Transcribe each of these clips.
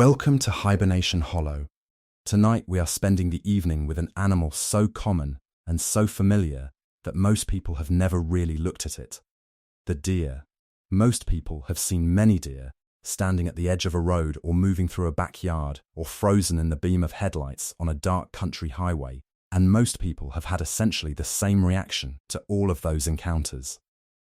Welcome to Hibernation Hollow. Tonight we are spending the evening with an animal so common and so familiar that most people have never really looked at it. The deer. Most people have seen many deer standing at the edge of a road or moving through a backyard or frozen in the beam of headlights on a dark country highway, and most people have had essentially the same reaction to all of those encounters.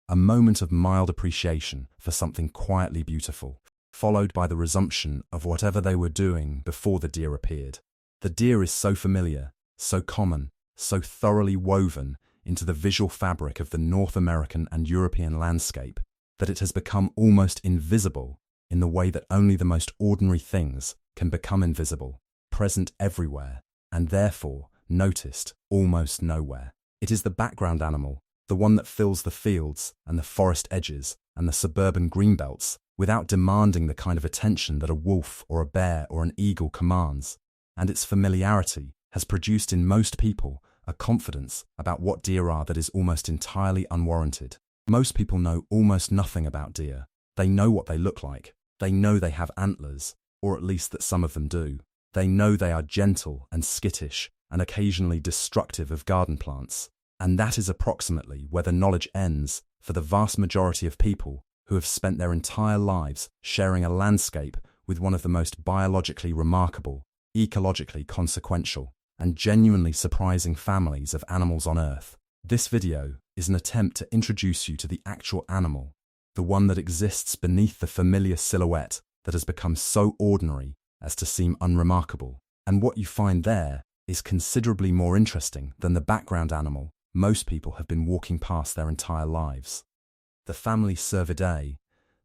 A moment of mild appreciation for something quietly beautiful, followed by the resumption of whatever they were doing before the deer appeared. The deer is so familiar, so common, so thoroughly woven into the visual fabric of the North American and European landscape that it has become almost invisible in the way that only the most ordinary things can become invisible, present everywhere, and therefore noticed almost nowhere. It is the background animal, the one that fills the fields and the forest edges and the suburban greenbelts without demanding the kind of attention that a wolf or a bear or an eagle commands, and its familiarity has produced in most people a confidence about what deer are that is almost entirely unwarranted. Most people know almost nothing about deer. They know what they look like. They know they have antlers, or at least that some of them do. They know they are gentle and skittish and occasionally destructive of garden plants. And that is approximately where the knowledge ends for the vast majority of people who have spent their entire lives sharing a landscape with one of the most biologically remarkable, ecologically consequential, and genuinely surprising families of animals on Earth. This video is an attempt to introduce you to the actual animal, the one that exists beneath the familiar silhouette that has become so ordinary as to seem unremarkable. And what you find there is considerably more interesting than the background animal most people have been walking past their entire lives. The family Cervidae,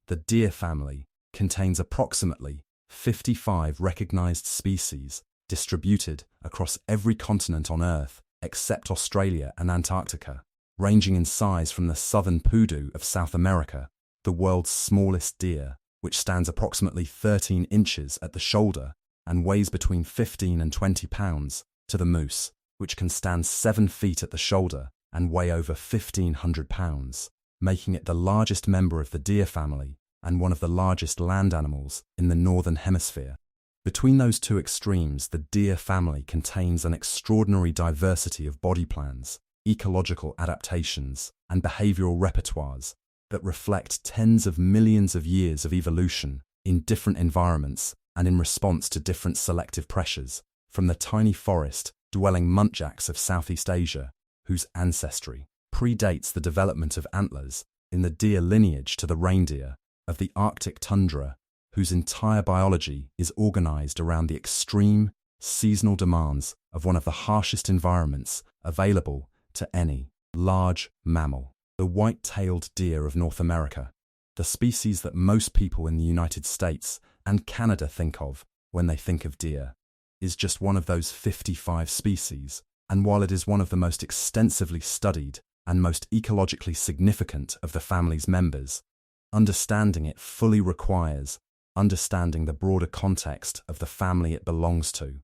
the deer family, contains approximately 55 recognized species distributed across every continent on Earth except Australia and Antarctica, ranging in size from the southern pudu of South America, the world's smallest deer, which stands approximately 13 inches at the shoulder and weighs between 15 and 20 pounds, to the moose, which can stand 7 feet at the shoulder and weigh over 1,500 pounds, making it the largest member of the deer family and one of the largest land animals in the Northern Hemisphere. Between those two extremes, the deer family contains an extraordinary diversity of body plans, ecological adaptations, and behavioral repertoires that reflect tens of millions of years of evolution in different environments and in response to different selective pressures, from the tiny forest-dwelling muntjacs of Southeast Asia, whose ancestry predates the development of antlers in the deer lineage, to the reindeer of the Arctic tundra, whose entire biology is organized around the extreme, seasonal demands of one of the harshest environments available to any large mammal. The white-tailed deer of North America, the species that most people in the United States and Canada think of when they think of deer, is just one of those 55 species, and while it is one of the most extensively studied and most ecologically significant of the family's members, understanding it fully requires understanding the broader context of the family it belongs to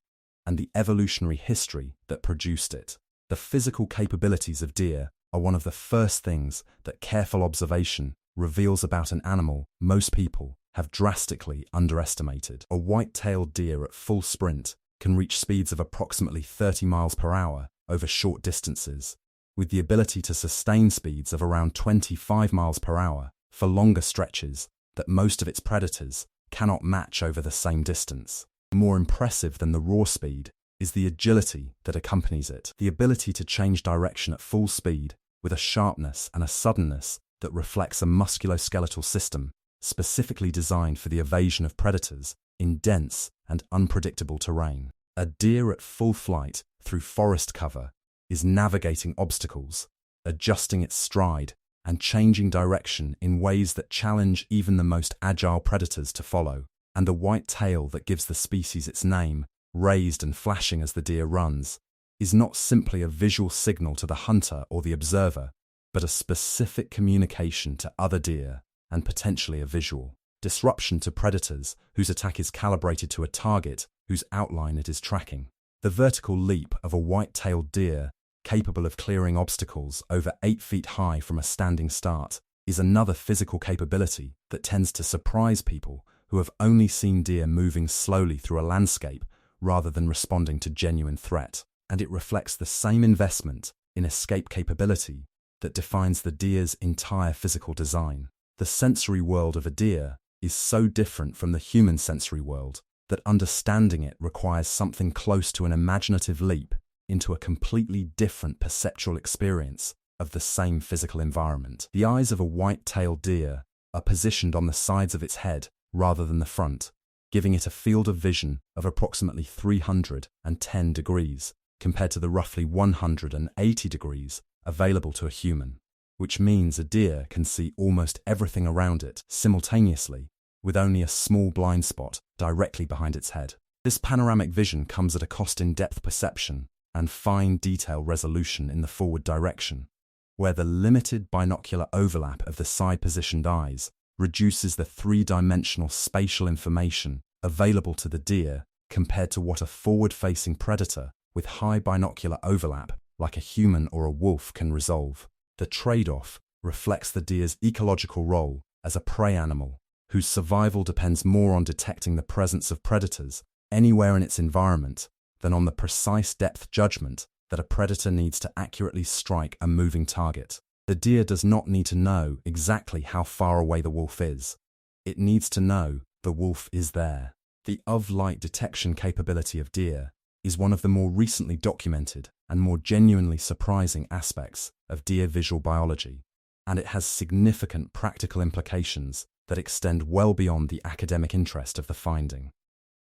and the evolutionary history that produced it. The physical capabilities of deer are one of the first things that careful observation reveals about an animal most people have drastically underestimated. A white-tailed deer at full sprint can reach speeds of approximately 30 miles per hour over short distances, with the ability to sustain speeds of around 25 miles per hour for longer stretches that most of its predators cannot match over the same distance. More impressive than the raw speed is the agility that accompanies it, the ability to change direction at full speed with a sharpness and a suddenness that reflects a musculoskeletal system specifically designed for the evasion of predators in dense and unpredictable terrain. A deer at full flight through forest cover is navigating obstacles, adjusting its stride, and changing direction in ways that challenge even the most agile predators to follow. And the white tail that gives the species its name, raised and flashing as the deer runs, is not simply a visual signal to the hunter or the observer, but a specific communication to other deer, and potentially a visual disruption to predators whose attack is calibrated to a target whose outline it is tracking. The vertical leap of a white-tailed deer, capable of clearing obstacles over 8 feet high from a standing start, is another physical capability that tends to surprise people who have only seen deer moving slowly through a landscape rather than responding to genuine threat, and it reflects the same investment in escape capability that defines the deer's entire physical design. The sensory world of a deer is so different from the human sensory world that understanding it requires something close to an imaginative leap into a completely different perceptual experience of the same physical environment. The eyes of a white-tailed deer are positioned on the sides of its head rather than the front, giving it a field of vision of approximately 310 degrees compared to the roughly 180 degrees available to a human, which means a deer can see almost everything around it simultaneously with only a small blind spot directly behind its head. This panoramic vision comes at a cost in depth perception and fine detail resolution in the forward direction, where the limited binocular overlap of the side-positioned eyes reduces the three-dimensional spatial information available to the deer compared to what a forward-facing predator with high binocular overlap, like a human or a wolf, can resolve. The trade-off reflects the deer's ecological role as a prey animal, whose survival depends more on detecting the presence of predators anywhere in its environment than on the precise depth judgment that a predator needs to accurately strike a moving target. The deer does not need to know exactly how far away the wolf is. It needs to know the wolf is there. The of-light detection capability of deer is one of the more recently documented and more genuinely surprising aspects of deer visual biology, and it has significant practical implications that extend well beyond the academic interest of the finding.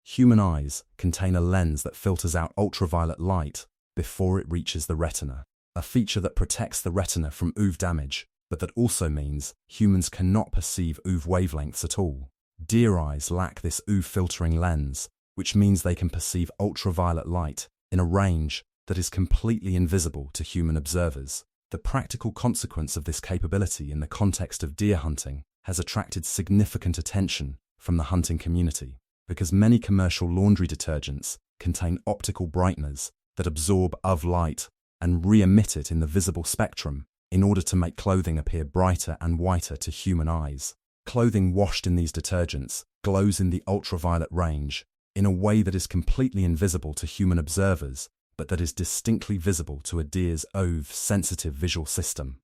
Human eyes contain a lens that filters out ultraviolet light before it reaches the retina, a feature that protects the retina from UV damage, but that also means humans cannot perceive UV wavelengths at all. Deer eyes lack this UV filtering lens, which means they can perceive ultraviolet light in a range that is completely invisible to human observers. The practical consequence of this capability in the context of deer hunting has attracted significant attention from the hunting community, because many commercial laundry detergents contain optical brighteners that absorb UV light and re-emit it in the visible spectrum in order to make clothing appear brighter and whiter to human eyes. Clothing washed in these detergents glows in the ultraviolet range in a way that is completely invisible to human observers, but that is distinctly visible to a deer's UV-sensitive visual system,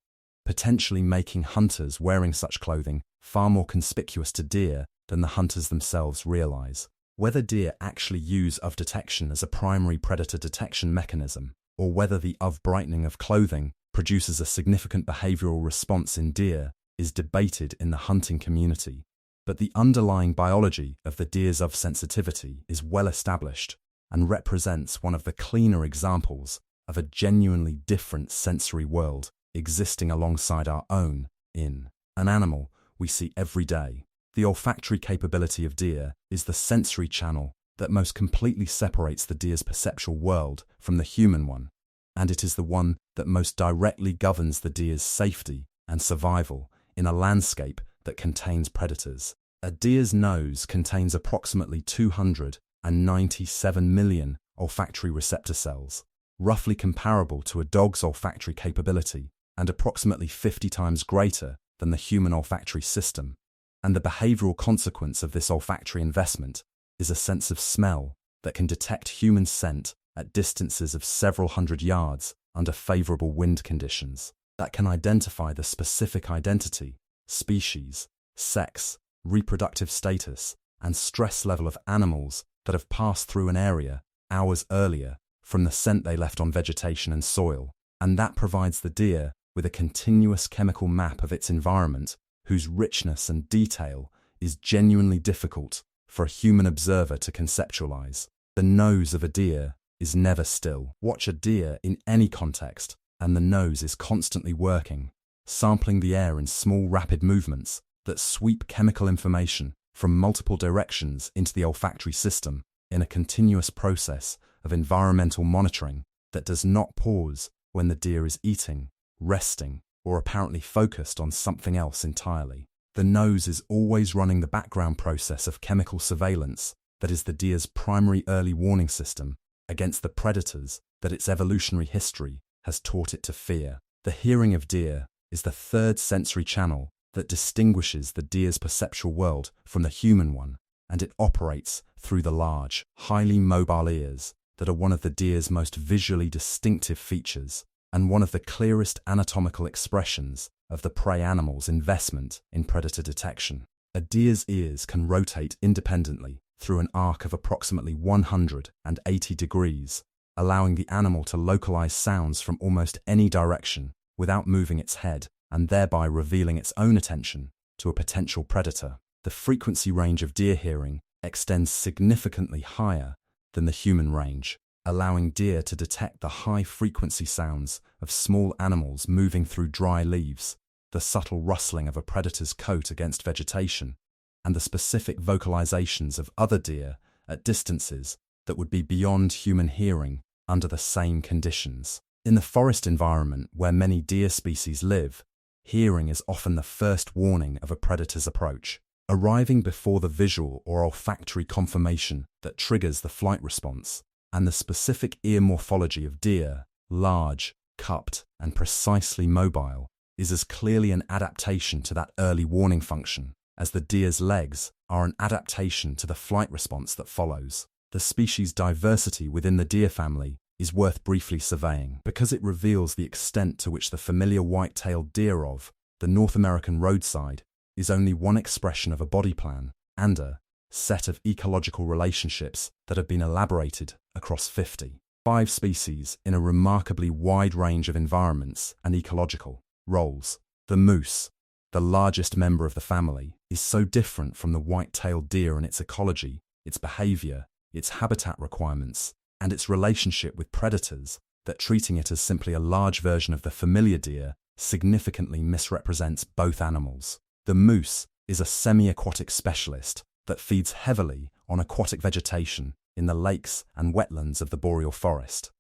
potentially making hunters wearing such clothing far more conspicuous to deer than the hunters themselves realize. Whether deer actually use UV detection as a primary predator detection mechanism, or whether the UV brightening of clothing produces a significant behavioral response in deer, is debated in the hunting community. But the underlying biology of the deer's UV sensitivity is well established and represents one of the cleaner examples of a genuinely different sensory world existing alongside our own in an animal we see every day. The olfactory capability of deer is the sensory channel that most completely separates the deer's perceptual world from the human one, and it is the one that most directly governs the deer's safety and survival in a landscape that contains predators. A deer's nose contains approximately 297 million olfactory receptor cells, roughly comparable to a dog's olfactory capability and approximately 50 times greater than the human olfactory system. And the behavioral consequence of this olfactory investment is a sense of smell that can detect human scent at distances of several hundred yards under favorable wind conditions, that can identify the specific identity, species, sex, reproductive status, and stress level of animals that have passed through an area hours earlier from the scent they left on vegetation and soil, and that provides the deer with a continuous chemical map of its environment whose richness and detail is genuinely difficult for a human observer to conceptualize. The nose of a deer is never still. Watch a deer in any context, and the nose is constantly working, sampling the air in small rapid movements that sweep chemical information from multiple directions into the olfactory system in a continuous process of environmental monitoring that does not pause when the deer is eating, resting, or apparently focused on something else entirely. The nose is always running the background process of chemical surveillance that is the deer's primary early warning system against the predators that its evolutionary history has taught it to fear. The hearing of deer is the third sensory channel that distinguishes the deer's perceptual world from the human one, and it operates through the large, highly mobile ears that are one of the deer's most visually distinctive features and one of the clearest anatomical expressions of the prey animal's investment in predator detection. A deer's ears can rotate independently through an arc of approximately 180 degrees, allowing the animal to localize sounds from almost any direction without moving its head and thereby revealing its own attention to a potential predator. The frequency range of deer hearing extends significantly higher than the human range, allowing deer to detect the high-frequency sounds of small animals moving through dry leaves, the subtle rustling of a predator's coat against vegetation, and the specific vocalizations of other deer at distances that would be beyond human hearing under the same conditions. In the forest environment where many deer species live, hearing is often the first warning of a predator's approach, arriving before the visual or olfactory confirmation that triggers the flight response. And the specific ear morphology of deer, large, cupped, and precisely mobile, is as clearly an adaptation to that early warning function as the deer's legs are an adaptation to the flight response that follows. The species diversity within the deer family is worth briefly surveying because it reveals the extent to which the familiar white-tailed deer of the North American roadside is only one expression of a body plan and a set of ecological relationships that have been elaborated across 55 species in a remarkably wide range of environments and ecological roles. The moose, the largest member of the family, is so different from the white-tailed deer in its ecology, its behavior, its habitat requirements, and its relationship with predators that treating it as simply a large version of the familiar deer significantly misrepresents both animals. The moose is a semi-aquatic specialist that feeds heavily on aquatic vegetation in the lakes and wetlands of the boreal forest,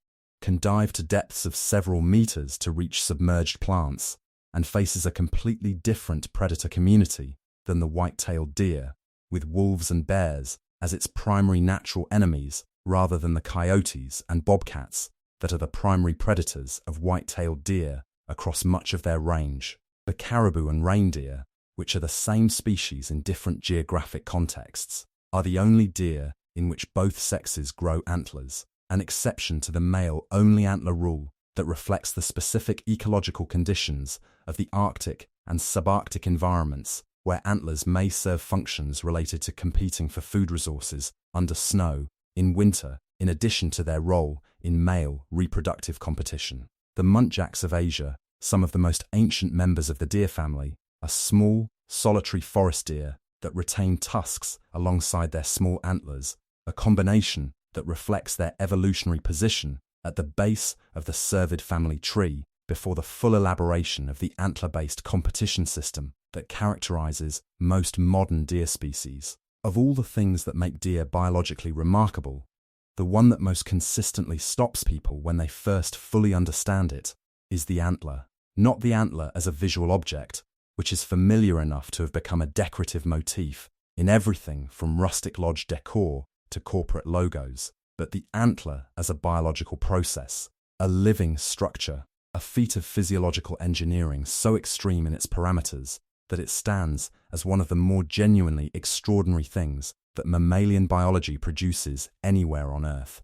can dive to depths of several meters to reach submerged plants, and faces a completely different predator community than the white-tailed deer, with wolves and bears as its primary natural enemies rather than the coyotes and bobcats that are the primary predators of white-tailed deer across much of their range. The caribou and reindeer, which are the same species in different geographic contexts, are the only deer in which both sexes grow antlers, an exception to the male-only antler rule that reflects the specific ecological conditions of the Arctic and subarctic environments where antlers may serve functions related to competing for food resources under snow in winter, in addition to their role in male reproductive competition. The muntjacs of Asia, some of the most ancient members of the deer family, are small, solitary forest deer that retain tusks alongside their small antlers, a combination that reflects their evolutionary position at the base of the cervid family tree before the full elaboration of the antler-based competition system that characterizes most modern deer species. Of all the things that make deer biologically remarkable, the one that most consistently stops people when they first fully understand it is the antler. Not the antler as a visual object, which is familiar enough to have become a decorative motif in everything from rustic lodge decor to corporate logos, but the antler as a biological process, a living structure, a feat of physiological engineering so extreme in its parameters that it stands as one of the more genuinely extraordinary things that mammalian biology produces anywhere on Earth.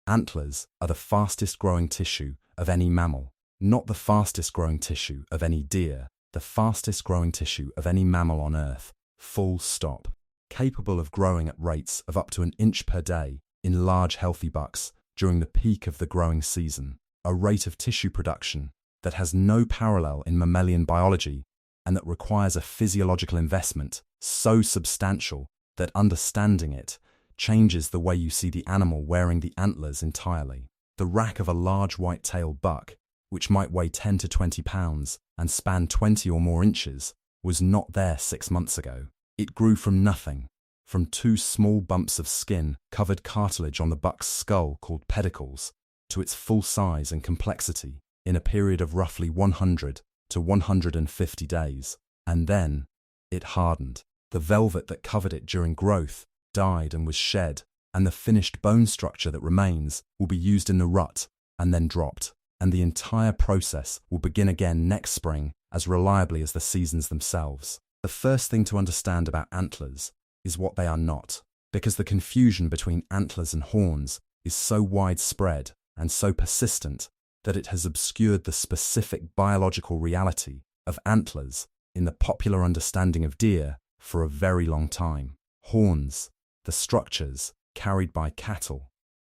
Antlers are the fastest growing tissue of any mammal, not the fastest growing tissue of any deer, the fastest growing tissue of any mammal on Earth, full stop. Capable of growing at rates of up to an inch per day in large healthy bucks during the peak of the growing season, a rate of tissue production that has no parallel in mammalian biology and that requires a physiological investment so substantial that understanding it changes the way you see the animal wearing the antlers entirely. The rack of a large white-tailed buck, which might weigh 10 to 20 pounds and span 20 or more inches, was not there 6 months ago. It grew from nothing, from 2 small bumps of skin-covered cartilage on the buck's skull called pedicles, to its full size and complexity in a period of roughly 100 to 150 days. And then, it hardened. The velvet that covered it during growth died and was shed, and the finished bone structure that remains will be used in the rut and then dropped, and the entire process will begin again next spring as reliably as the seasons themselves. The first thing to understand about antlers is what they are not. because the confusion between antlers and horns is so widespread and so persistent that it has obscured the specific biological reality of antlers in the popular understanding of deer for a very long time. Horns, the structures carried by cattle,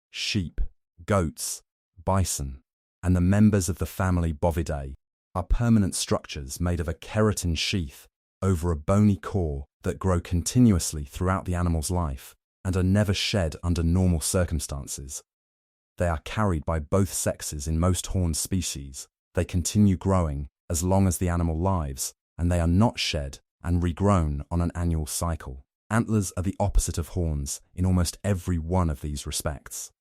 sheep, goats, bison, and the members of the family Bovidae, are permanent structures made of a keratin sheath over a bony core that grow continuously throughout the animal's life and are never shed under normal circumstances. They are carried by both sexes in most horned species. They continue growing as long as the animal lives, and they are not shed and regrown on an annual cycle. Antlers are the opposite of horns in almost every one of these respects.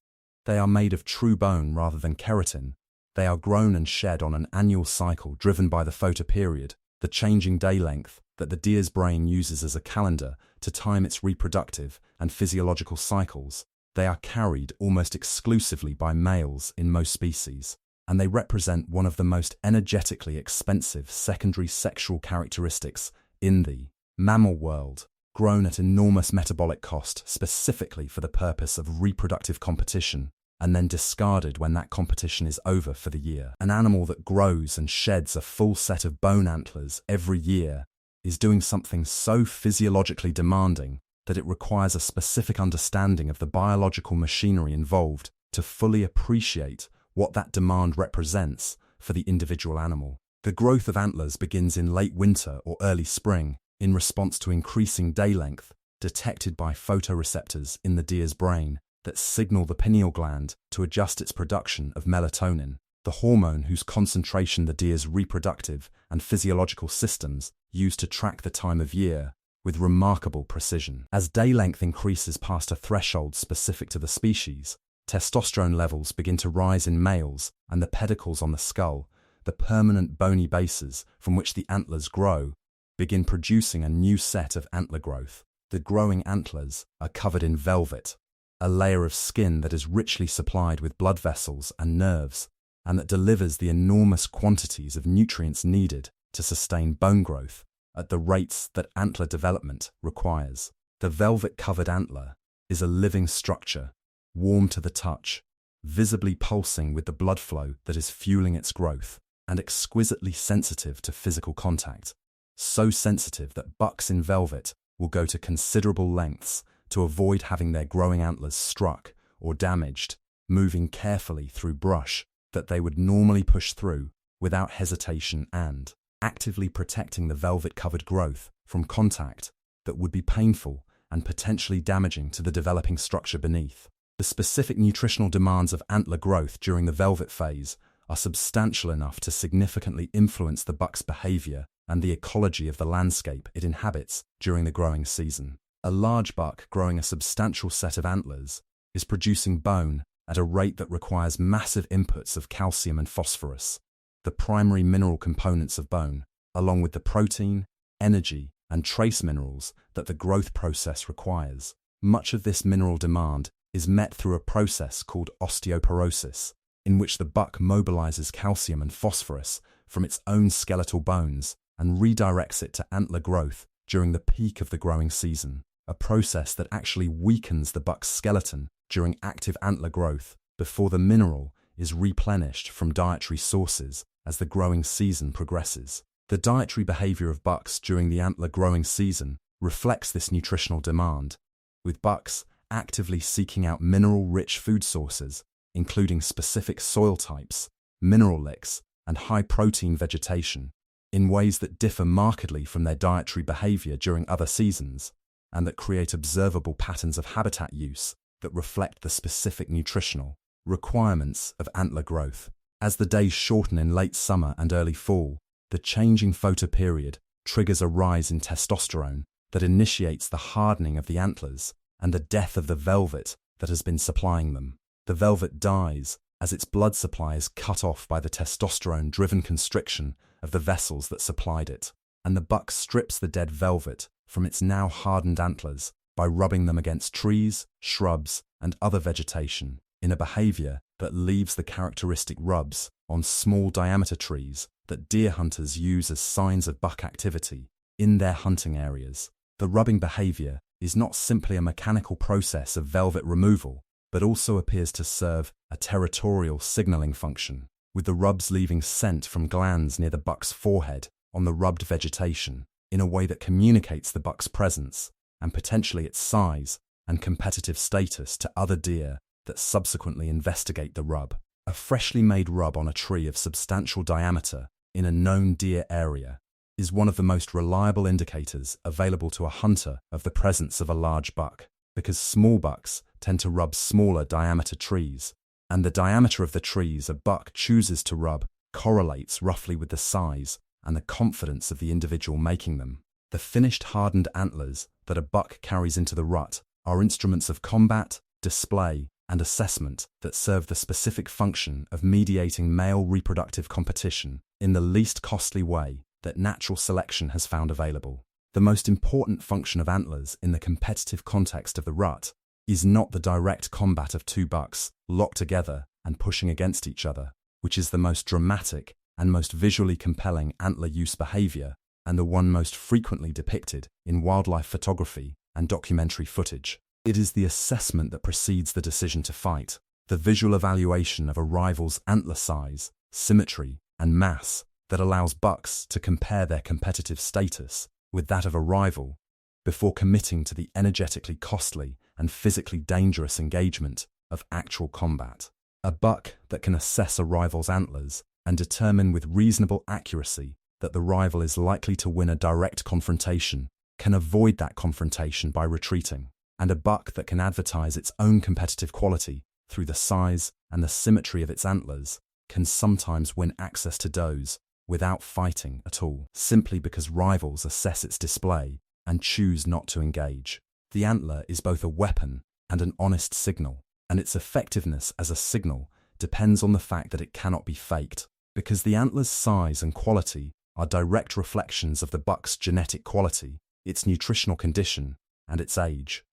They are made of true bone rather than keratin. They are grown and shed on an annual cycle driven by the photoperiod, the changing day length that the deer's brain uses as a calendar to time its reproductive and physiological cycles. They are carried almost exclusively by males in most species, and they represent one of the most energetically expensive secondary sexual characteristics in the mammal world, grown at enormous metabolic cost specifically for the purpose of reproductive competition, and then discarded when that competition is over for the year. An animal that grows and sheds a full set of bone antlers every year is doing something so physiologically demanding that it requires a specific understanding of the biological machinery involved to fully appreciate what that demand represents for the individual animal. The growth of antlers begins in late winter or early spring in response to increasing day length detected by photoreceptors in the deer's brain that signal the pineal gland to adjust its production of melatonin, the hormone whose concentration the deer's reproductive and physiological systems use to track the time of year with remarkable precision. As day length increases past a threshold specific to the species, testosterone levels begin to rise in males, and the pedicles on the skull, the permanent bony bases from which the antlers grow, begin producing a new set of antler growth. The growing antlers are covered in velvet, a layer of skin that is richly supplied with blood vessels and nerves, and that delivers the enormous quantities of nutrients needed to sustain bone growth at the rates that antler development requires. The velvet-covered antler is a living structure, warm to the touch, visibly pulsing with the blood flow that is fueling its growth, and exquisitely sensitive to physical contact. So sensitive that bucks in velvet will go to considerable lengths to avoid having their growing antlers struck or damaged, moving carefully through brush that they would normally push through without hesitation and actively protecting the velvet-covered growth from contact that would be painful and potentially damaging to the developing structure beneath. The specific nutritional demands of antler growth during the velvet phase are substantial enough to significantly influence the buck's behavior and the ecology of the landscape it inhabits during the growing season. A large buck growing a substantial set of antlers is producing bone at a rate that requires massive inputs of calcium and phosphorus, the primary mineral components of bone, along with the protein, energy, and trace minerals that the growth process requires. Much of this mineral demand is met through a process called osteoporosis, in which the buck mobilizes calcium and phosphorus from its own skeletal bones and redirects it to antler growth during the peak of the growing season, a process that actually weakens the buck's skeleton during active antler growth before the mineral is replenished from dietary sources as the growing season progresses. The dietary behavior of bucks during the antler growing season reflects this nutritional demand, with bucks actively seeking out mineral-rich food sources, including specific soil types, mineral licks, and high-protein vegetation, in ways that differ markedly from their dietary behavior during other seasons, and that create observable patterns of habitat use that reflect the specific nutritional requirements of antler growth. As the days shorten in late summer and early fall, the changing photoperiod triggers a rise in testosterone that initiates the hardening of the antlers and the death of the velvet that has been supplying them. The velvet dies as its blood supply is cut off by the testosterone-driven constriction of the vessels that supplied it, and the buck strips the dead velvet from its now hardened antlers by rubbing them against trees, shrubs, and other vegetation, in a behavior that leaves the characteristic rubs on small diameter trees that deer hunters use as signs of buck activity in their hunting areas. The rubbing behavior is not simply a mechanical process of velvet removal, but also appears to serve a territorial signaling function, with the rubs leaving scent from glands near the buck's forehead on the rubbed vegetation in a way that communicates the buck's presence and potentially its size and competitive status to other deer that subsequently investigate the rub. A freshly made rub on a tree of substantial diameter in a known deer area is one of the most reliable indicators available to a hunter of the presence of a large buck, because small bucks tend to rub smaller diameter trees, and the diameter of the trees a buck chooses to rub correlates roughly with the size and the confidence of the individual making them. The finished hardened antlers that a buck carries into the rut are instruments of combat, display, and assessment that serve the specific function of mediating male reproductive competition in the least costly way that natural selection has found available. The most important function of antlers in the competitive context of the rut is not the direct combat of two bucks locked together and pushing against each other, which is the most dramatic and most visually compelling antler use behavior and the one most frequently depicted in wildlife photography and documentary footage. It is the assessment that precedes the decision to fight, the visual evaluation of a rival's antler size, symmetry, and mass that allows bucks to compare their competitive status with that of a rival before committing to the energetically costly and physically dangerous engagement of actual combat. A buck that can assess a rival's antlers and determine with reasonable accuracy that the rival is likely to win a direct confrontation can avoid that confrontation by retreating. And a buck that can advertise its own competitive quality through the size and the symmetry of its antlers can sometimes win access to does without fighting at all, simply because rivals assess its display and choose not to engage. The antler is both a weapon and an honest signal, and its effectiveness as a signal depends on the fact that it cannot be faked, because the antler's size and quality are direct reflections of the buck's genetic quality, its nutritional condition, and its age.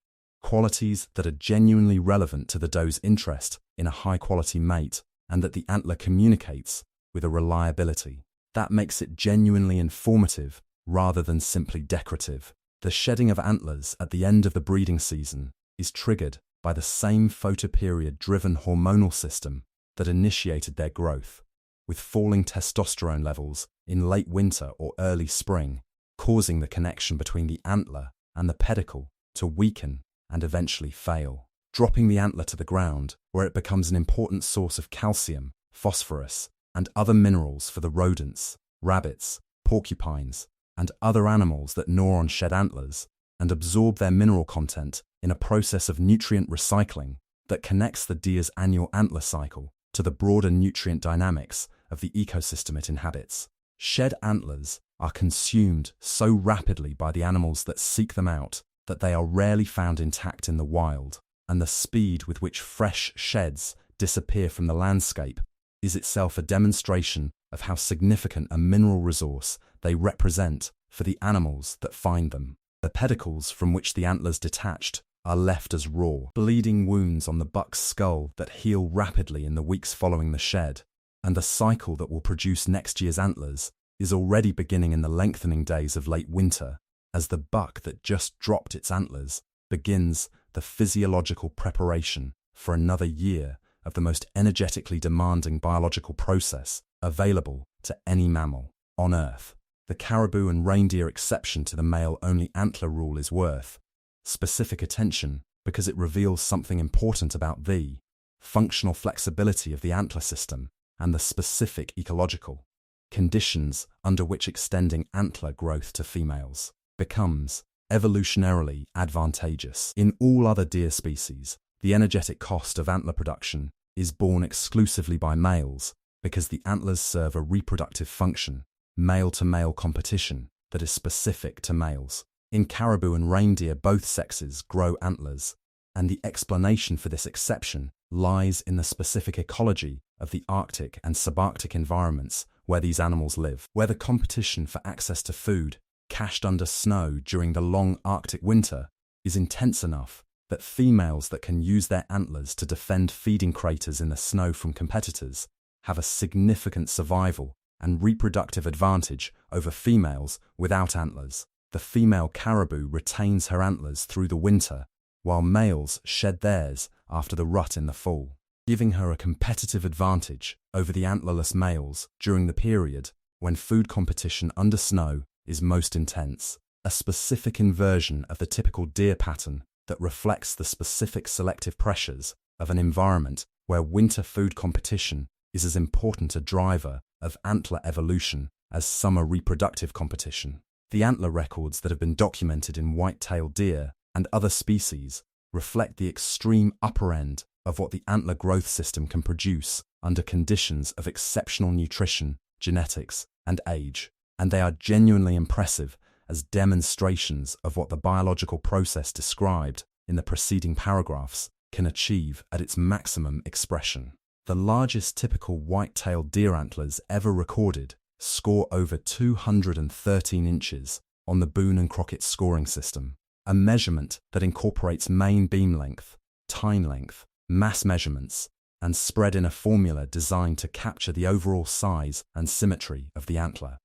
Qualities that are genuinely relevant to the doe's interest in a high-quality mate and that the antler communicates with a reliability that makes it genuinely informative rather than simply decorative. The shedding of antlers at the end of the breeding season is triggered by the same photoperiod-driven hormonal system that initiated their growth, with falling testosterone levels in late winter or early spring, causing the connection between the antler and the pedicle to weaken and eventually fail, dropping the antler to the ground where it becomes an important source of calcium, phosphorus, and other minerals for the rodents, rabbits, porcupines, and other animals that gnaw on shed antlers and absorb their mineral content in a process of nutrient recycling that connects the deer's annual antler cycle to the broader nutrient dynamics of the ecosystem it inhabits. Shed antlers are consumed so rapidly by the animals that seek them out that they are rarely found intact in the wild, and the speed with which fresh sheds disappear from the landscape is itself a demonstration of how significant a mineral resource they represent for the animals that find them. The pedicles from which the antlers detached are left as raw, bleeding wounds on the buck's skull that heal rapidly in the weeks following the shed, and the cycle that will produce next year's antlers is already beginning in the lengthening days of late winter, as the buck that just dropped its antlers begins the physiological preparation for another year of the most energetically demanding biological process available to any mammal on Earth. The caribou and reindeer exception to the male-only antler rule is worth specific attention because it reveals something important about the functional flexibility of the antler system and the specific ecological conditions under which extending antler growth to females becomes evolutionarily advantageous. In all other deer species, the energetic cost of antler production is borne exclusively by males because the antlers serve a reproductive function, male-to-male competition, that is specific to males. In caribou and reindeer, both sexes grow antlers, and the explanation for this exception lies in the specific ecology of the Arctic and subarctic environments where these animals live, where the competition for access to food, cached under snow during the long Arctic winter, is intense enough that females that can use their antlers to defend feeding craters in the snow from competitors have a significant survival and reproductive advantage over females without antlers. The female caribou retains her antlers through the winter, while males shed theirs after the rut in the fall, giving her a competitive advantage over the antlerless males during the period when food competition under snow is most intense, a specific inversion of the typical deer pattern that reflects the specific selective pressures of an environment where winter food competition is as important a driver of antler evolution as summer reproductive competition. The antler records that have been documented in white-tailed deer and other species reflect the extreme upper end of what the antler growth system can produce under conditions of exceptional nutrition, genetics, and age, and they are genuinely impressive as demonstrations of what the biological process described in the preceding paragraphs can achieve at its maximum expression. The largest typical white-tailed deer antlers ever recorded score over 213 inches on the Boone and Crockett scoring system, a measurement that incorporates main beam length, tine length, mass measurements, and spread in a formula designed to capture the overall size and symmetry of the antler.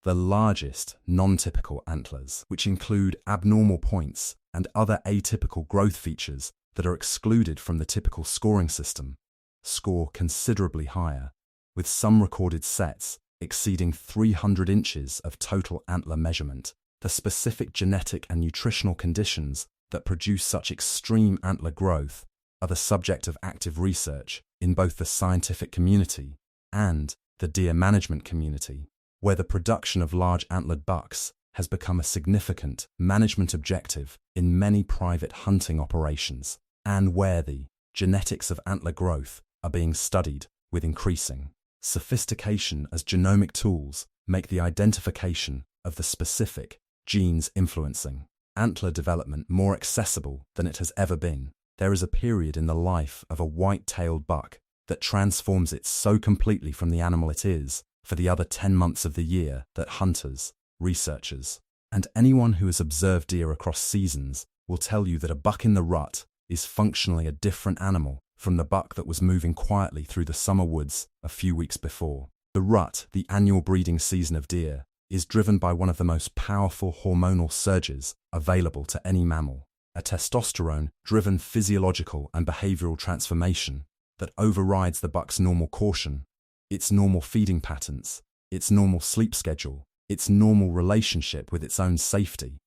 The largest non-typical antlers, which include abnormal points and other atypical growth features that are excluded from the typical scoring system, score considerably higher, with some recorded sets exceeding 300 inches of total antler measurement. The specific genetic and nutritional conditions that produce such extreme antler growth are the subject of active research in both the scientific community and the deer management community, where the production of large antlered bucks has become a significant management objective in many private hunting operations, and where the genetics of antler growth are being studied with increasing sophistication as genomic tools make the identification of the specific genes influencing antler development more accessible than it has ever been. There is a period in the life of a white-tailed buck that transforms it so completely from the animal it is for the other 10 months of the year that hunters, researchers, and anyone who has observed deer across seasons will tell you that a buck in the rut is functionally a different animal from the buck that was moving quietly through the summer woods a few weeks before. The rut, the annual breeding season of deer, is driven by one of the most powerful hormonal surges available to any mammal, a testosterone-driven physiological and behavioral transformation that overrides the buck's normal caution, its normal feeding patterns, its normal sleep schedule, its normal relationship with its own safety,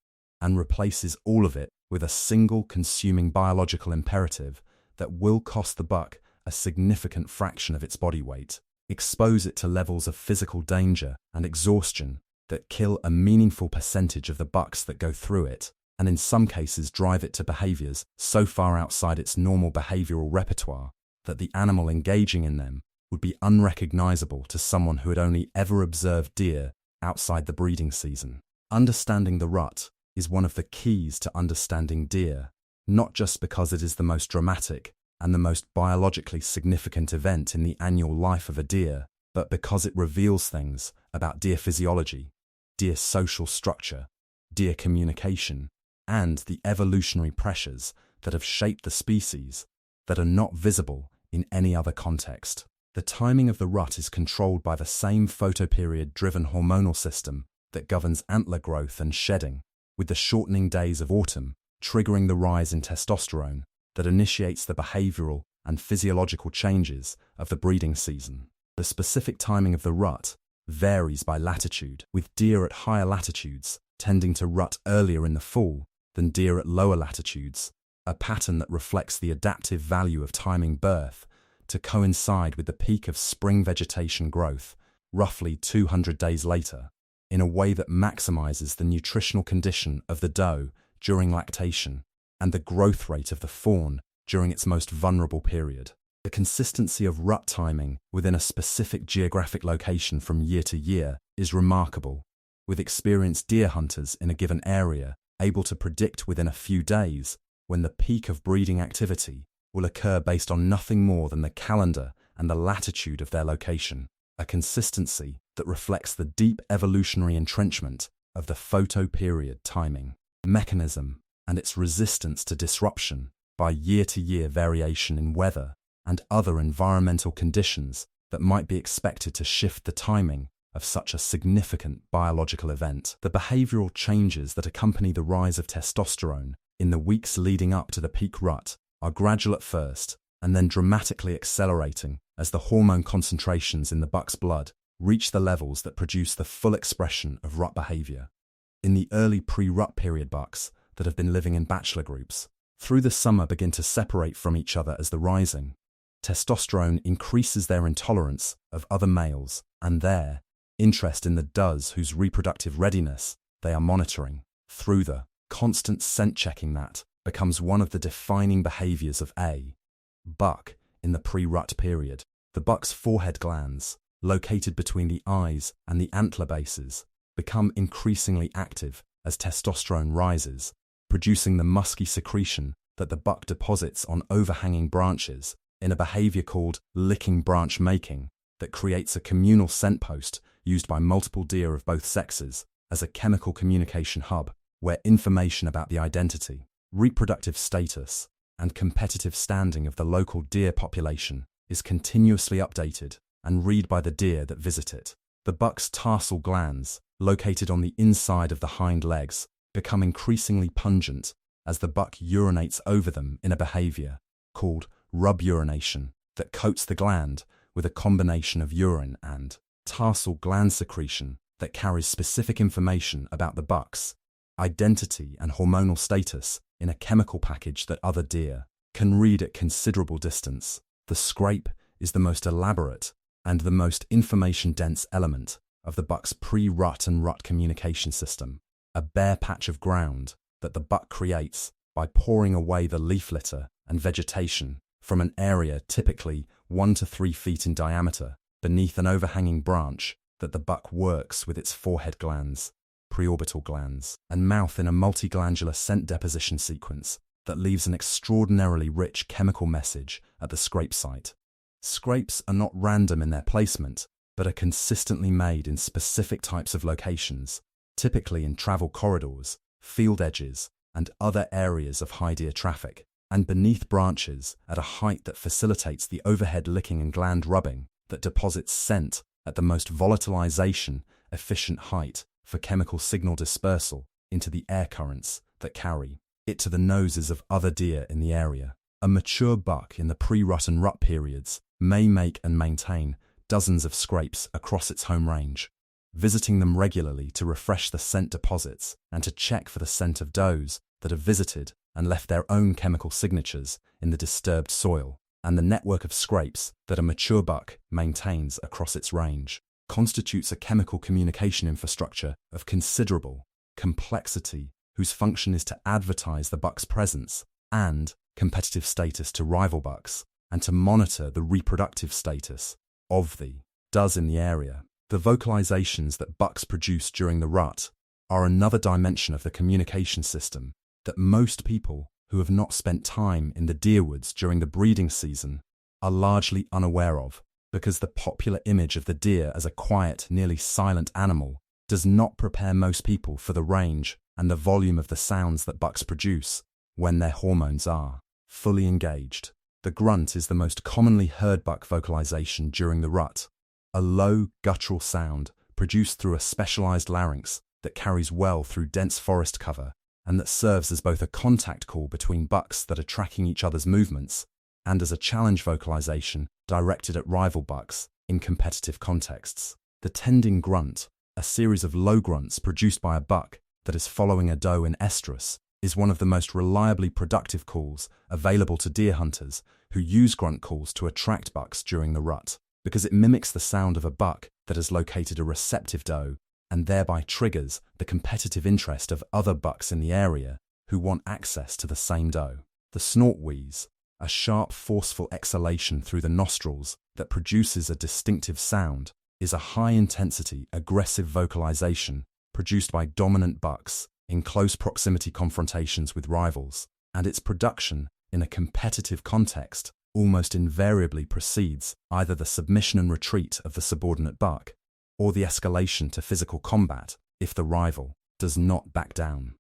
and replaces all of it with a single consuming biological imperative that will cost the buck a significant fraction of its body weight, expose it to levels of physical danger and exhaustion that kill a meaningful percentage of the bucks that go through it, and in some cases drive it to behaviors so far outside its normal behavioral repertoire that the animal engaging in them would be unrecognizable to someone who had only ever observed deer outside the breeding season. Understanding the rut is one of the keys to understanding deer, not just because it is the most dramatic and the most biologically significant event in the annual life of a deer, but because it reveals things about deer physiology, deer social structure, deer communication, and the evolutionary pressures that have shaped the species that are not visible in any other context. The timing of the rut is controlled by the same photoperiod-driven hormonal system that governs antler growth and shedding, with the shortening days of autumn triggering the rise in testosterone that initiates the behavioral and physiological changes of the breeding season. The specific timing of the rut varies by latitude, with deer at higher latitudes tending to rut earlier in the fall than deer at lower latitudes, a pattern that reflects the adaptive value of timing birth to coincide with the peak of spring vegetation growth, roughly 200 days later, in a way that maximizes the nutritional condition of the doe during lactation and the growth rate of the fawn during its most vulnerable period. The consistency of rut timing within a specific geographic location from year to year is remarkable, with experienced deer hunters in a given area able to predict within a few days when the peak of breeding activity will occur based on nothing more than the calendar and the latitude of their location, a consistency that reflects the deep evolutionary entrenchment of the photoperiod timing mechanism and its resistance to disruption by year-to-year variation in weather and other environmental conditions that might be expected to shift the timing of such a significant biological event. The behavioral changes that accompany the rise of testosterone in the weeks leading up to the peak rut are gradual at first and then dramatically accelerating as the hormone concentrations in the buck's blood reach the levels that produce the full expression of rut behavior. In the early pre-rut period bucks that have been living in bachelor groups, through the summer begin to separate from each other as the rising testosterone increases their intolerance of other males and their interest in the does whose reproductive readiness they are monitoring through the constant scent checking that becomes one of the defining behaviors of a buck in the pre-rut period. The buck's forehead glands, located between the eyes and the antler bases, become increasingly active as testosterone rises, producing the musky secretion that the buck deposits on overhanging branches in a behavior called licking branch making that creates a communal scent post used by multiple deer of both sexes as a chemical communication hub where information about the identity, reproductive status, and competitive standing of the local deer population is continuously updated and read by the deer that visit it. The buck's tarsal glands, located on the inside of the hind legs, become increasingly pungent as the buck urinates over them in a behavior called rub urination that coats the gland with a combination of urine and tarsal gland secretion that carries specific information about the buck's identity and hormonal status in a chemical package that other deer can read at considerable distance. The scrape is the most elaborate and the most information-dense element of the buck's pre-rut and rut communication system, a bare patch of ground that the buck creates by pouring away the leaf litter and vegetation from an area typically 1 to 3 feet in diameter beneath an overhanging branch that the buck works with its forehead glands, preorbital glands, and mouth in a multiglandular scent deposition sequence that leaves an extraordinarily rich chemical message at the scrape site. Scrapes are not random in their placement, but are consistently made in specific types of locations, typically in travel corridors, field edges, and other areas of high deer traffic, and beneath branches at a height that facilitates the overhead licking and gland rubbing that deposits scent at the most volatilization-efficient height for chemical signal dispersal into the air currents that carry it to the noses of other deer in the area. A mature buck in the pre-rut and rut periods may make and maintain dozens of scrapes across its home range, visiting them regularly to refresh the scent deposits and to check for the scent of does that have visited and left their own chemical signatures in the disturbed soil, and the network of scrapes that a mature buck maintains across its range constitutes a chemical communication infrastructure of considerable complexity whose function is to advertise the buck's presence and competitive status to rival bucks and to monitor the reproductive status of the does in the area. The vocalizations that bucks produce during the rut are another dimension of the communication system that most people who have not spent time in the deer woods during the breeding season are largely unaware of, because the popular image of the deer as a quiet, nearly silent animal does not prepare most people for the range and the volume of the sounds that bucks produce when their hormones are fully engaged. The grunt is the most commonly heard buck vocalization during the rut, a low, guttural sound produced through a specialized larynx that carries well through dense forest cover and that serves as both a contact call between bucks that are tracking each other's movements and as a challenge vocalization directed at rival bucks in competitive contexts. The tending grunt, a series of low grunts produced by a buck that is following a doe in estrus, is one of the most reliably productive calls available to deer hunters who use grunt calls to attract bucks during the rut, because it mimics the sound of a buck that has located a receptive doe and thereby triggers the competitive interest of other bucks in the area who want access to the same doe. The snort wheeze, a sharp, forceful exhalation through the nostrils that produces a distinctive sound, is a high-intensity, aggressive vocalization produced by dominant bucks in close proximity confrontations with rivals, and its production in a competitive context almost invariably precedes either the submission and retreat of the subordinate buck or the escalation to physical combat if the rival does not back down.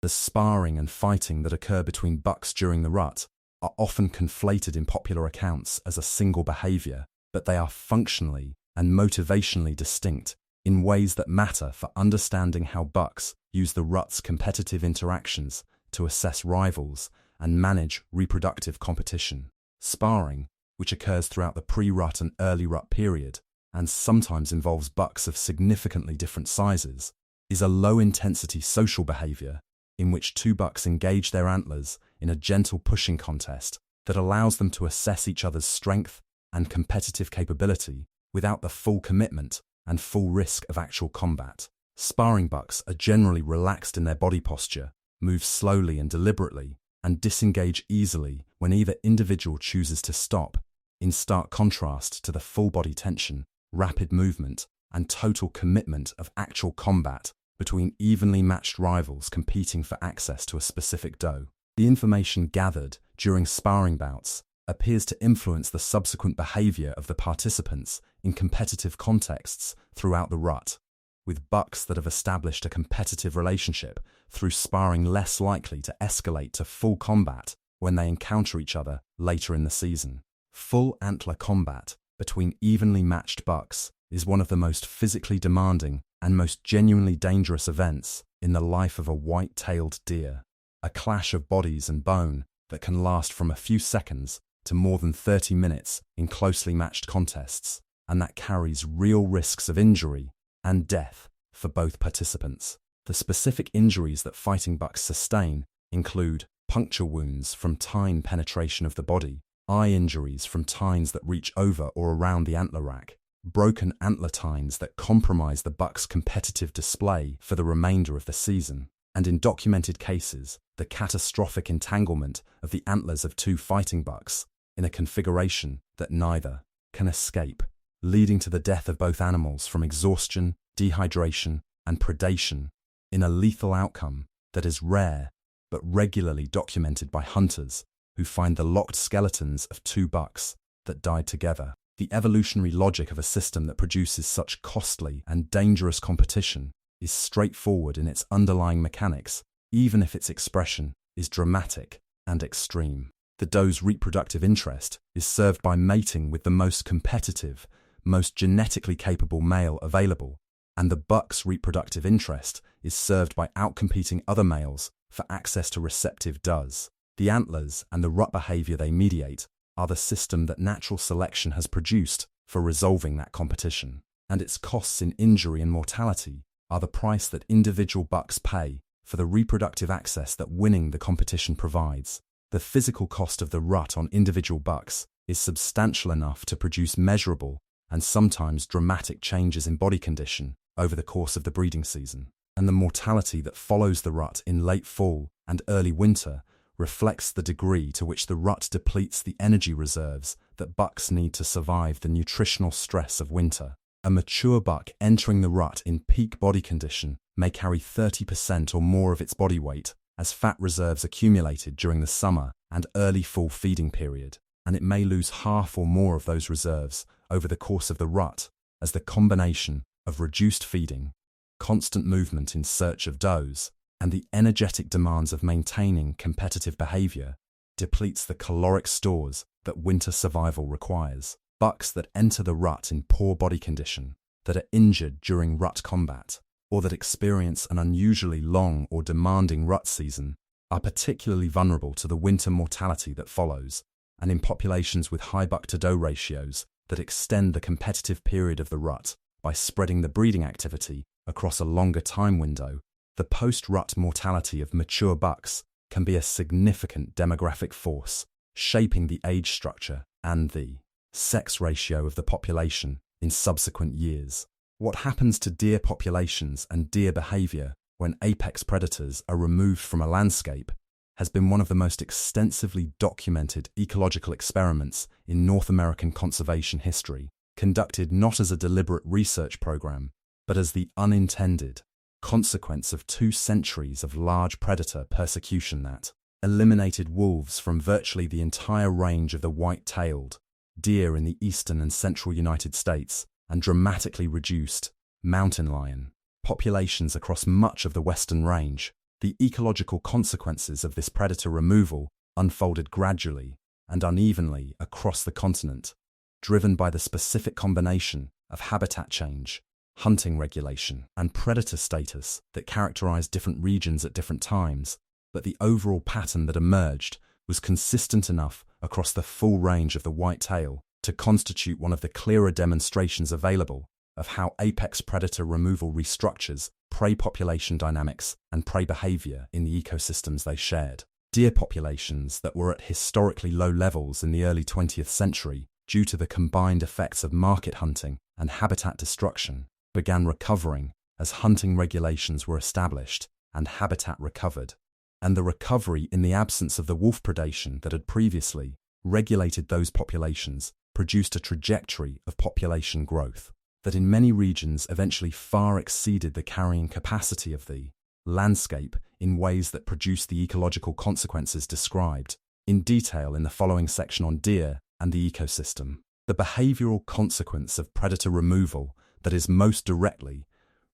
The sparring and fighting that occur between bucks during the rut are often conflated in popular accounts as a single behavior, but they are functionally and motivationally distinct in ways that matter for understanding how bucks use the rut's competitive interactions to assess rivals and manage reproductive competition. Sparring, which occurs throughout the pre-rut and early rut period, and sometimes involves bucks of significantly different sizes, is a low-intensity social behavior in which two bucks engage their antlers in a gentle pushing contest that allows them to assess each other's strength and competitive capability without the full commitment and full risk of actual combat. Sparring bucks are generally relaxed in their body posture, move slowly and deliberately, and disengage easily when either individual chooses to stop, in stark contrast to the full body tension, rapid movement, and total commitment of actual combat between evenly matched rivals competing for access to a specific doe. The information gathered during sparring bouts appears to influence the subsequent behavior of the participants in competitive contexts throughout the rut, with bucks that have established a competitive relationship through sparring less likely to escalate to full combat when they encounter each other later in the season. Full antler combat between evenly matched bucks is one of the most physically demanding and most genuinely dangerous events in the life of a white-tailed deer. A clash of bodies and bone that can last from a few seconds to more than 30 minutes in closely matched contests, and that carries real risks of injury and death for both participants. The specific injuries that fighting bucks sustain include puncture wounds from tine penetration of the body, eye injuries from tines that reach over or around the antler rack, broken antler tines that compromise the buck's competitive display for the remainder of the season, and in documented cases, the catastrophic entanglement of the antlers of two fighting bucks in a configuration that neither can escape, leading to the death of both animals from exhaustion, dehydration, and predation, in a lethal outcome that is rare but regularly documented by hunters who find the locked skeletons of two bucks that died together. The evolutionary logic of a system that produces such costly and dangerous competition is straightforward in its underlying mechanics, even if its expression is dramatic and extreme. The doe's reproductive interest is served by mating with the most competitive, most genetically capable male available, and the buck's reproductive interest is served by outcompeting other males for access to receptive does. The antlers and the rut behavior they mediate are the system that natural selection has produced for resolving that competition, and its costs in injury and mortality are the price that individual bucks pay for the reproductive access that winning the competition provides. The physical cost of the rut on individual bucks is substantial enough to produce measurable and sometimes dramatic changes in body condition over the course of the breeding season, and the mortality that follows the rut in late fall and early winter reflects the degree to which the rut depletes the energy reserves that bucks need to survive the nutritional stress of winter. A mature buck entering the rut in peak body condition may carry 30% or more of its body weight as fat reserves accumulated during the summer and early fall feeding period, and it may lose half or more of those reserves over the course of the rut as the combination of reduced feeding, constant movement in search of does, and the energetic demands of maintaining competitive behavior depletes the caloric stores that winter survival requires. Bucks that enter the rut in poor body condition, that are injured during rut combat, or that experience an unusually long or demanding rut season are particularly vulnerable to the winter mortality that follows, and in populations with high buck-to-doe ratios that extend the competitive period of the rut by spreading the breeding activity across a longer time window, the post-rut mortality of mature bucks can be a significant demographic force, shaping the age structure and the sex ratio of the population in subsequent years. What happens to deer populations and deer behavior when apex predators are removed from a landscape has been one of the most extensively documented ecological experiments in North American conservation history, conducted not as a deliberate research program, but as the unintended consequence of 2 centuries of large predator persecution that eliminated wolves from virtually the entire range of the white-tailed deer in the eastern and central United States and dramatically reduced mountain lion populations across much of the western range. The ecological consequences of this predator removal unfolded gradually and unevenly across the continent, driven by the specific combination of habitat change, hunting regulation, and predator status that characterized different regions at different times, but the overall pattern that emerged was consistent enough across the full range of the white-tail to constitute one of the clearer demonstrations available of how apex predator removal restructures prey population dynamics and prey behavior in the ecosystems they shared. Deer populations that were at historically low levels in the early 20th century due to the combined effects of market hunting and habitat destruction began recovering as hunting regulations were established and habitat recovered. And the recovery in the absence of the wolf predation that had previously regulated those populations produced a trajectory of population growth that in many regions eventually far exceeded the carrying capacity of the landscape in ways that produced the ecological consequences described in detail in the following section on deer and the ecosystem. The behavioral consequence of predator removal that is most directly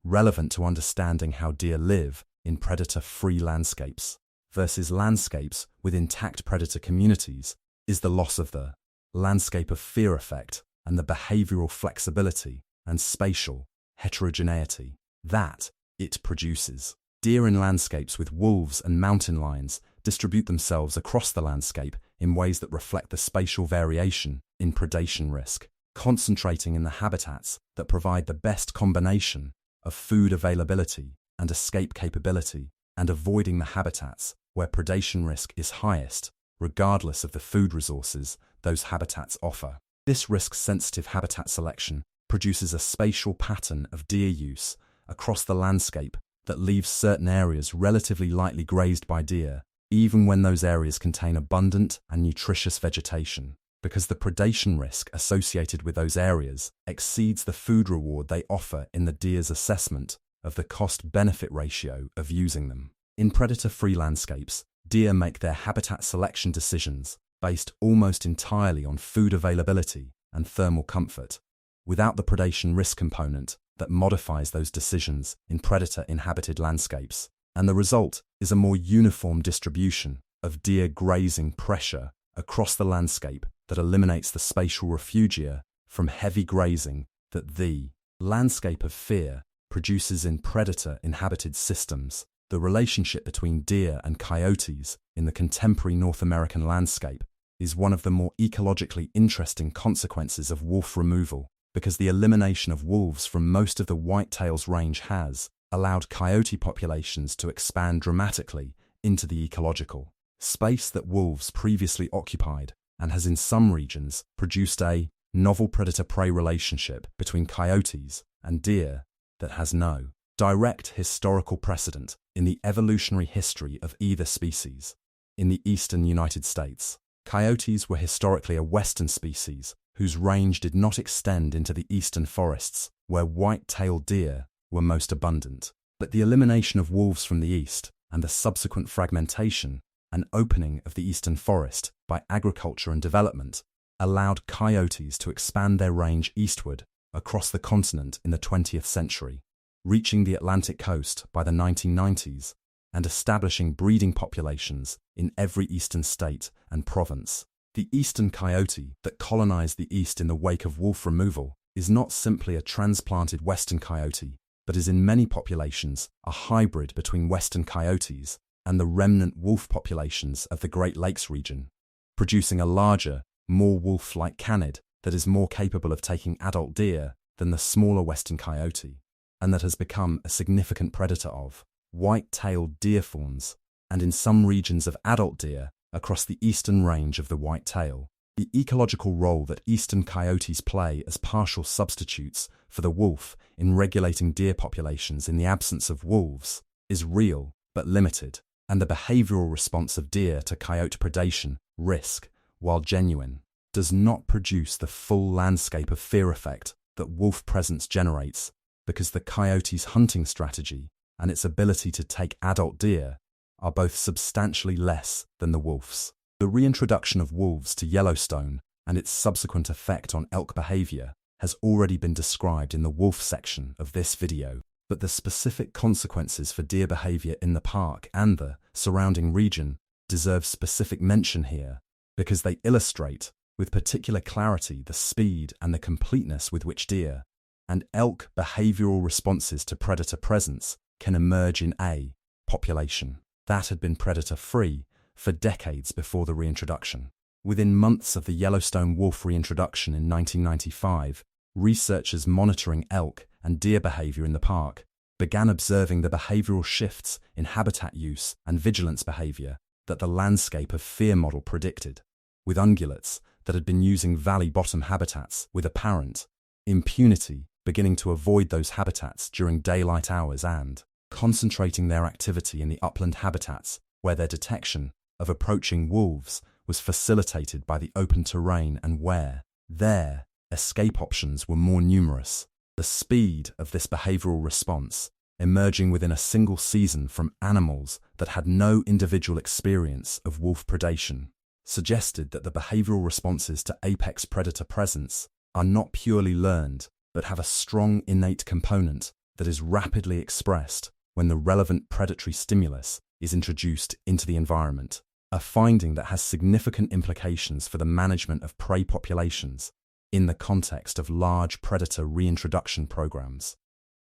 relevant to understanding how deer live in predator-free landscapes versus landscapes with intact predator communities is the loss of the landscape of fear effect and the behavioral flexibility and spatial heterogeneity that it produces. Deer in landscapes with wolves and mountain lions distribute themselves across the landscape in ways that reflect the spatial variation in predation risk, concentrating in the habitats that provide the best combination of food availability and escape capability, and avoiding the habitats where predation risk is highest, regardless of the food resources those habitats offer. This risk-sensitive habitat selection produces a spatial pattern of deer use across the landscape that leaves certain areas relatively lightly grazed by deer, even when those areas contain abundant and nutritious vegetation, because the predation risk associated with those areas exceeds the food reward they offer in the deer's assessment of the cost-benefit ratio of using them. In predator-free landscapes, deer make their habitat selection decisions based almost entirely on food availability and thermal comfort, without the predation risk component that modifies those decisions in predator-inhabited landscapes, and the result is a more uniform distribution of deer grazing pressure across the landscape that eliminates the spatial refugia from heavy grazing that the landscape of fear produces in predator-inhabited systems. The relationship between deer and coyotes in the contemporary North American landscape is one of the more ecologically interesting consequences of wolf removal, because the elimination of wolves from most of the whitetail's range has allowed coyote populations to expand dramatically into the ecological space that wolves previously occupied, and has in some regions produced a novel predator-prey relationship between coyotes and deer that has no direct historical precedent in the evolutionary history of either species. In the eastern United States, coyotes were historically a western species whose range did not extend into the eastern forests, where white-tailed deer were most abundant. But the elimination of wolves from the east and the subsequent fragmentation and opening of the eastern forest by agriculture and development allowed coyotes to expand their range eastward across the continent in the 20th century, reaching the Atlantic coast by the 1990s and establishing breeding populations in every eastern state and province. The eastern coyote that colonized the east in the wake of wolf removal is not simply a transplanted western coyote, but is in many populations a hybrid between western coyotes and the remnant wolf populations of the Great Lakes region, producing a larger, more wolf-like canid that is more capable of taking adult deer than the smaller western coyote, and that has become a significant predator of white-tailed deer fawns, and in some regions of adult deer across the eastern range of the white-tail. The ecological role that eastern coyotes play as partial substitutes for the wolf in regulating deer populations in the absence of wolves is real but limited, and the behavioral response of deer to coyote predation risk, while genuine, does not produce the full landscape of fear effect that wolf presence generates, because the coyote's hunting strategy and its ability to take adult deer are both substantially less than the wolf's. The reintroduction of wolves to Yellowstone and its subsequent effect on elk behavior has already been described in the wolf section of this video, but the specific consequences for deer behavior in the park and the surrounding region deserve specific mention here, because they illustrate with particular clarity the speed and the completeness with which deer and elk behavioral responses to predator presence can emerge in a population that had been predator-free for decades before the reintroduction. Within months of the Yellowstone wolf reintroduction in 1995, researchers monitoring elk and deer behavior in the park began observing the behavioral shifts in habitat use and vigilance behavior that the landscape of fear model predicted, with ungulates that had been using valley bottom habitats with apparent impunity beginning to avoid those habitats during daylight hours and concentrating their activity in the upland habitats where their detection of approaching wolves was facilitated by the open terrain and where their escape options were more numerous. The speed of this behavioral response, emerging within a single season from animals that had no individual experience of wolf predation, suggested that the behavioral responses to apex predator presence are not purely learned, but have a strong innate component that is rapidly expressed when the relevant predatory stimulus is introduced into the environment, a finding that has significant implications for the management of prey populations in the context of large predator reintroduction programs.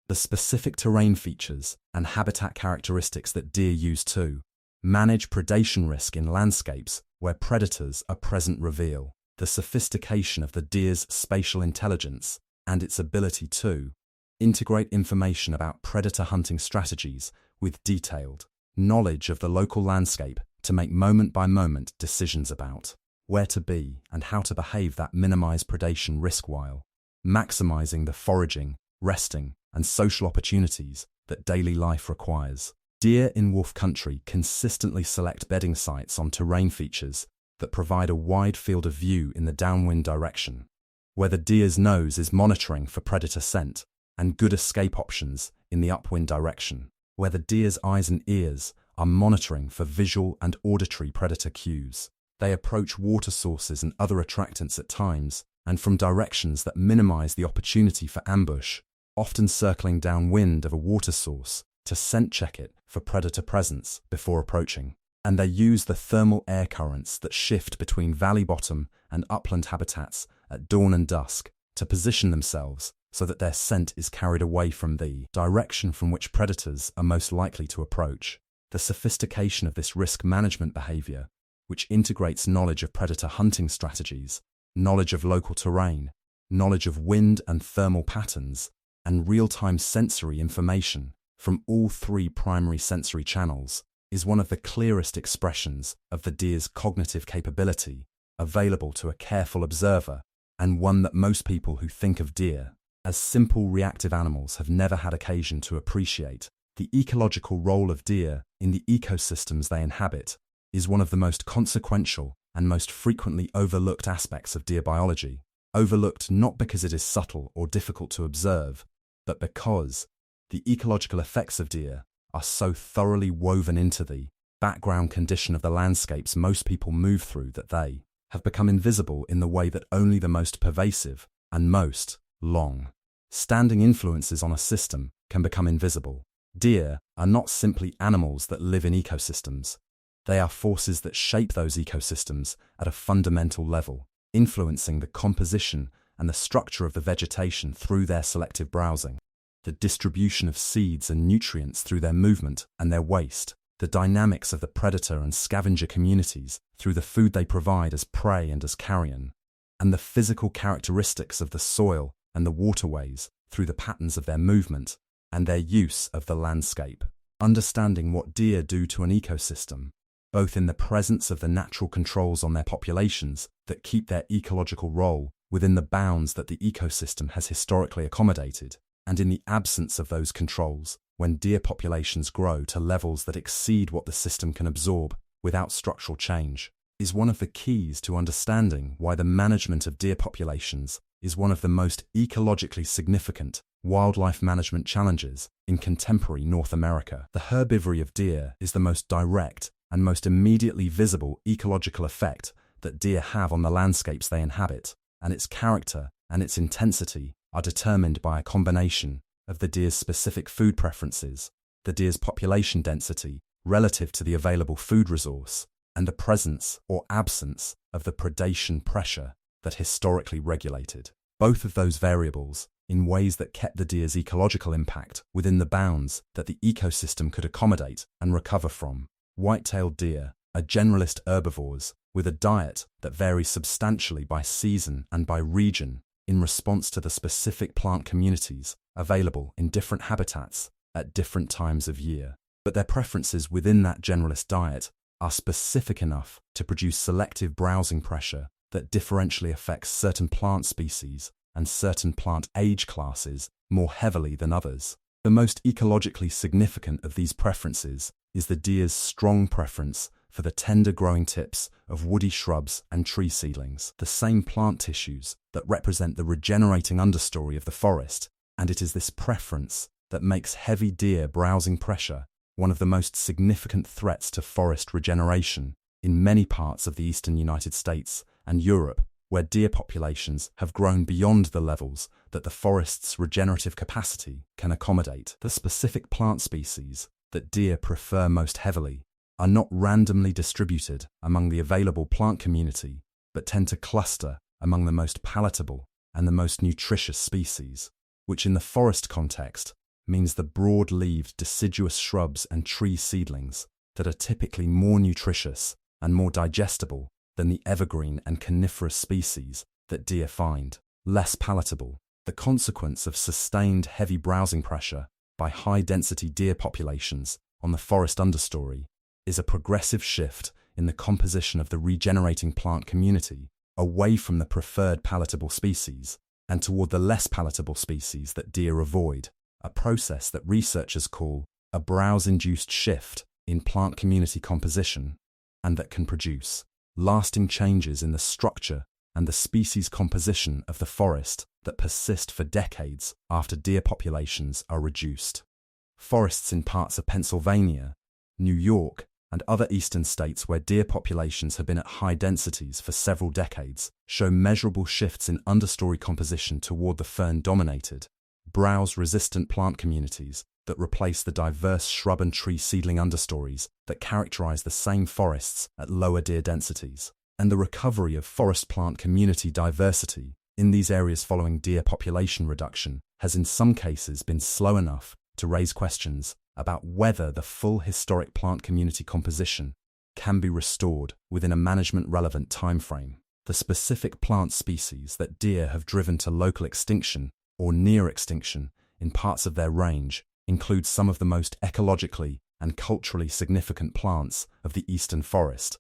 The specific terrain features and habitat characteristics that deer use to manage predation risk in landscapes where predators are present reveal the sophistication of the deer's spatial intelligence and its ability to integrate information about predator hunting strategies with detailed knowledge of the local landscape to make moment-by-moment decisions about where to be and how to behave that minimize predation risk while maximizing the foraging, resting, and social opportunities that daily life requires. Deer in wolf country consistently select bedding sites on terrain features that provide a wide field of view in the downwind direction, where the deer's nose is monitoring for predator scent and good escape options in the upwind direction, where the deer's eyes and ears are monitoring for visual and auditory predator cues. They approach water sources and other attractants at times and from directions that minimize the opportunity for ambush, often circling downwind of a water source to scent check it for predator presence before approaching. And they use the thermal air currents that shift between valley bottom and upland habitats at dawn and dusk to position themselves so that their scent is carried away from the direction from which predators are most likely to approach. The sophistication of this risk management behavior, which integrates knowledge of predator hunting strategies, knowledge of local terrain, knowledge of wind and thermal patterns, and real-time sensory information from all three primary sensory channels, is one of the clearest expressions of the deer's cognitive capability available to a careful observer, and one that most people who think of deer as simple reactive animals have never had occasion to appreciate. The ecological role of deer in the ecosystems they inhabit is one of the most consequential and most frequently overlooked aspects of deer biology, overlooked not because it is subtle or difficult to observe, but because the ecological effects of deer are so thoroughly woven into the background condition of the landscapes most people move through that they have become invisible in the way that only the most pervasive and most long-standing influences on a system can become invisible. Deer are not simply animals that live in ecosystems. They are forces that shape those ecosystems at a fundamental level, influencing the composition and the structure of the vegetation through their selective browsing, the distribution of seeds and nutrients through their movement and their waste, the dynamics of the predator and scavenger communities through the food they provide as prey and as carrion, and the physical characteristics of the soil and the waterways through the patterns of their movement and their use of the landscape. Understanding what deer do to an ecosystem, both in the presence of the natural controls on their populations that keep their ecological role within the bounds that the ecosystem has historically accommodated, and in the absence of those controls, when deer populations grow to levels that exceed what the system can absorb without structural change, is one of the keys to understanding why the management of deer populations is one of the most ecologically significant wildlife management challenges in contemporary North America. The herbivory of deer is the most direct and most immediately visible ecological effect that deer have on the landscapes they inhabit, and its character and its intensity are determined by a combination of the deer's specific food preferences, the deer's population density relative to the available food resource, and the presence or absence of the predation pressure that historically regulated. Both of those variables in ways that kept the deer's ecological impact within the bounds that the ecosystem could accommodate and recover from. White-tailed deer are generalist herbivores with a diet that varies substantially by season and by region in response to the specific plant communities available in different habitats at different times of year. But their preferences within that generalist diet are specific enough to produce selective browsing pressure that differentially affects certain plant species and certain plant age classes more heavily than others. The most ecologically significant of these preferences is the deer's strong preference for the tender growing tips of woody shrubs and tree seedlings, the same plant tissues that represent the regenerating understory of the forest, and it is this preference that makes heavy deer browsing pressure one of the most significant threats to forest regeneration in many parts of the eastern United States and Europe, where deer populations have grown beyond the levels that the forest's regenerative capacity can accommodate. The specific plant species that deer prefer most heavily are not randomly distributed among the available plant community, but tend to cluster among the most palatable and the most nutritious species, which in the forest context means the broad-leaved deciduous shrubs and tree seedlings that are typically more nutritious and more digestible than the evergreen and coniferous species that deer find less palatable. The consequence of sustained heavy browsing pressure by high-density deer populations on the forest understory is a progressive shift in the composition of the regenerating plant community away from the preferred palatable species and toward the less palatable species that deer avoid, a process that researchers call a browse-induced shift in plant community composition, and that can produce lasting changes in the structure and the species composition of the forest that persist for decades after deer populations are reduced. Forests in parts of Pennsylvania, New York, and other eastern states where deer populations have been at high densities for several decades show measurable shifts in understory composition toward the fern-dominated, browse-resistant plant communities that replace the diverse shrub and tree seedling understories that characterize the same forests at lower deer densities. And the recovery of forest plant community diversity in these areas following deer population reduction has in some cases been slow enough to raise questions about whether the full historic plant community composition can be restored within a management-relevant timeframe. The specific plant species that deer have driven to local extinction or near extinction in parts of their range include some of the most ecologically and culturally significant plants of the eastern forest,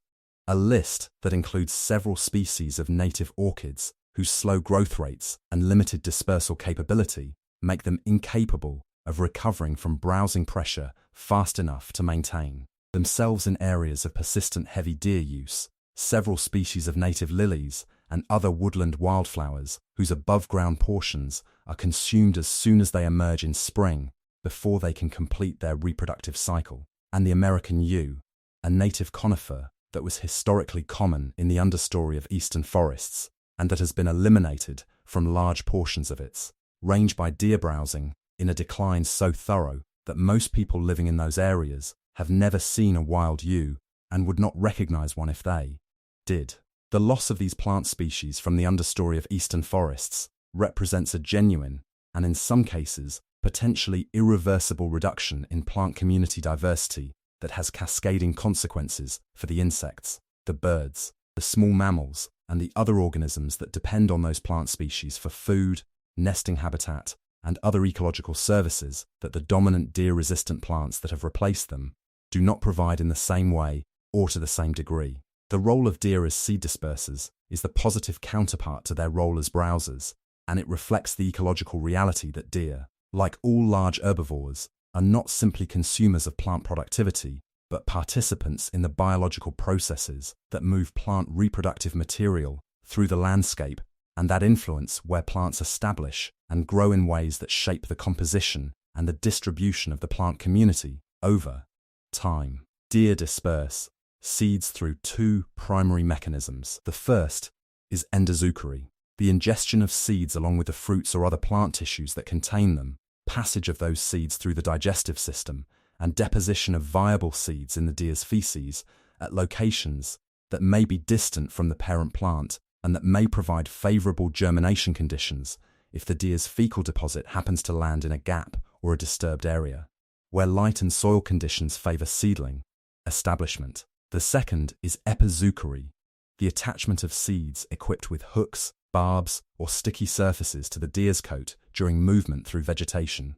a list that includes several species of native orchids whose slow growth rates and limited dispersal capability make them incapable of recovering from browsing pressure fast enough to maintain themselves in areas of persistent heavy deer use. Several species of native lilies and other woodland wildflowers whose above-ground portions are consumed as soon as they emerge in spring before they can complete their reproductive cycle, and the American yew, a native conifer that was historically common in the understory of eastern forests and that has been eliminated from large portions of its range by deer browsing in a decline so thorough that most people living in those areas have never seen a wild yew and would not recognize one if they did. The loss of these plant species from the understory of eastern forests represents a genuine, and in some cases, potentially irreversible reduction in plant community diversity that has cascading consequences for the insects, the birds, the small mammals, and the other organisms that depend on those plant species for food, nesting habitat, and other ecological services that the dominant deer-resistant plants that have replaced them do not provide in the same way or to the same degree. The role of deer as seed dispersers is the positive counterpart to their role as browsers, and it reflects the ecological reality that deer, like all large herbivores, are not simply consumers of plant productivity, but participants in the biological processes that move plant reproductive material through the landscape and that influence where plants establish and grow in ways that shape the composition and the distribution of the plant community over time. Deer disperse seeds through two primary mechanisms. The first is endozookery, the ingestion of seeds along with the fruits or other plant tissues that contain them, passage of those seeds through the digestive system, and deposition of viable seeds in the deer's feces at locations that may be distant from the parent plant and that may provide favorable germination conditions if the deer's fecal deposit happens to land in a gap or a disturbed area, where light and soil conditions favor seedling establishment. The second is epizookery, the attachment of seeds equipped with hooks, barbs, or sticky surfaces to the deer's coat during movement through vegetation,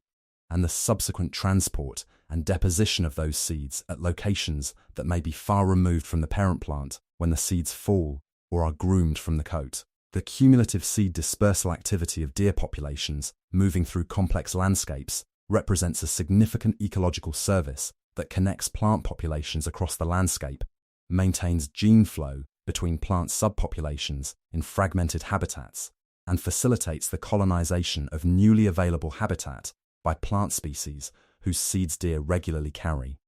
and the subsequent transport and deposition of those seeds at locations that may be far removed from the parent plant when the seeds fall or are groomed from the coat. The cumulative seed dispersal activity of deer populations moving through complex landscapes represents a significant ecological service that connects plant populations across the landscape, maintains gene flow between plant subpopulations in fragmented habitats, and facilitates the colonization of newly available habitat by plant species whose seeds deer regularly carry.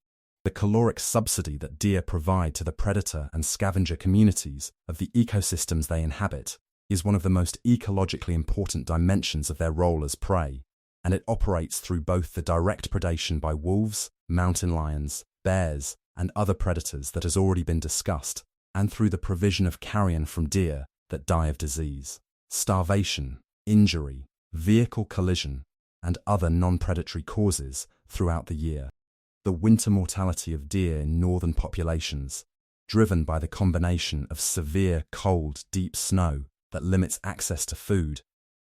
The caloric subsidy that deer provide to the predator and scavenger communities of the ecosystems they inhabit is one of the most ecologically important dimensions of their role as prey, and it operates through both the direct predation by wolves, mountain lions, bears, and other predators that has already been discussed, and through the provision of carrion from deer that die of disease, starvation, injury, vehicle collision, and other non-predatory causes throughout the year. The winter mortality of deer in northern populations, driven by the combination of severe, cold, deep snow that limits access to food,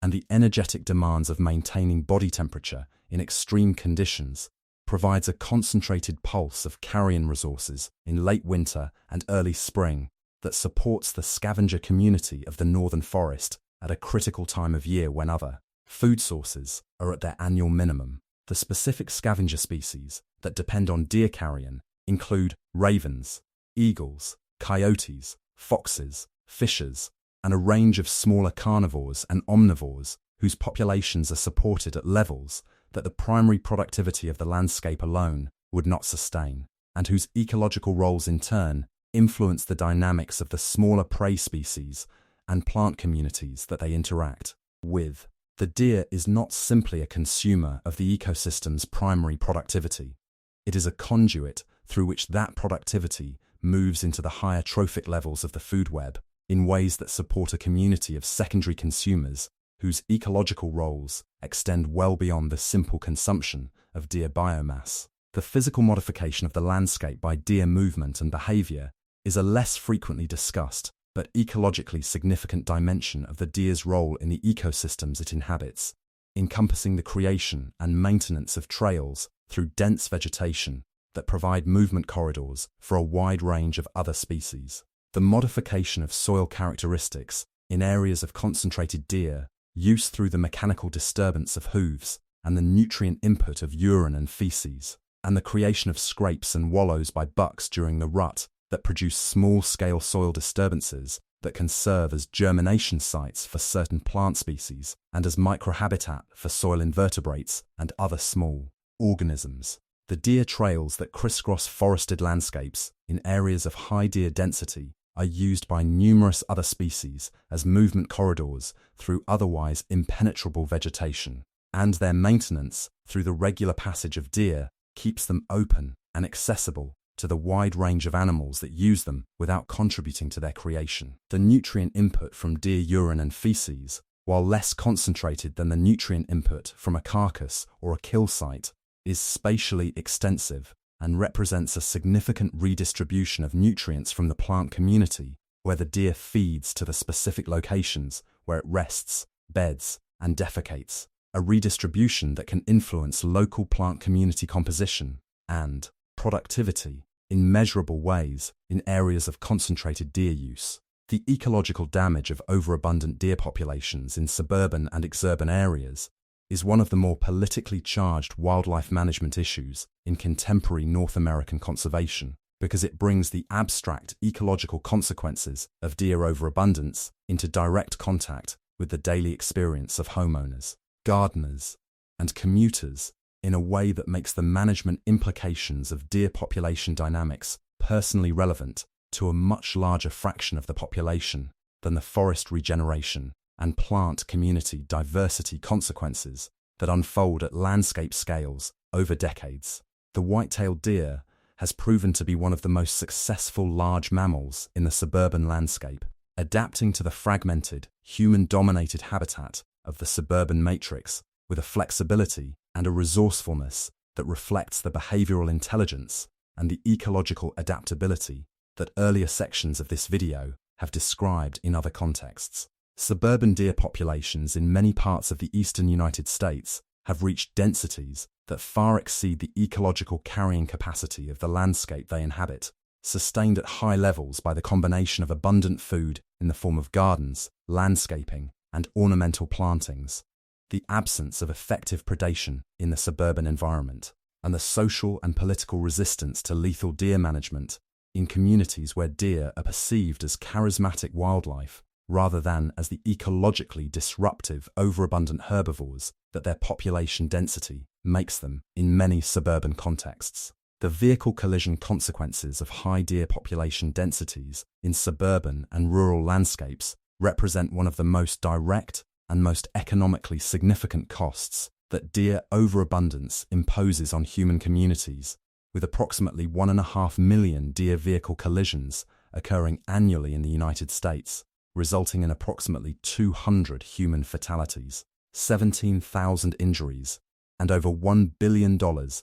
and the energetic demands of maintaining body temperature in extreme conditions, provides a concentrated pulse of carrion resources in late winter and early spring that supports the scavenger community of the northern forest at a critical time of year when other food sources are at their annual minimum. The specific scavenger species that depend on deer carrion include ravens, eagles, coyotes, foxes, fishers, and a range of smaller carnivores and omnivores whose populations are supported at levels that the primary productivity of the landscape alone would not sustain, and whose ecological roles in turn influence the dynamics of the smaller prey species and plant communities that they interact with. The deer is not simply a consumer of the ecosystem's primary productivity. It is a conduit through which that productivity moves into the higher trophic levels of the food web in ways that support a community of secondary consumers whose ecological roles extend well beyond the simple consumption of deer biomass. The physical modification of the landscape by deer movement and behavior is a less frequently discussed but ecologically significant dimension of the deer's role in the ecosystems it inhabits, encompassing the creation and maintenance of trails through dense vegetation that provide movement corridors for a wide range of other species. The modification of soil characteristics in areas of concentrated deer, use through the mechanical disturbance of hooves and the nutrient input of urine and feces, and the creation of scrapes and wallows by bucks during the rut that produce small-scale soil disturbances that can serve as germination sites for certain plant species and as microhabitat for soil invertebrates and other small organisms. The deer trails that crisscross forested landscapes in areas of high deer density are used by numerous other species as movement corridors through otherwise impenetrable vegetation, and their maintenance through the regular passage of deer keeps them open and accessible to the wide range of animals that use them without contributing to their creation. The nutrient input from deer urine and feces, while less concentrated than the nutrient input from a carcass or a kill site, is spatially extensive and represents a significant redistribution of nutrients from the plant community where the deer feeds to the specific locations where it rests, beds, and defecates, a redistribution that can influence local plant community composition and productivity in measurable ways in areas of concentrated deer use. The ecological damage of overabundant deer populations in suburban and exurban areas is one of the more politically charged wildlife management issues in contemporary North American conservation, because it brings the abstract ecological consequences of deer overabundance into direct contact with the daily experience of homeowners, gardeners, and commuters in a way that makes the management implications of deer population dynamics personally relevant to a much larger fraction of the population than the forest regeneration and plant community diversity consequences that unfold at landscape scales over decades. The white-tailed deer has proven to be one of the most successful large mammals in the suburban landscape, adapting to the fragmented, human-dominated habitat of the suburban matrix with a flexibility and a resourcefulness that reflects the behavioral intelligence and the ecological adaptability that earlier sections of this video have described in other contexts. Suburban deer populations in many parts of the eastern United States have reached densities that far exceed the ecological carrying capacity of the landscape they inhabit, sustained at high levels by the combination of abundant food in the form of gardens, landscaping, and ornamental plantings, the absence of effective predation in the suburban environment, and the social and political resistance to lethal deer management in communities where deer are perceived as charismatic wildlife rather than as the ecologically disruptive, overabundant herbivores that their population density makes them in many suburban contexts. The vehicle collision consequences of high deer population densities in suburban and rural landscapes represent one of the most direct and most economically significant costs that deer overabundance imposes on human communities, with approximately 1.5 million deer vehicle collisions occurring annually in the United States, resulting in approximately 200 human fatalities, 17,000 injuries, and over $1 billion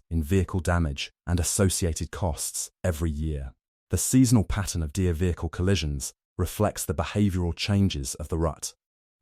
in vehicle damage and associated costs every year. The seasonal pattern of deer vehicle collisions reflects the behavioral changes of the rut,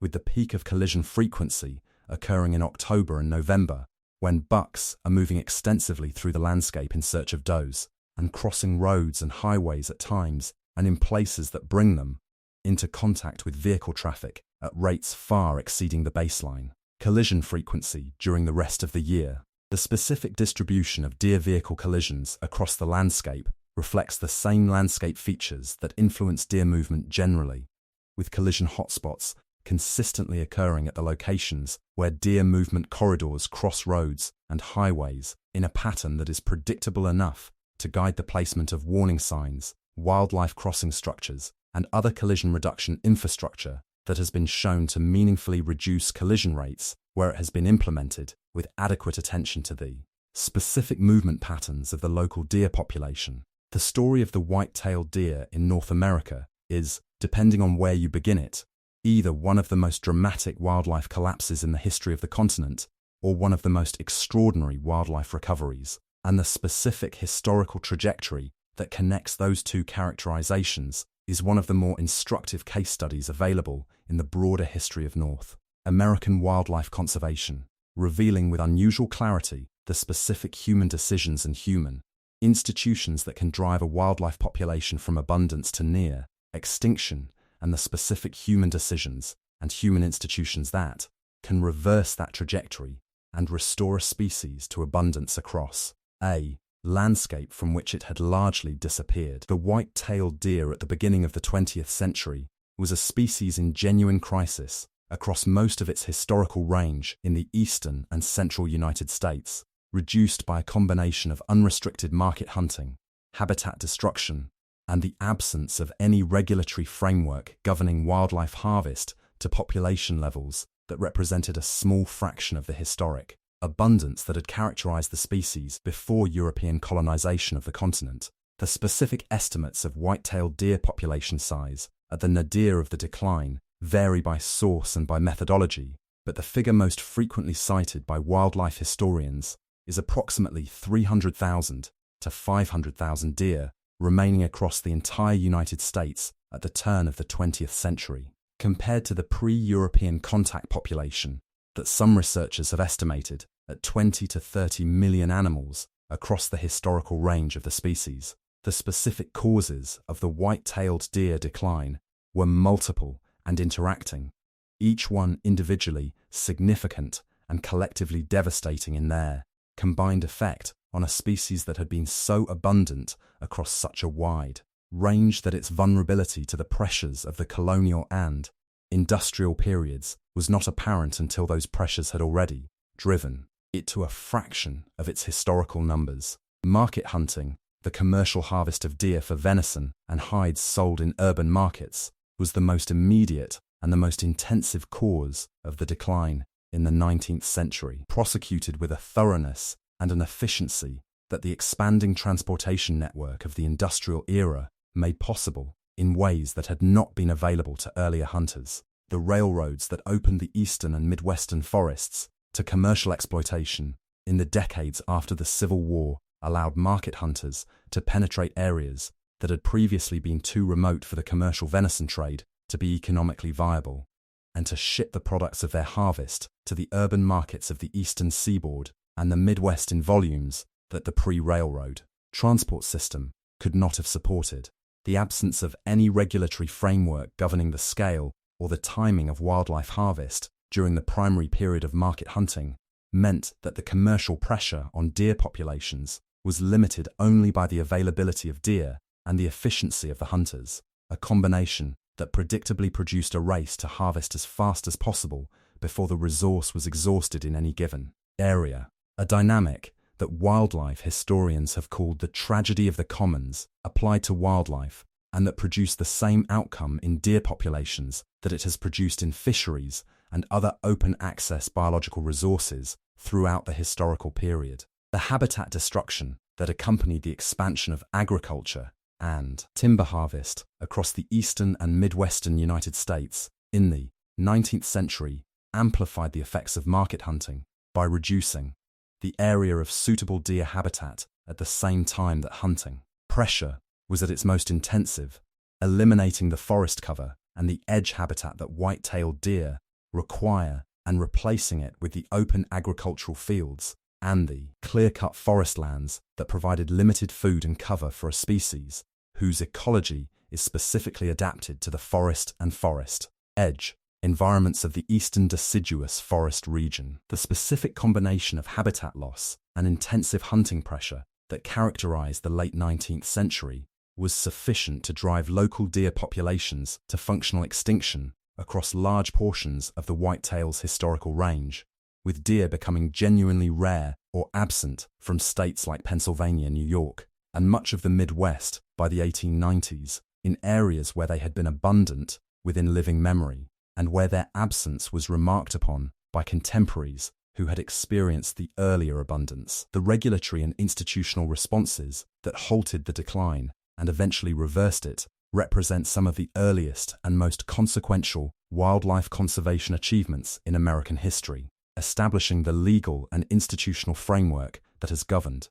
with the peak of collision frequency occurring in October and November, when bucks are moving extensively through the landscape in search of does, and crossing roads and highways at times and in places that bring them into contact with vehicle traffic at rates far exceeding the baseline collision frequency during the rest of the year. The specific distribution of deer vehicle collisions across the landscape reflects the same landscape features that influence deer movement generally, with collision hotspots consistently occurring at the locations where deer movement corridors cross roads and highways in a pattern that is predictable enough to guide the placement of warning signs, wildlife crossing structures, and other collision reduction infrastructure that has been shown to meaningfully reduce collision rates where it has been implemented with adequate attention to the specific movement patterns of the local deer population. The story of the white-tailed deer in North America is, depending on where you begin it, either one of the most dramatic wildlife collapses in the history of the continent or one of the most extraordinary wildlife recoveries, and the specific historical trajectory that connects those two characterizations is one of the more instructive case studies available in the broader history of North American wildlife conservation, revealing with unusual clarity the specific human decisions and human institutions that can drive a wildlife population from abundance to near extinction, and the specific human decisions and human institutions that can reverse that trajectory and restore a species to abundance across a landscape from which it had largely disappeared. The white-tailed deer at the beginning of the 20th century was a species in genuine crisis across most of its historical range in the eastern and central United States, reduced by a combination of unrestricted market hunting, habitat destruction, and the absence of any regulatory framework governing wildlife harvest to population levels that represented a small fraction of the historic abundance that had characterized the species before European colonization of the continent. The specific estimates of white-tailed deer population size at the nadir of the decline vary by source and by methodology, but the figure most frequently cited by wildlife historians is approximately 300,000 to 500,000 deer remaining across the entire United States at the turn of the 20th century, compared to the pre-European contact population that some researchers have estimated at 20 to 30 million animals across the historical range of the species. The specific causes of the white-tailed deer decline were multiple and interacting, each one individually significant and collectively devastating in their combined effect on a species that had been so abundant across such a wide range that its vulnerability to the pressures of the colonial and industrial periods was not apparent until those pressures had already driven it to a fraction of its historical numbers. Market hunting, the commercial harvest of deer for venison and hides sold in urban markets, was the most immediate and the most intensive cause of the decline in the 19th century, prosecuted with a thoroughness and an efficiency that the expanding transportation network of the industrial era made possible in ways that had not been available to earlier hunters. The railroads that opened the eastern and midwestern forests to commercial exploitation in the decades after the Civil War allowed market hunters to penetrate areas that had previously been too remote for the commercial venison trade to be economically viable, and to ship the products of their harvest to the urban markets of the eastern seaboard and the Midwest in volumes that the pre-railroad transport system could not have supported. The absence of any regulatory framework governing the scale or the timing of wildlife harvest during the primary period of market hunting meant that the commercial pressure on deer populations was limited only by the availability of deer and the efficiency of the hunters, a combination that predictably produced a race to harvest as fast as possible before the resource was exhausted in any given area. A dynamic that wildlife historians have called the tragedy of the commons applied to wildlife, and that produced the same outcome in deer populations that it has produced in fisheries and other open-access biological resources throughout the historical period. The habitat destruction that accompanied the expansion of agriculture and timber harvest across the eastern and midwestern United States in the 19th century amplified the effects of market hunting by reducing the area of suitable deer habitat at the same time that hunting pressure was at its most intensive, eliminating the forest cover and the edge habitat that white-tailed deer require and replacing it with the open agricultural fields and the clear-cut forest lands that provided limited food and cover for a species whose ecology is specifically adapted to the forest and forest edge environments of the eastern deciduous forest region. The specific combination of habitat loss and intensive hunting pressure that characterized the late 19th century was sufficient to drive local deer populations to functional extinction across large portions of the whitetail's historical range, with deer becoming genuinely rare or absent from states like Pennsylvania, New York, and much of the Midwest by the 1890s, in areas where they had been abundant within living memory, and where their absence was remarked upon by contemporaries who had experienced the earlier abundance. The regulatory and institutional responses that halted the decline and eventually reversed it represent some of the earliest and most consequential wildlife conservation achievements in American history, establishing the legal and institutional framework that has governed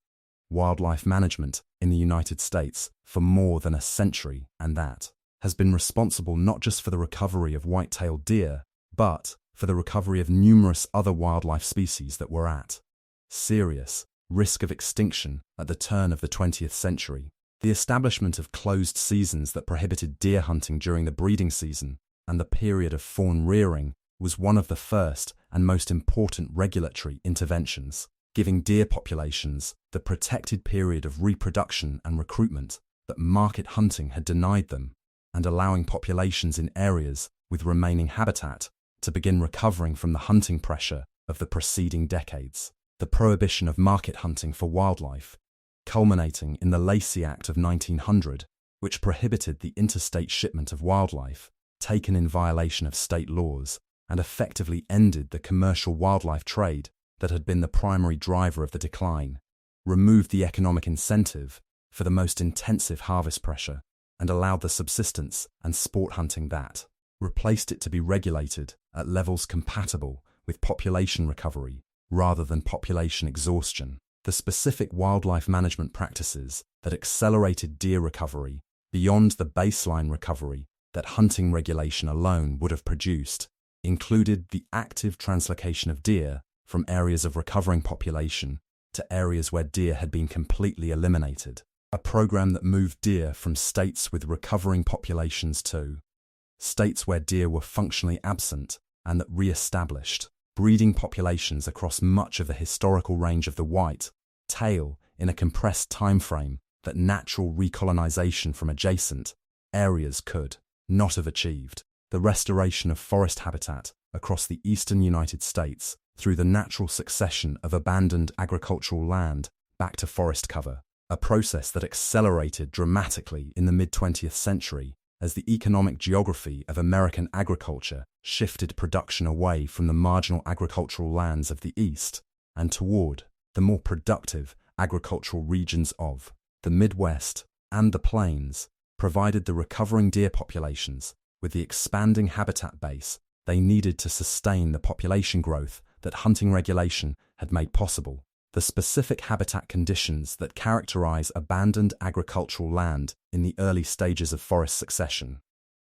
wildlife management in the United States for more than a century, and that has been responsible not just for the recovery of white-tailed deer, but for the recovery of numerous other wildlife species that were at serious risk of extinction at the turn of the 20th century. The establishment of closed seasons that prohibited deer hunting during the breeding season and the period of fawn rearing was one of the first and most important regulatory interventions, giving deer populations the protected period of reproduction and recruitment that market hunting had denied them, and allowing populations in areas with remaining habitat to begin recovering from the hunting pressure of the preceding decades. The prohibition of market hunting for wildlife, culminating in the Lacey Act of 1900, which prohibited the interstate shipment of wildlife taken in violation of state laws and effectively ended the commercial wildlife trade that had been the primary driver of the decline, removed the economic incentive for the most intensive harvest pressure, and allowed the subsistence and sport hunting that replaced it to be regulated at levels compatible with population recovery rather than population exhaustion. The specific wildlife management practices that accelerated deer recovery beyond the baseline recovery that hunting regulation alone would have produced included the active translocation of deer from areas of recovering population to areas where deer had been completely eliminated, a program that moved deer from states with recovering populations to states where deer were functionally absent, and that re-established breeding populations across much of the historical range of the white-tail in a compressed time frame that natural recolonization from adjacent areas could not have achieved. The restoration of forest habitat across the eastern United States through the natural succession of abandoned agricultural land back to forest cover, a process that accelerated dramatically in the mid-20th century as the economic geography of American agriculture shifted production away from the marginal agricultural lands of the East and toward the more productive agricultural regions of the Midwest and the Plains, provided the recovering deer populations with the expanding habitat base they needed to sustain the population growth that hunting regulation had made possible. The specific habitat conditions that characterize abandoned agricultural land in the early stages of forest succession,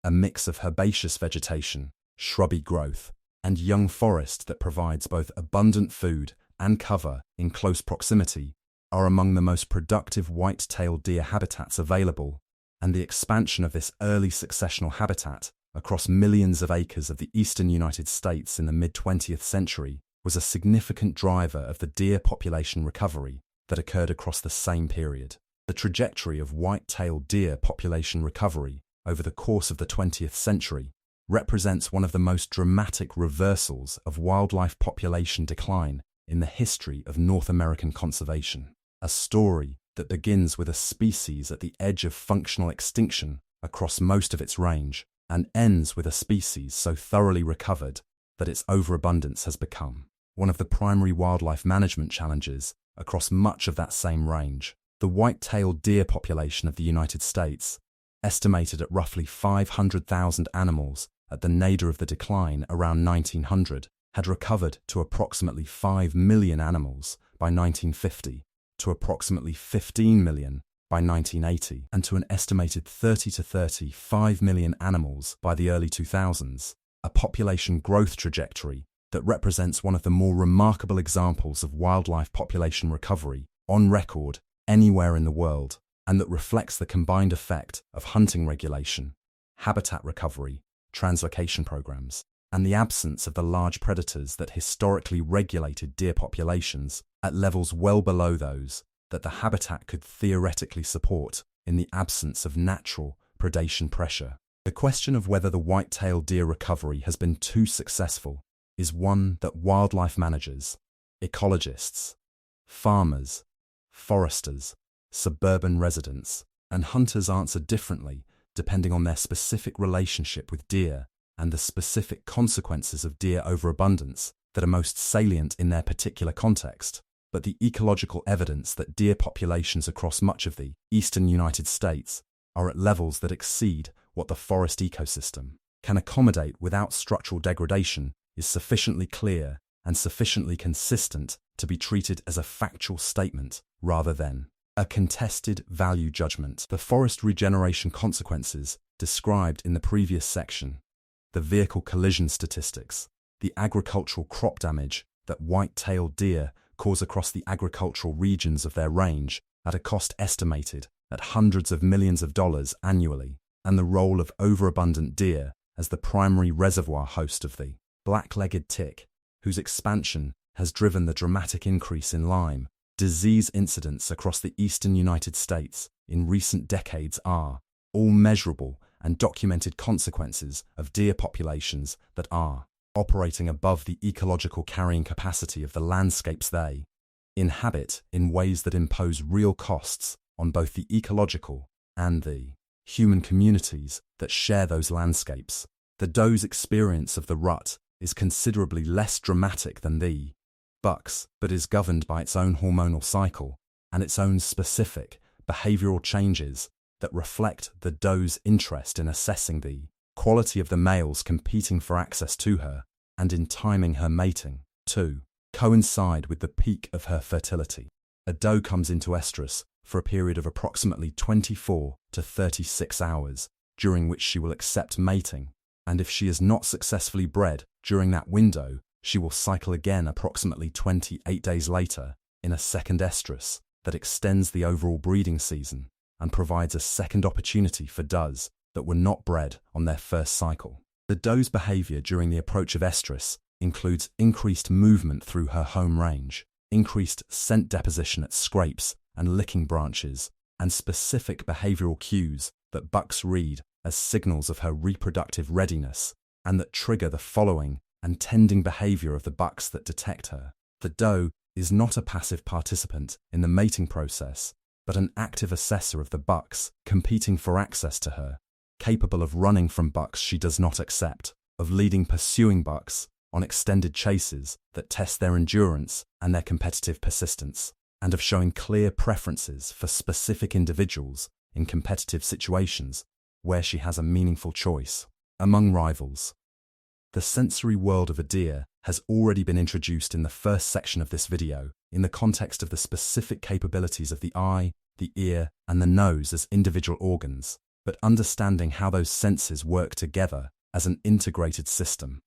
a mix of herbaceous vegetation, shrubby growth, and young forest that provides both abundant food and cover in close proximity, are among the most productive white-tailed deer habitats available, and the expansion of this early successional habitat across millions of acres of the eastern United States in the mid-20th century was a significant driver of the deer population recovery that occurred across the same period. The trajectory of white-tailed deer population recovery over the course of the 20th century represents one of the most dramatic reversals of wildlife population decline in the history of North American conservation. A story that begins with a species at the edge of functional extinction across most of its range and ends with a species so thoroughly recovered that its overabundance has become one of the primary wildlife management challenges across much of that same range. The white-tailed deer population of the United States, estimated at roughly 500,000 animals at the nadir of the decline around 1900, had recovered to approximately 5 million animals by 1950, to approximately 15 million by 1980, and to an estimated 30 to 35 million animals by the early 2000s, a population growth trajectory that represents one of the more remarkable examples of wildlife population recovery on record anywhere in the world, and that reflects the combined effect of hunting regulation, habitat recovery, translocation programs, and the absence of the large predators that historically regulated deer populations at levels well below those that the habitat could theoretically support in the absence of natural predation pressure. The question of whether the white-tailed deer recovery has been too successful is one that wildlife managers, ecologists, farmers, foresters, suburban residents, and hunters answer differently depending on their specific relationship with deer and the specific consequences of deer overabundance that are most salient in their particular context. But the ecological evidence that deer populations across much of the eastern United States are at levels that exceed what the forest ecosystem can accommodate without structural degradation is sufficiently clear and sufficiently consistent to be treated as a factual statement rather than a contested value judgment. The forest regeneration consequences described in the previous section, the vehicle collision statistics, the agricultural crop damage that white-tailed deer cause across the agricultural regions of their range at a cost estimated at hundreds of millions of dollars annually, and the role of overabundant deer as the primary reservoir host of the black-legged tick, whose expansion has driven the dramatic increase in Lyme disease incidence across the eastern United States in recent decades are all measurable and documented consequences of deer populations that are operating above the ecological carrying capacity of the landscapes they inhabit in ways that impose real costs on both the ecological and the human communities that share those landscapes. The doe's experience of the rut is considerably less dramatic than the buck's, but is governed by its own hormonal cycle and its own specific behavioral changes that reflect the doe's interest in assessing the quality of the males competing for access to her and in timing her mating to coincide with the peak of her fertility. A doe comes into estrus for a period of approximately 24 to 36 hours, during which she will accept mating, and if she is not successfully bred during that window, she will cycle again approximately 28 days later in a second estrus that extends the overall breeding season and provides a second opportunity for does that were not bred on their first cycle. The doe's behavior during the approach of estrus includes increased movement through her home range, increased scent deposition at scrapes and licking branches, and specific behavioral cues that bucks read as signals of her reproductive readiness and that trigger the following and tending behavior of the bucks that detect her. The doe is not a passive participant in the mating process, but an active assessor of the bucks competing for access to her, capable of running from bucks she does not accept, of leading pursuing bucks on extended chases that test their endurance and their competitive persistence, and of showing clear preferences for specific individuals in competitive situations where she has a meaningful choice. Among rivals, The sensory world of a deer has already been introduced in the first section of this video, in the context of the specific capabilities of the eye, the ear, and the nose as individual organs, but understanding how those senses work together as an integrated system,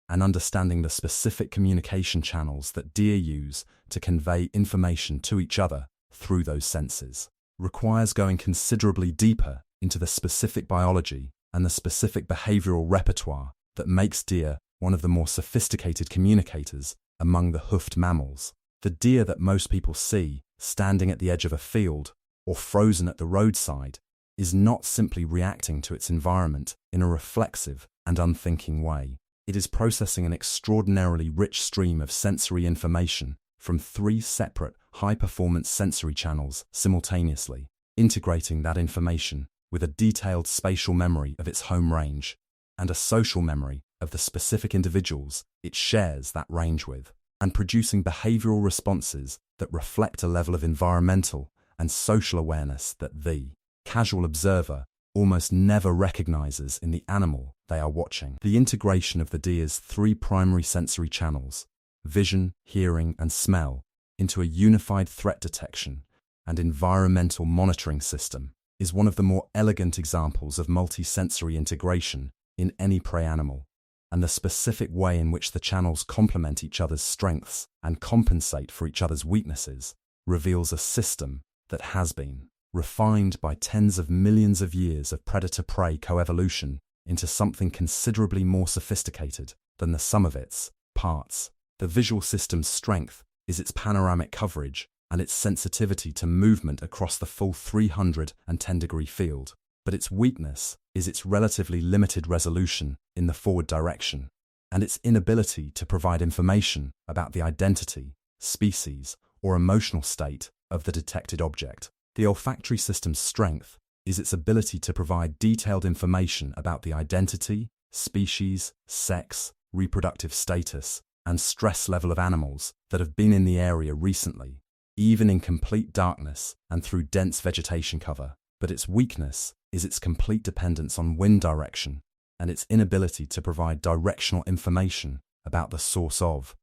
and understanding the specific communication channels that deer use to convey information to each other through those senses, requires going considerably deeper into the specific biology and the specific behavioral repertoire that makes deer one of the more sophisticated communicators among the hoofed mammals. The deer that most people see standing at the edge of a field or frozen at the roadside is not simply reacting to its environment in a reflexive and unthinking way. It is processing an extraordinarily rich stream of sensory information from 3 separate high-performance sensory channels simultaneously, integrating that information with a detailed spatial memory of its home range and a social memory of the specific individuals it shares that range with, and producing behavioral responses that reflect a level of environmental and social awareness that the casual observer almost never recognizes in the animal they are watching. The integration of the deer's 3 primary sensory channels, vision, hearing, and smell, into a unified threat detection and environmental monitoring system is one of the more elegant examples of multisensory integration in any prey animal, and the specific way in which the channels complement each other's strengths and compensate for each other's weaknesses reveals a system that has been refined by tens of millions of years of predator-prey coevolution into something considerably more sophisticated than the sum of its parts. The visual system's strength is its panoramic coverage and its sensitivity to movement across the full 310-degree field, but its weakness is its relatively limited resolution in the forward direction, and its inability to provide information about the identity, species, or emotional state of the detected object. The olfactory system's strength is its ability to provide detailed information about the identity, species, sex, reproductive status, and stress level of animals that have been in the area recently, even in complete darkness and through dense vegetation cover. But its weakness is its complete dependence on wind direction and its inability to provide directional information about the source of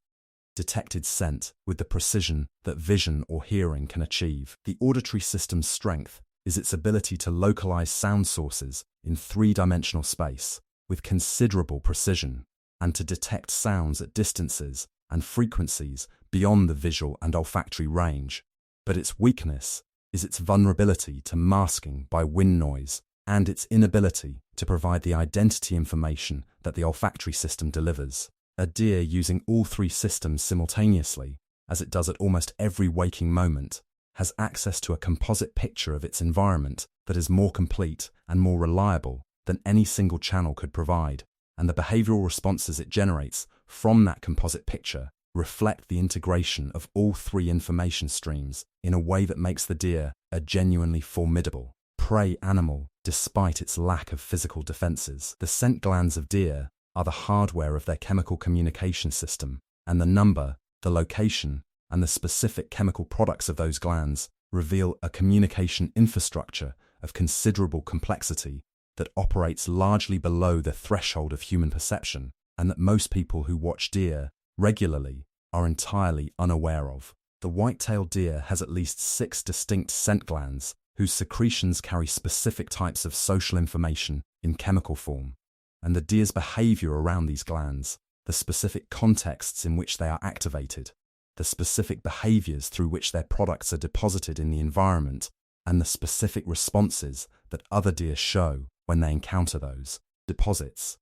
detected scent with the precision that vision or hearing can achieve. The auditory system's strength is its ability to localize sound sources in 3-dimensional space with considerable precision and to detect sounds at distances and frequencies beyond the visual and olfactory range. But its weakness is its vulnerability to masking by wind noise and its inability to provide the identity information that the olfactory system delivers. A deer using all 3 systems simultaneously, as it does at almost every waking moment, has access to a composite picture of its environment that is more complete and more reliable than any single channel could provide, and the behavioral responses it generates from that composite picture reflect the integration of all 3 information streams in a way that makes the deer a genuinely formidable prey animal despite its lack of physical defenses. The scent glands of deer are the hardware of their chemical communication system, and the number, the location, and the specific chemical products of those glands reveal a communication infrastructure of considerable complexity that operates largely below the threshold of human perception, and that most people who watch deer regularly are entirely unaware of. The white-tailed deer has at least 6 distinct scent glands whose secretions carry specific types of social information in chemical form, and the deer's behavior around these glands, the specific contexts in which they are activated, the specific behaviors through which their products are deposited in the environment, and the specific responses that other deer show when they encounter those deposits,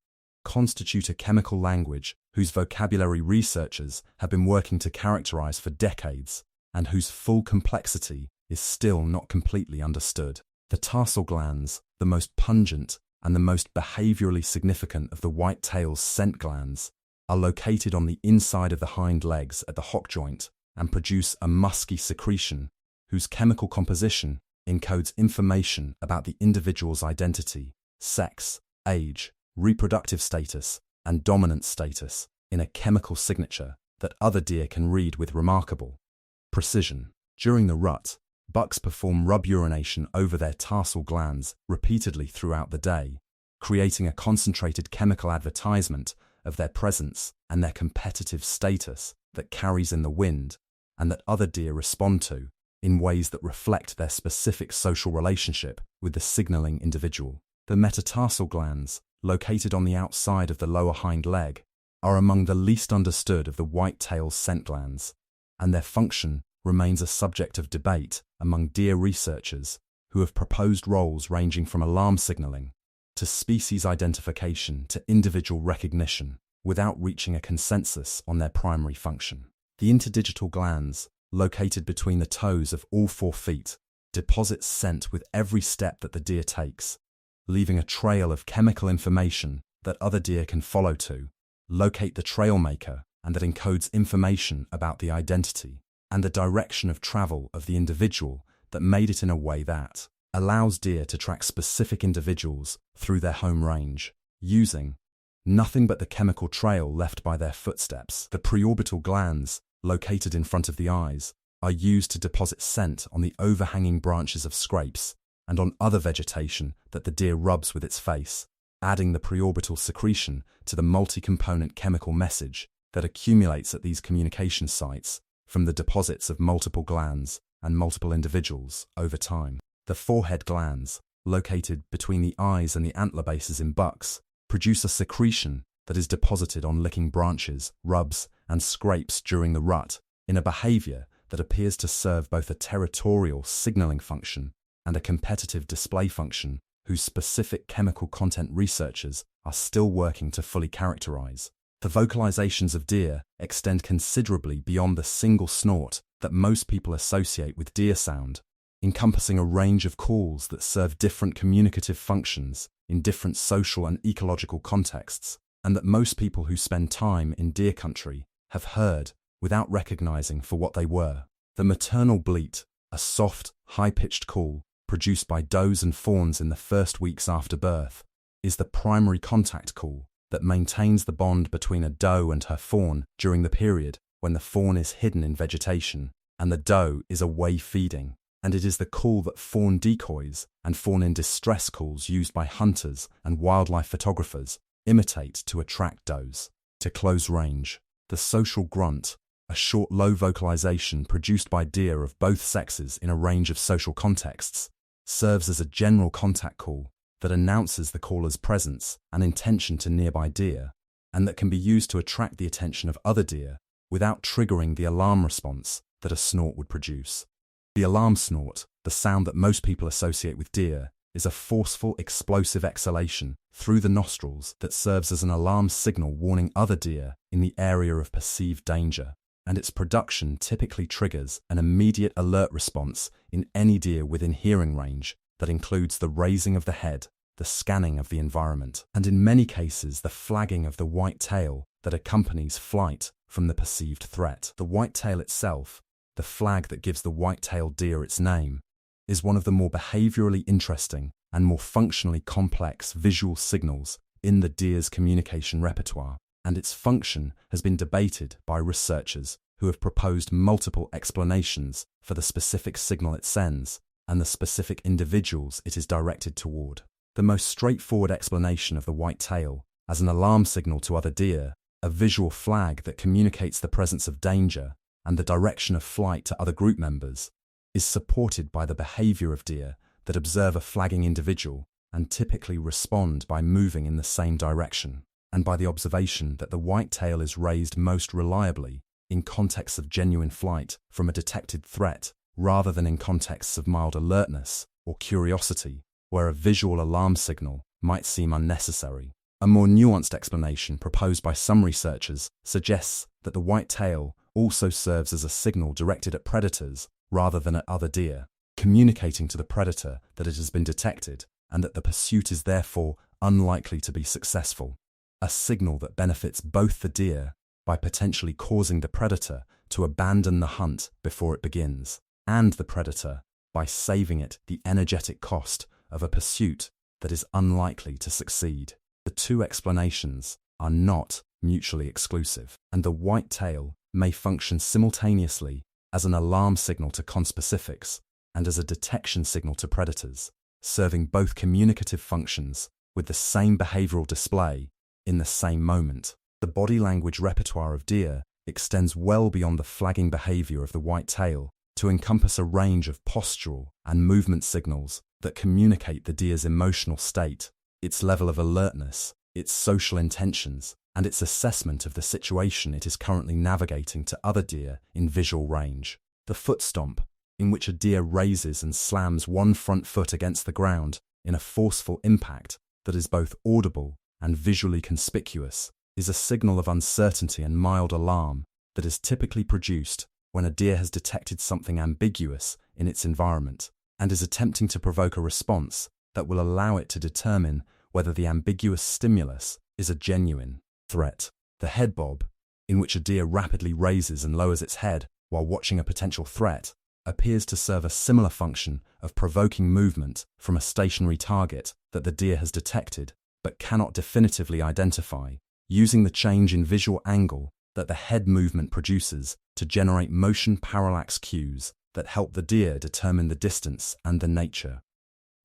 constitute a chemical language whose vocabulary researchers have been working to characterize for decades, and whose full complexity is still not completely understood. The tarsal glands, the most pungent and the most behaviorally significant of the white-tail's scent glands, are located on the inside of the hind legs at the hock joint and produce a musky secretion whose chemical composition encodes information about the individual's identity, sex, age, reproductive status, and dominant status in a chemical signature that other deer can read with remarkable precision. During the rut, bucks perform rub urination over their tarsal glands repeatedly throughout the day, creating a concentrated chemical advertisement of their presence and their competitive status that carries in the wind, and that other deer respond to in ways that reflect their specific social relationship with the signaling individual. The metatarsal glands, located on the outside of the lower hind leg, are among the least understood of the white-tail's scent glands, and their function remains a subject of debate among deer researchers who have proposed roles ranging from alarm signaling to species identification to individual recognition without reaching a consensus on their primary function. The interdigital glands, located between the toes of all 4 feet, deposit scent with every step that the deer takes, leaving a trail of chemical information that other deer can follow to locate the trail maker, and that encodes information about the identity and the direction of travel of the individual that made it in a way that allows deer to track specific individuals through their home range, using nothing but the chemical trail left by their footsteps. The preorbital glands, located in front of the eyes, are used to deposit scent on the overhanging branches of scrapes and on other vegetation that the deer rubs with its face, adding the preorbital secretion to the multi-component chemical message that accumulates at these communication sites from the deposits of multiple glands and multiple individuals over time. The forehead glands, located between the eyes and the antler bases in bucks, produce a secretion that is deposited on licking branches, rubs, and scrapes during the rut in a behavior that appears to serve both a territorial signaling function and a competitive display function whose specific chemical content researchers are still working to fully characterize. The vocalizations of deer extend considerably beyond the single snort that most people associate with deer sound, encompassing a range of calls that serve different communicative functions in different social and ecological contexts, and that most people who spend time in deer country have heard without recognizing for what they were. The maternal bleat, a soft, high-pitched call produced by does and fawns in the first weeks after birth, is the primary contact call that maintains the bond between a doe and her fawn during the period when the fawn is hidden in vegetation and the doe is away feeding, and it is the call that fawn decoys and fawn in distress calls used by hunters and wildlife photographers imitate to attract does to close range. The social grunt, a short low vocalization produced by deer of both sexes in a range of social contexts, serves as a general contact call that announces the caller's presence and intention to nearby deer, and that can be used to attract the attention of other deer without triggering the alarm response that a snort would produce. The alarm snort, the sound that most people associate with deer, is a forceful, explosive exhalation through the nostrils that serves as an alarm signal warning other deer in the area of perceived danger, and its production typically triggers an immediate alert response in any deer within hearing range that includes the raising of the head, the scanning of the environment, and in many cases the flagging of the white tail that accompanies flight from the perceived threat. The white tail itself, the flag that gives the white-tailed deer its name, is one of the more behaviorally interesting and more functionally complex visual signals in the deer's communication repertoire, and its function has been debated by researchers who have proposed multiple explanations for the specific signal it sends and the specific individuals it is directed toward. The most straightforward explanation of the white tail as an alarm signal to other deer, a visual flag that communicates the presence of danger and the direction of flight to other group members, is supported by the behavior of deer that observe a flagging individual and typically respond by moving in the same direction, and by the observation that the white tail is raised most reliably in contexts of genuine flight from a detected threat rather than in contexts of mild alertness or curiosity, where a visual alarm signal might seem unnecessary. A more nuanced explanation proposed by some researchers suggests that the white tail also serves as a signal directed at predators rather than at other deer, communicating to the predator that it has been detected and that the pursuit is therefore unlikely to be successful, a signal that benefits both the deer by potentially causing the predator to abandon the hunt before it begins, and the predator by saving it the energetic cost of a pursuit that is unlikely to succeed. The two explanations are not mutually exclusive, and the white tail may function simultaneously as an alarm signal to conspecifics and as a detection signal to predators, serving both communicative functions with the same behavioral display in the same moment. The body language repertoire of deer extends well beyond the flagging behavior of the white tail to encompass a range of postural and movement signals that communicate the deer's emotional state, its level of alertness, its social intentions, and its assessment of the situation it is currently navigating to other deer in visual range. The foot stomp, in which a deer raises and slams one front foot against the ground in a forceful impact that is both audible and visually conspicuous, is a signal of uncertainty and mild alarm that is typically produced when a deer has detected something ambiguous in its environment and is attempting to provoke a response that will allow it to determine whether the ambiguous stimulus is a genuine threat. The head bob, in which a deer rapidly raises and lowers its head while watching a potential threat, appears to serve a similar function of provoking movement from a stationary target that the deer has detected but cannot definitively identify, using the change in visual angle that the head movement produces to generate motion parallax cues that help the deer determine the distance and the nature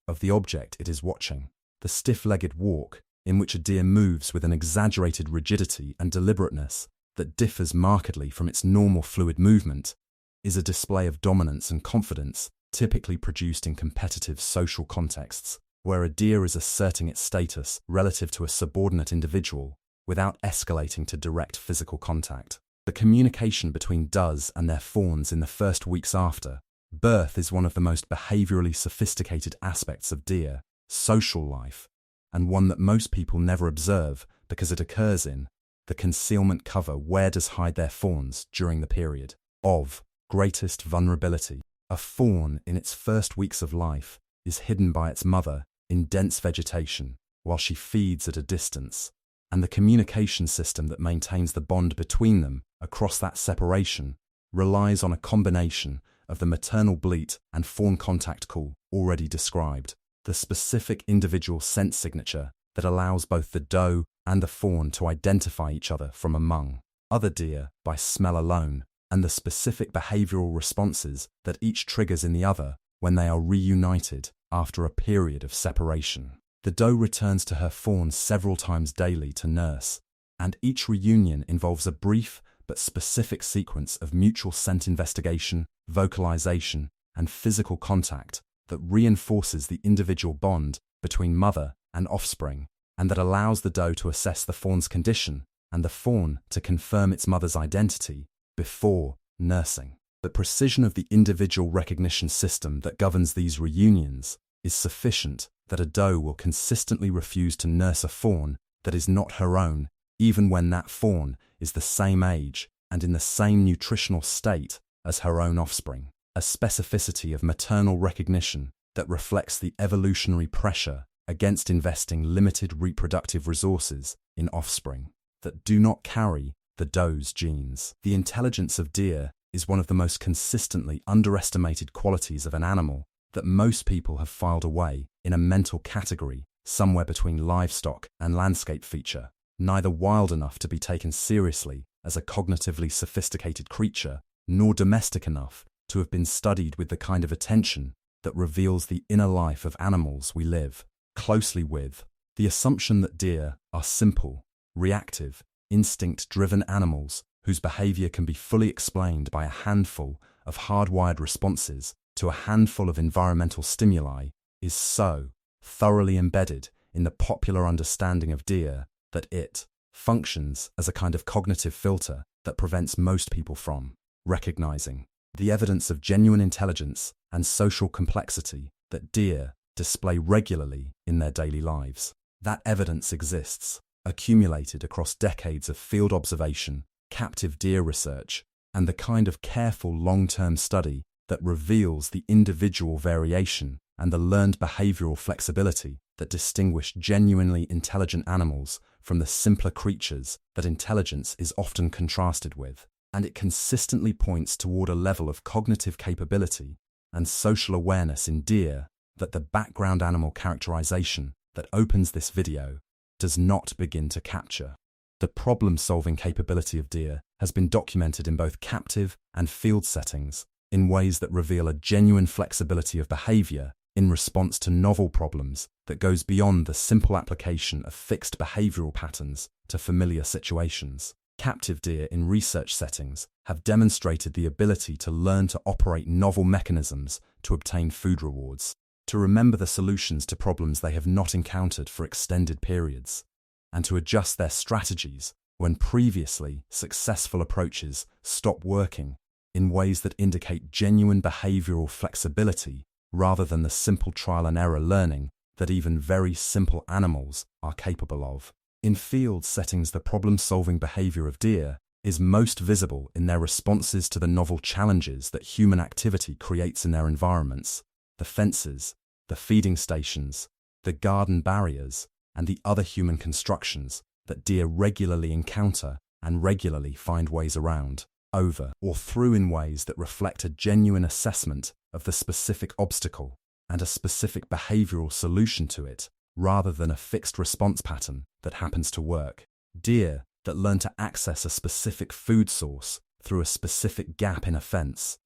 of the object it is watching. The stiff-legged walk, in which a deer moves with an exaggerated rigidity and deliberateness that differs markedly from its normal fluid movement, is a display of dominance and confidence typically produced in competitive social contexts, where a deer is asserting its status relative to a subordinate individual without escalating to direct physical contact. The communication between does and their fawns in the first weeks after birth is one of the most behaviorally sophisticated aspects of deer social life, and one that most people never observe because it occurs in the concealment cover where does hide their fawns during the period of greatest vulnerability. A fawn in its first weeks of life is hidden by its mother in dense vegetation while she feeds at a distance, and the communication system that maintains the bond between them across that separation relies on a combination of the maternal bleat and fawn contact call already described, the specific individual scent signature that allows both the doe and the fawn to identify each other from among other deer by smell alone, and the specific behavioral responses that each triggers in the other when they are reunited after a period of separation. The doe returns to her fawn several times daily to nurse, and each reunion involves a brief but specific sequence of mutual scent investigation, vocalization, and physical contact that reinforces the individual bond between mother and offspring, and that allows the doe to assess the fawn's condition and the fawn to confirm its mother's identity before nursing. The precision of the individual recognition system that governs these reunions is sufficient that a doe will consistently refuse to nurse a fawn that is not her own, even when that fawn is the same age and in the same nutritional state as her own offspring. A specificity of maternal recognition that reflects the evolutionary pressure against investing limited reproductive resources in offspring that do not carry the doe's genes. The intelligence of deer is one of the most consistently underestimated qualities of an animal that most people have filed away in a mental category somewhere between livestock and landscape feature, neither wild enough to be taken seriously as a cognitively sophisticated creature, nor domestic enough to have been studied with the kind of attention that reveals the inner life of animals we live closely with. The assumption that deer are simple, reactive, instinct-driven animals whose behavior can be fully explained by a handful of hardwired responses to a handful of environmental stimuli is so thoroughly embedded in the popular understanding of deer that it functions as a kind of cognitive filter that prevents most people from recognizing the evidence of genuine intelligence and social complexity that deer display regularly in their daily lives. That evidence exists, accumulated across decades of field observation, captive deer research, and the kind of careful long-term study that reveals the individual variation and the learned behavioral flexibility that distinguish genuinely intelligent animals from the simpler creatures that intelligence is often contrasted with. And it consistently points toward a level of cognitive capability and social awareness in deer that the background animal characterization that opens this video does not begin to capture. The problem-solving capability of deer has been documented in both captive and field settings in ways that reveal a genuine flexibility of behavior in response to novel problems that goes beyond the simple application of fixed behavioral patterns to familiar situations. Captive deer in research settings have demonstrated the ability to learn to operate novel mechanisms to obtain food rewards, to remember the solutions to problems they have not encountered for extended periods, and to adjust their strategies when previously successful approaches stop working in ways that indicate genuine behavioral flexibility rather than the simple trial and error learning that even very simple animals are capable of. In field settings, the problem-solving behavior of deer is most visible in their responses to the novel challenges that human activity creates in their environments: the fences, the feeding stations, the garden barriers, and the other human constructions that deer regularly encounter and regularly find ways around, over, or through in ways that reflect a genuine assessment of the specific obstacle and a specific behavioral solution to it, rather than a fixed response pattern that happens to work. Deer that learn to access a specific food source through a specific gap in a fence,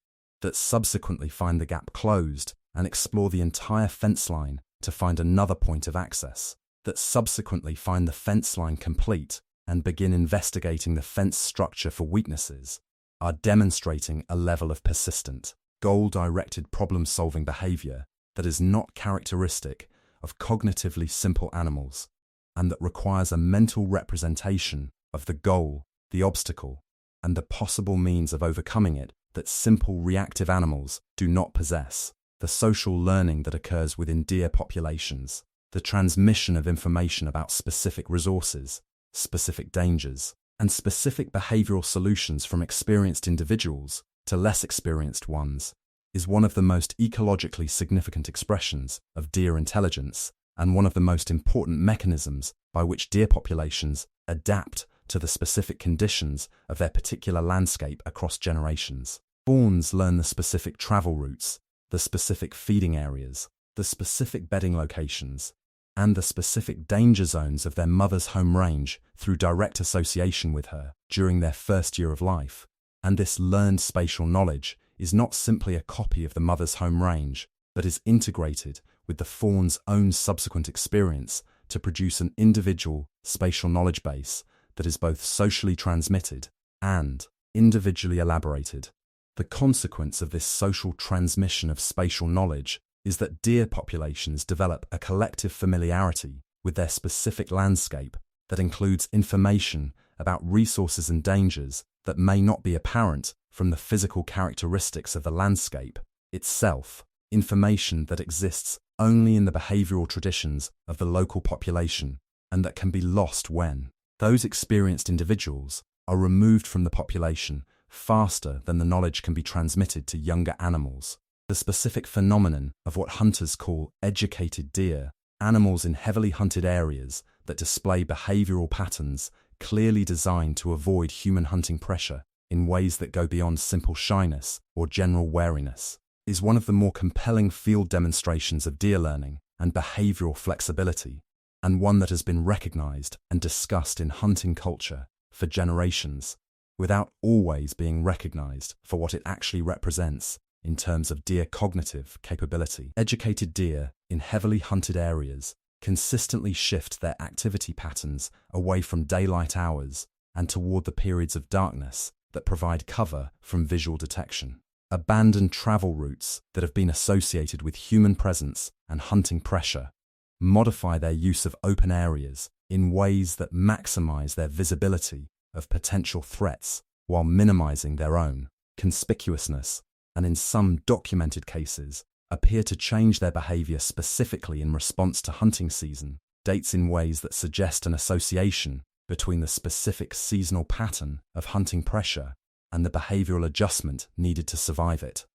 that subsequently find the gap closed and explore the entire fence line to find another point of access, that subsequently find the fence line complete and begin investigating the fence structure for weaknesses, are demonstrating a level of persistent, goal-directed problem-solving behavior that is not characteristic of cognitively simple animals, and that requires a mental representation of the goal, the obstacle, and the possible means of overcoming it that simple reactive animals do not possess. The social learning that occurs within deer populations, the transmission of information about specific resources, specific dangers, and specific behavioral solutions from experienced individuals to less experienced ones, is one of the most ecologically significant expressions of deer intelligence and one of the most important mechanisms by which deer populations adapt to the specific conditions of their particular landscape across generations. Fawns learn the specific travel routes, the specific feeding areas, the specific bedding locations, and the specific danger zones of their mother's home range through direct association with her during their first year of life. And this learned spatial knowledge is not simply a copy of the mother's home range, but is integrated with the fawn's own subsequent experience to produce an individual spatial knowledge base that is both socially transmitted and individually elaborated. The consequence of this social transmission of spatial knowledge is that deer populations develop a collective familiarity with their specific landscape that includes information about resources and dangers that may not be apparent from the physical characteristics of the landscape itself, information that exists only in the behavioral traditions of the local population and that can be lost when those experienced individuals are removed from the population faster than the knowledge can be transmitted to younger animals. The specific phenomenon of what hunters call educated deer, animals in heavily hunted areas that display behavioral patterns clearly designed to avoid human hunting pressure in ways that go beyond simple shyness or general wariness, is one of the more compelling field demonstrations of deer learning and behavioral flexibility, and one that has been recognized and discussed in hunting culture for generations, without always being recognized for what it actually represents in terms of deer cognitive capability. Educated deer in heavily hunted areas consistently shift their activity patterns away from daylight hours and toward the periods of darkness that provide cover from visual detection. Abandoned travel routes that have been associated with human presence and hunting pressure modify their use of open areas in ways that maximize their visibility of potential threats while minimizing their own conspicuousness, and in some documented cases appear to change their behavior specifically in response to hunting season dates in ways that suggest an association between the specific seasonal pattern of hunting pressure and the behavioral adjustment needed to survive it.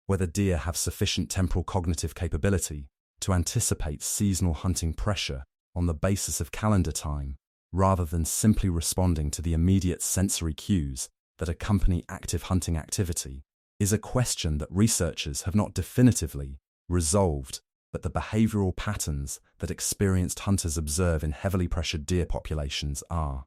Whether deer have sufficient temporal cognitive capability to anticipate seasonal hunting pressure on the basis of calendar time, rather than simply responding to the immediate sensory cues that accompany active hunting activity, is a question that researchers have not definitively resolved, but the behavioral patterns that experienced hunters observe in heavily pressured deer populations are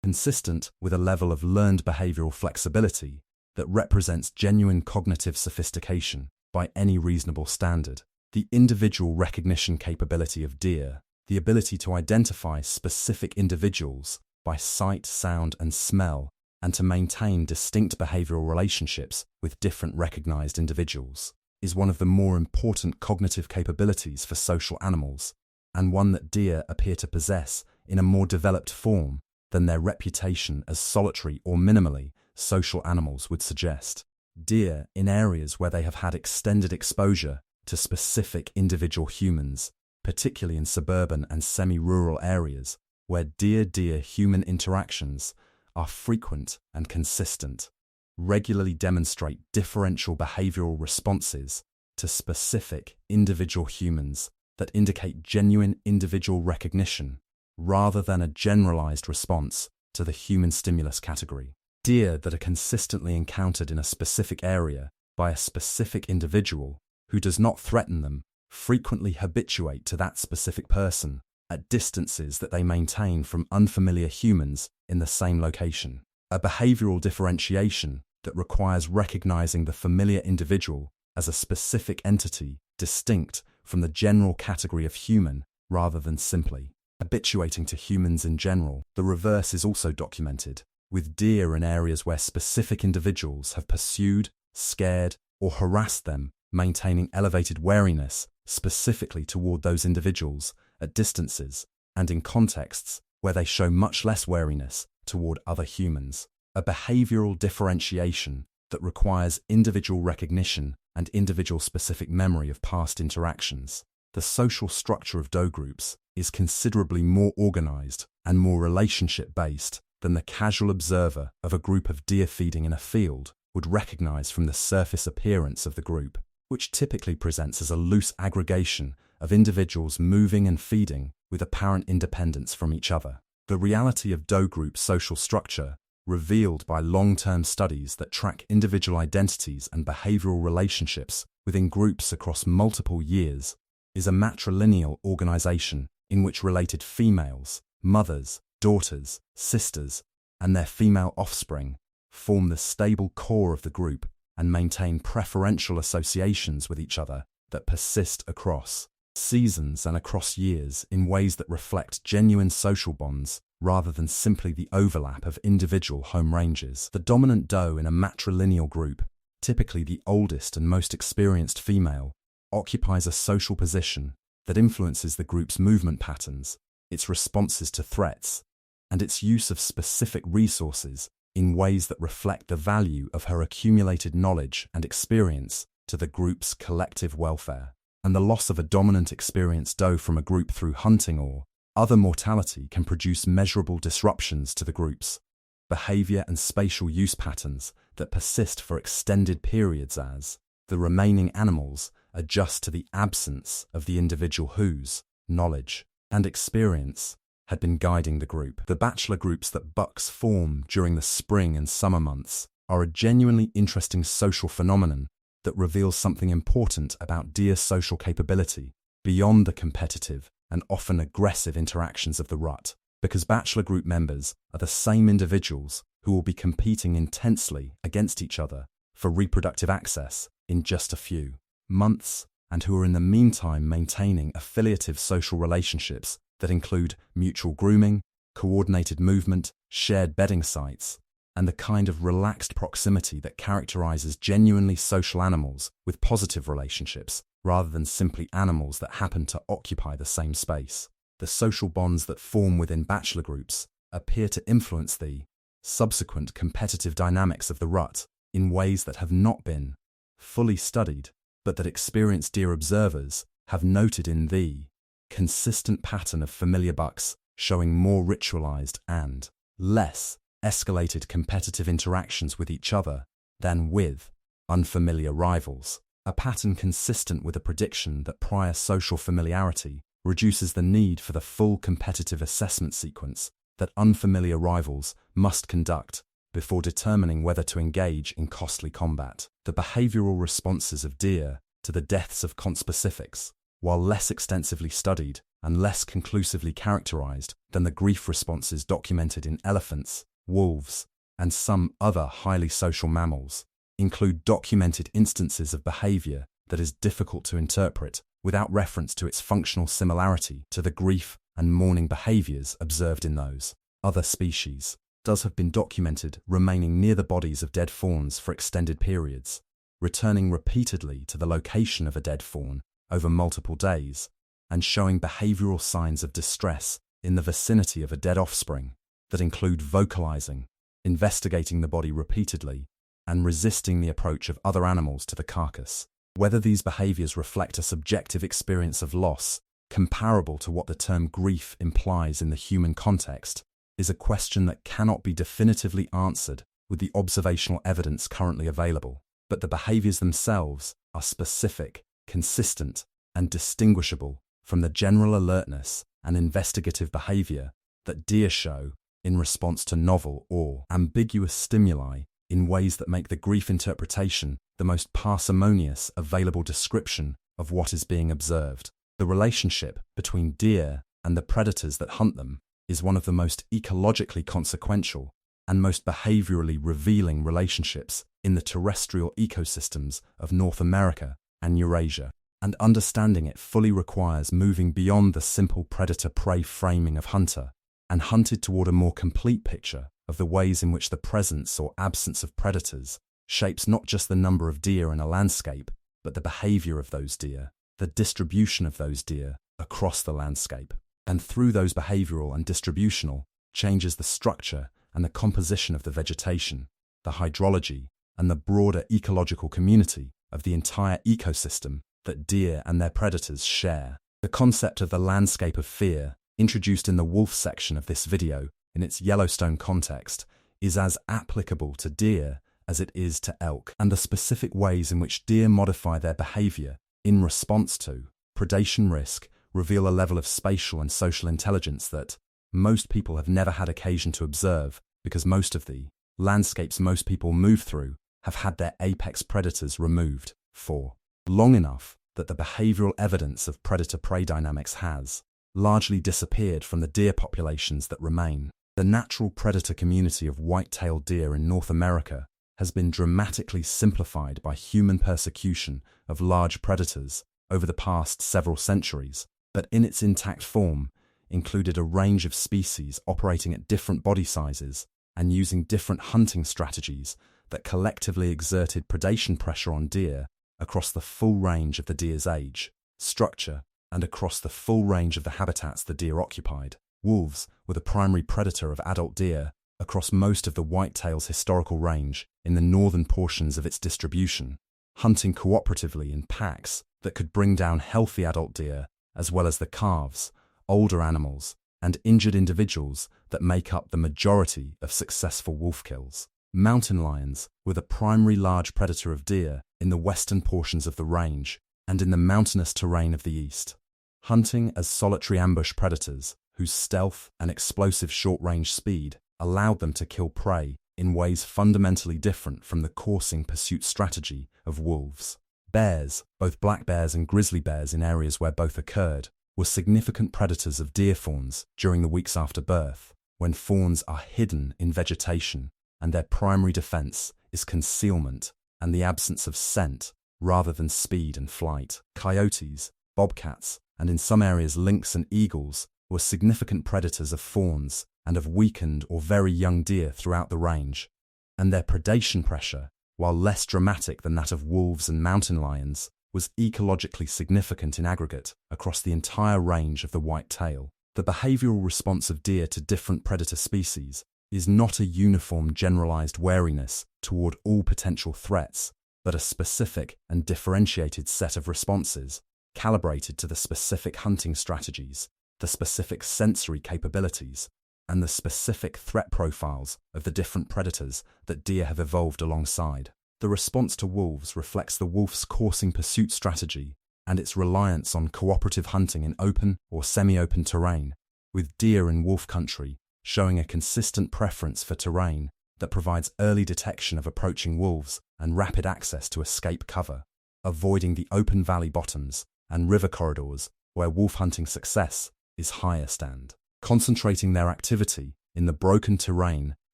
consistent with a level of learned behavioral flexibility that represents genuine cognitive sophistication by any reasonable standard. The individual recognition capability of deer, the ability to identify specific individuals by sight, sound, and smell, and to maintain distinct behavioral relationships with different recognized individuals, is one of the more important cognitive capabilities for social animals, and one that deer appear to possess in a more developed form than their reputation as solitary or minimally social animals would suggest. Deer, in areas where they have had extended exposure to specific individual humans, particularly in suburban and semi-rural areas, where deer-human interactions are frequent and consistent, regularly demonstrate differential behavioral responses to specific individual humans that indicate genuine individual recognition rather than a generalized response to the human stimulus category. Deer that are consistently encountered in a specific area by a specific individual who does not threaten them frequently habituate to that specific person at distances that they maintain from unfamiliar humans in the same location. A behavioral differentiation that requires recognizing the familiar individual as a specific entity distinct from the general category of human rather than simply habituating to humans in general. The reverse is also documented, with deer in areas where specific individuals have pursued, scared, or harassed them, maintaining elevated wariness specifically toward those individuals at distances and in contexts where they show much less wariness toward other humans. A behavioral differentiation that requires individual recognition and individual-specific memory of past interactions. The social structure of doe groups is considerably more organized and more relationship-based than the casual observer of a group of deer feeding in a field would recognize from the surface appearance of the group, which typically presents as a loose aggregation of individuals moving and feeding with apparent independence from each other. The reality of doe group social structure, revealed by long-term studies that track individual identities and behavioral relationships within groups across multiple years, is a matrilineal organization in which related females, mothers, daughters, sisters, and their female offspring form the stable core of the group and maintain preferential associations with each other that persist across seasons and across years in ways that reflect genuine social bonds rather than simply the overlap of individual home ranges. The dominant doe in a matrilineal group, typically the oldest and most experienced female, occupies a social position that influences the group's movement patterns, its responses to threats, and its use of specific resources in ways that reflect the value of her accumulated knowledge and experience to the group's collective welfare. And the loss of a dominant experienced doe from a group through hunting or other mortality can produce measurable disruptions to the group's behavior and spatial use patterns that persist for extended periods as the remaining animals adjust to the absence of the individual whose knowledge and experience had been guiding the group. The bachelor groups that bucks form during the spring and summer months are a genuinely interesting social phenomenon that reveals something important about deer's social capability beyond the competitive and often aggressive interactions of the rut, because bachelor group members are the same individuals who will be competing intensely against each other for reproductive access in just a few months, and who are in the meantime maintaining affiliative social relationships that include mutual grooming, coordinated movement, shared bedding sites, and the kind of relaxed proximity that characterizes genuinely social animals with positive relationships, rather than simply animals that happen to occupy the same space. The social bonds that form within bachelor groups appear to influence the subsequent competitive dynamics of the rut in ways that have not been fully studied, but that experienced deer observers have noted in the consistent pattern of familiar bucks showing more ritualized and less escalated competitive interactions with each other than with unfamiliar rivals, a pattern consistent with a prediction that prior social familiarity reduces the need for the full competitive assessment sequence that unfamiliar rivals must conduct before determining whether to engage in costly combat. The behavioral responses of deer to the deaths of conspecifics, while less extensively studied and less conclusively characterized than the grief responses documented in elephants, wolves, and some other highly social mammals, include documented instances of behavior that is difficult to interpret without reference to its functional similarity to the grief and mourning behaviors observed in those other species, does have been documented remaining near the bodies of dead fawns for extended periods, returning repeatedly to the location of a dead fawn over multiple days, and showing behavioral signs of distress in the vicinity of a dead offspring that include vocalizing, investigating the body repeatedly, and resisting the approach of other animals to the carcass. Whether these behaviors reflect a subjective experience of loss comparable to what the term grief implies in the human context is a question that cannot be definitively answered with the observational evidence currently available, but the behaviors themselves are specific, consistent, and distinguishable from the general alertness and investigative behavior that deer show in response to novel or ambiguous stimuli in ways that make the grief interpretation the most parsimonious available description of what is being observed. The relationship between deer and the predators that hunt them is one of the most ecologically consequential and most behaviorally revealing relationships in the terrestrial ecosystems of North America and Eurasia, and understanding it fully requires moving beyond the simple predator-prey framing of hunter and hunted toward a more complete picture of the ways in which the presence or absence of predators shapes not just the number of deer in a landscape, but the behavior of those deer, the distribution of those deer across the landscape, and through those behavioral and distributional changes the structure and the composition of the vegetation, the hydrology, and the broader ecological community of the entire ecosystem that deer and their predators share. The concept of the landscape of fear, introduced in the wolf section of this video in its Yellowstone context, is as applicable to deer as it is to elk, and the specific ways in which deer modify their behavior in response to predation risk reveal a level of spatial and social intelligence that most people have never had occasion to observe, because most of the landscapes most people move through have had their apex predators removed for long enough that the behavioral evidence of predator-prey dynamics has largely disappeared from the deer populations that remain. The natural predator community of white-tailed deer in North America has been dramatically simplified by human persecution of large predators over the past several centuries, but in its intact form included a range of species operating at different body sizes and using different hunting strategies that collectively exerted predation pressure on deer across the full range of the deer's age, structure, and across the full range of the habitats the deer occupied. Wolves were the primary predator of adult deer across most of the whitetail's historical range in the northern portions of its distribution, hunting cooperatively in packs that could bring down healthy adult deer as well as the calves, older animals, and injured individuals that make up the majority of successful wolf kills. Mountain lions were the primary large predator of deer in the western portions of the range and in the mountainous terrain of the east, hunting as solitary ambush predators whose stealth and explosive short-range speed allowed them to kill prey in ways fundamentally different from the coursing pursuit strategy of wolves. Bears, both black bears and grizzly bears in areas where both occurred, were significant predators of deer fawns during the weeks after birth, when fawns are hidden in vegetation and their primary defense is concealment and the absence of scent rather than speed and flight. Coyotes, bobcats, and in some areas lynx and eagles were significant predators of fawns and of weakened or very young deer throughout the range, and their predation pressure, while less dramatic than that of wolves and mountain lions, was ecologically significant in aggregate across the entire range of the white-tail. The behavioral response of deer to different predator species is not a uniform generalized wariness toward all potential threats, but a specific and differentiated set of responses, calibrated to the specific hunting strategies, the specific sensory capabilities, and the specific threat profiles of the different predators that deer have evolved alongside. The response to wolves reflects the wolf's coursing pursuit strategy and its reliance on cooperative hunting in open or semi-open terrain, with deer in wolf country showing a consistent preference for terrain that provides early detection of approaching wolves and rapid access to escape cover, avoiding the open valley bottoms and river corridors where wolf hunting success is highest, and concentrating their activity in the broken terrain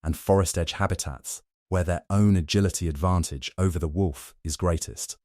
and forest edge habitats where their own agility advantage over the wolf is greatest.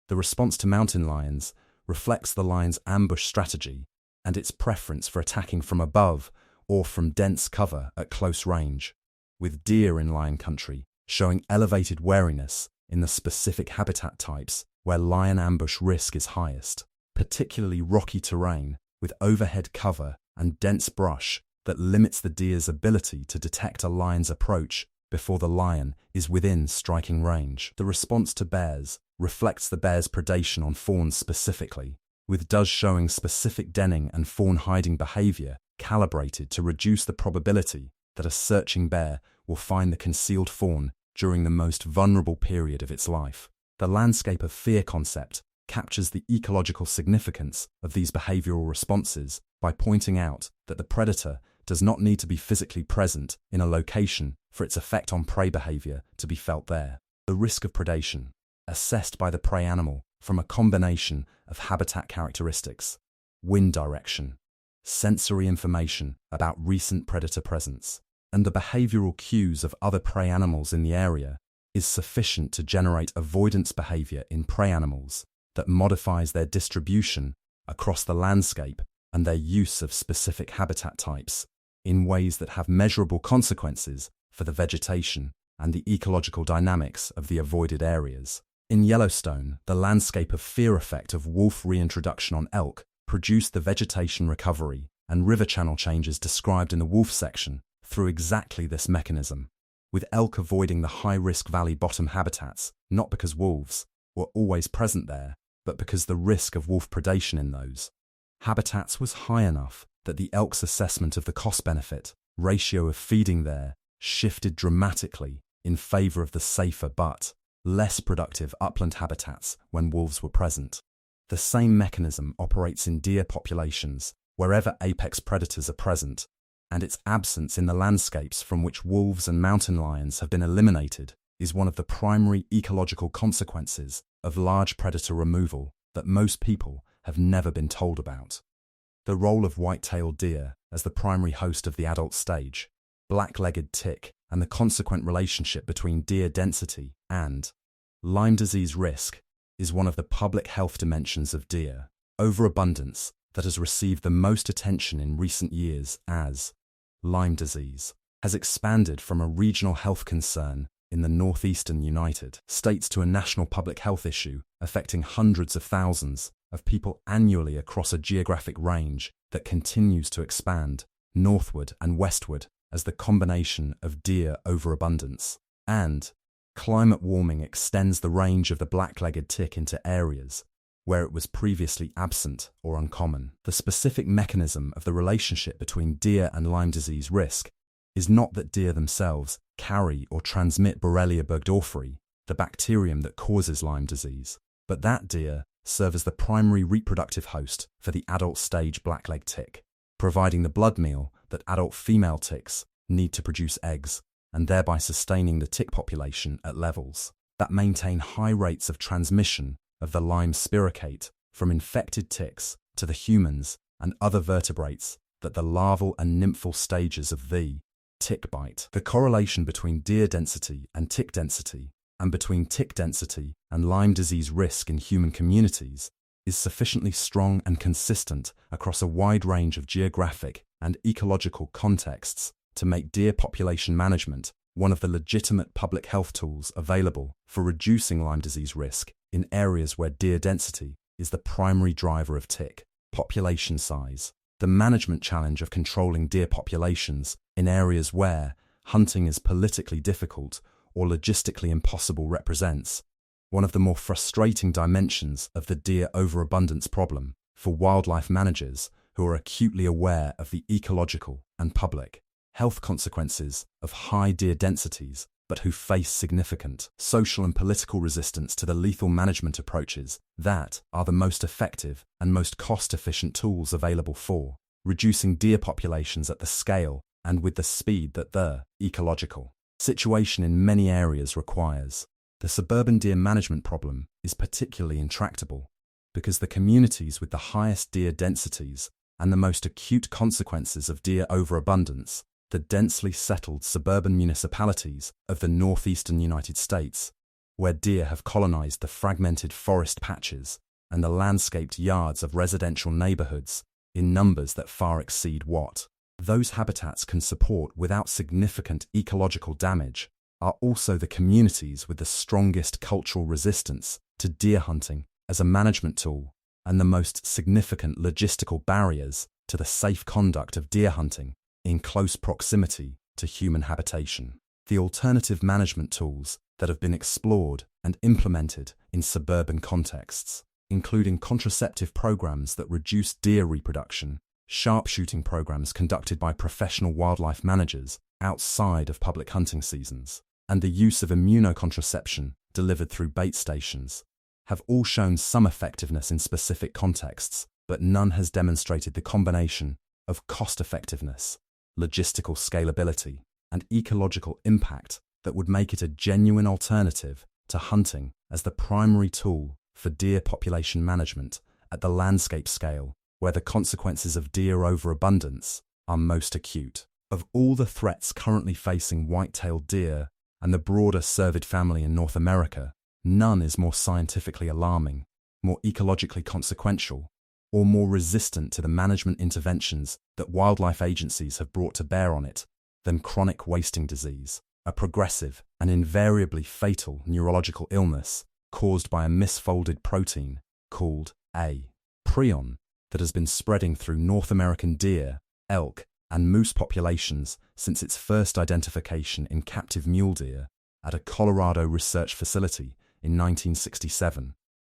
The response to mountain lions reflects the lion's ambush strategy and its preference for attacking from above or from dense cover at close range, with deer in lion country showing elevated wariness in the specific habitat types where lion ambush risk is highest, particularly rocky terrain with overhead cover and dense brush that limits the deer's ability to detect a lion's approach before the lion is within striking range. The response to bears reflects the bear's predation on fawns specifically, with does showing specific denning and fawn hiding behavior calibrated to reduce the probability that a searching bear will find the concealed fawn during the most vulnerable period of its life. The landscape of fear concept captures the ecological significance of these behavioral responses by pointing out that the predator does not need to be physically present in a location for its effect on prey behavior to be felt there. The risk of predation, assessed by the prey animal from a combination of habitat characteristics, wind direction, sensory information about recent predator presence, and the behavioral cues of other prey animals in the area, is sufficient to generate avoidance behavior in prey animals that modifies their distribution across the landscape and their use of specific habitat types in ways that have measurable consequences for the vegetation and the ecological dynamics of the avoided areas. In Yellowstone, the landscape of fear effect of wolf reintroduction on elk produced the vegetation recovery and river channel changes described in the wolf section through exactly this mechanism, with elk avoiding the high-risk valley bottom habitats, not because wolves were always present there, but because the risk of wolf predation in those habitats was high enough that the elk's assessment of the cost-benefit ratio of feeding there shifted dramatically in favor of the safer but less productive upland habitats when wolves were present. The same mechanism operates in deer populations wherever apex predators are present, and its absence in the landscapes from which wolves and mountain lions have been eliminated is one of the primary ecological consequences of large predator removal that most people have never been told about. The role of white-tailed deer as the primary host of the adult stage, black-legged tick, and the consequent relationship between deer density and Lyme disease risk is one of the public health dimensions of deer overabundance that has received the most attention in recent years as Lyme disease has expanded from a regional health concern in the northeastern United States to a national public health issue affecting hundreds of thousands of people annually across a geographic range that continues to expand northward and westward as the combination of deer overabundance and climate warming extends the range of the black-legged tick into areas where it was previously absent or uncommon. The specific mechanism of the relationship between deer and Lyme disease risk is not that deer themselves carry or transmit Borrelia burgdorferi, the bacterium that causes Lyme disease, but that deer serve as the primary reproductive host for the adult stage black-legged tick, providing the blood meal that adult female ticks need to produce eggs, and thereby sustaining the tick population at levels that maintain high rates of transmission of the Lyme spirocate from infected ticks to the humans and other vertebrates that the larval and nymphal stages of the tick bite. The correlation between deer density and tick density, and between tick density and Lyme disease risk in human communities, is sufficiently strong and consistent across a wide range of geographic and ecological contexts to make deer population management one of the legitimate public health tools available for reducing Lyme disease risk in areas where deer density is the primary driver of tick population size. The management challenge of controlling deer populations in areas where hunting is politically difficult or logistically impossible represents one of the more frustrating dimensions of the deer overabundance problem for wildlife managers who are acutely aware of the ecological and public health consequences of high deer densities, but who face significant social and political resistance to the lethal management approaches that are the most effective and most cost-efficient tools available for reducing deer populations at the scale and with the speed that the ecological situation in many areas requires. The suburban deer management problem is particularly intractable because the communities with the highest deer densities and the most acute consequences of deer overabundance, the densely settled suburban municipalities of the northeastern United States, where deer have colonized the fragmented forest patches and the landscaped yards of residential neighborhoods in numbers that far exceed what Those habitats can support without significant ecological damage are also the communities with the strongest cultural resistance to deer hunting as a management tool and the most significant logistical barriers to the safe conduct of deer hunting in close proximity to human habitation. The alternative management tools that have been explored and implemented in suburban contexts, including contraceptive programs that reduce deer reproduction, sharpshooting programs conducted by professional wildlife managers outside of public hunting seasons, and the use of immunocontraception delivered through bait stations, have all shown some effectiveness in specific contexts, but none has demonstrated the combination of cost-effectiveness, logistical scalability, and ecological impact that would make it a genuine alternative to hunting as the primary tool for deer population management at the landscape scale, where the consequences of deer overabundance are most acute. Of all the threats currently facing white-tailed deer and the broader cervid family in North America, none is more scientifically alarming, more ecologically consequential, or more resistant to the management interventions that wildlife agencies have brought to bear on it than chronic wasting disease, a progressive and invariably fatal neurological illness caused by a misfolded protein called a prion that has been spreading through North American deer, elk, and moose populations since its first identification in captive mule deer at a Colorado research facility in 1967,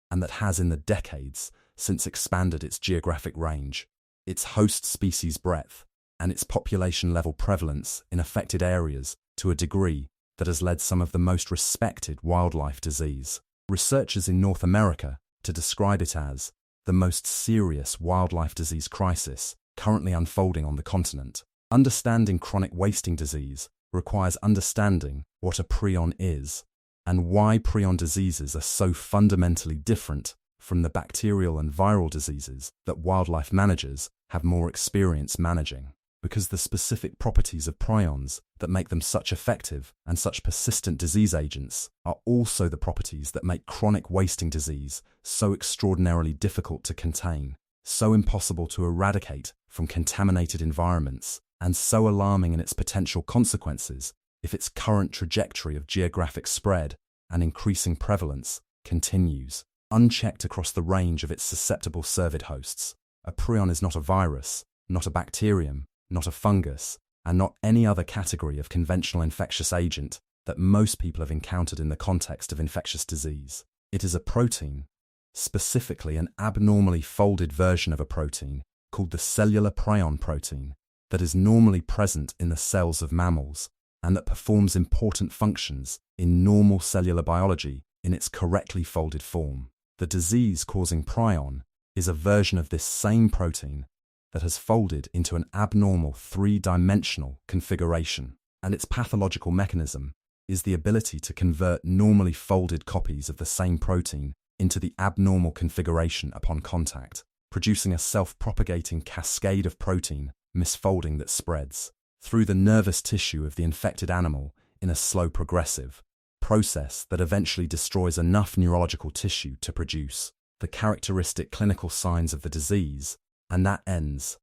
and that has in the decades since expanded its geographic range, its host species breadth, and its population-level prevalence in affected areas to a degree that has led some of the most respected wildlife disease researchers in North America to describe it as the most serious wildlife disease crisis currently unfolding on the continent. Understanding chronic wasting disease requires understanding what a prion is and why prion diseases are so fundamentally different from the bacterial and viral diseases that wildlife managers have more experience managing. Because the specific properties of prions that make them such effective and such persistent disease agents are also the properties that make chronic wasting disease so extraordinarily difficult to contain, so impossible to eradicate from contaminated environments, and so alarming in its potential consequences if its current trajectory of geographic spread and increasing prevalence continues, unchecked across the range of its susceptible cervid hosts. A prion is not a virus, not a bacterium, not a fungus, and not any other category of conventional infectious agent that most people have encountered in the context of infectious disease. It is a protein, specifically an abnormally folded version of a protein called the cellular prion protein, that is normally present in the cells of mammals and that performs important functions in normal cellular biology in its correctly folded form. The disease-causing prion is a version of this same protein that has folded into an abnormal three-dimensional configuration, and its pathological mechanism is the ability to convert normally folded copies of the same protein into the abnormal configuration upon contact, producing a self-propagating cascade of protein misfolding that spreads through the nervous tissue of the infected animal in a slow progressive process that eventually destroys enough neurological tissue to produce the characteristic clinical signs of the disease, and that ends,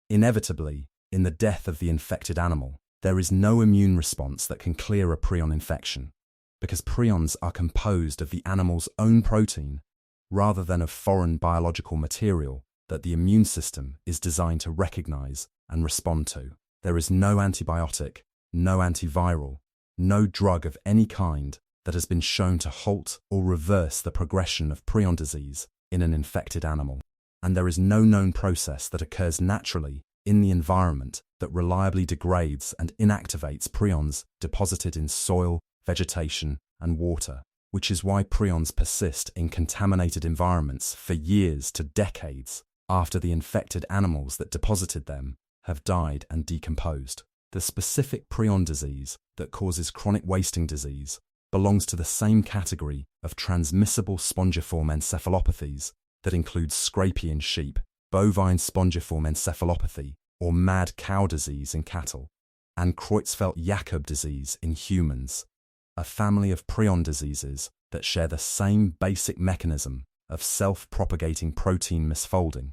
inevitably, in the death of the infected animal. There is no immune response that can clear a prion infection, because prions are composed of the animal's own protein rather than of foreign biological material that the immune system is designed to recognize and respond to. There is no antibiotic, no antiviral, no drug of any kind that has been shown to halt or reverse the progression of prion disease in an infected animal. And there is no known process that occurs naturally in the environment that reliably degrades and inactivates prions deposited in soil, vegetation, and water, which is why prions persist in contaminated environments for years to decades after the infected animals that deposited them have died and decomposed. The specific prion disease that causes chronic wasting disease belongs to the same category of transmissible spongiform encephalopathies that includes scrapie in sheep, bovine spongiform encephalopathy, or mad cow disease in cattle, and Creutzfeldt-Jakob disease in humans, a family of prion diseases that share the same basic mechanism of self-propagating protein misfolding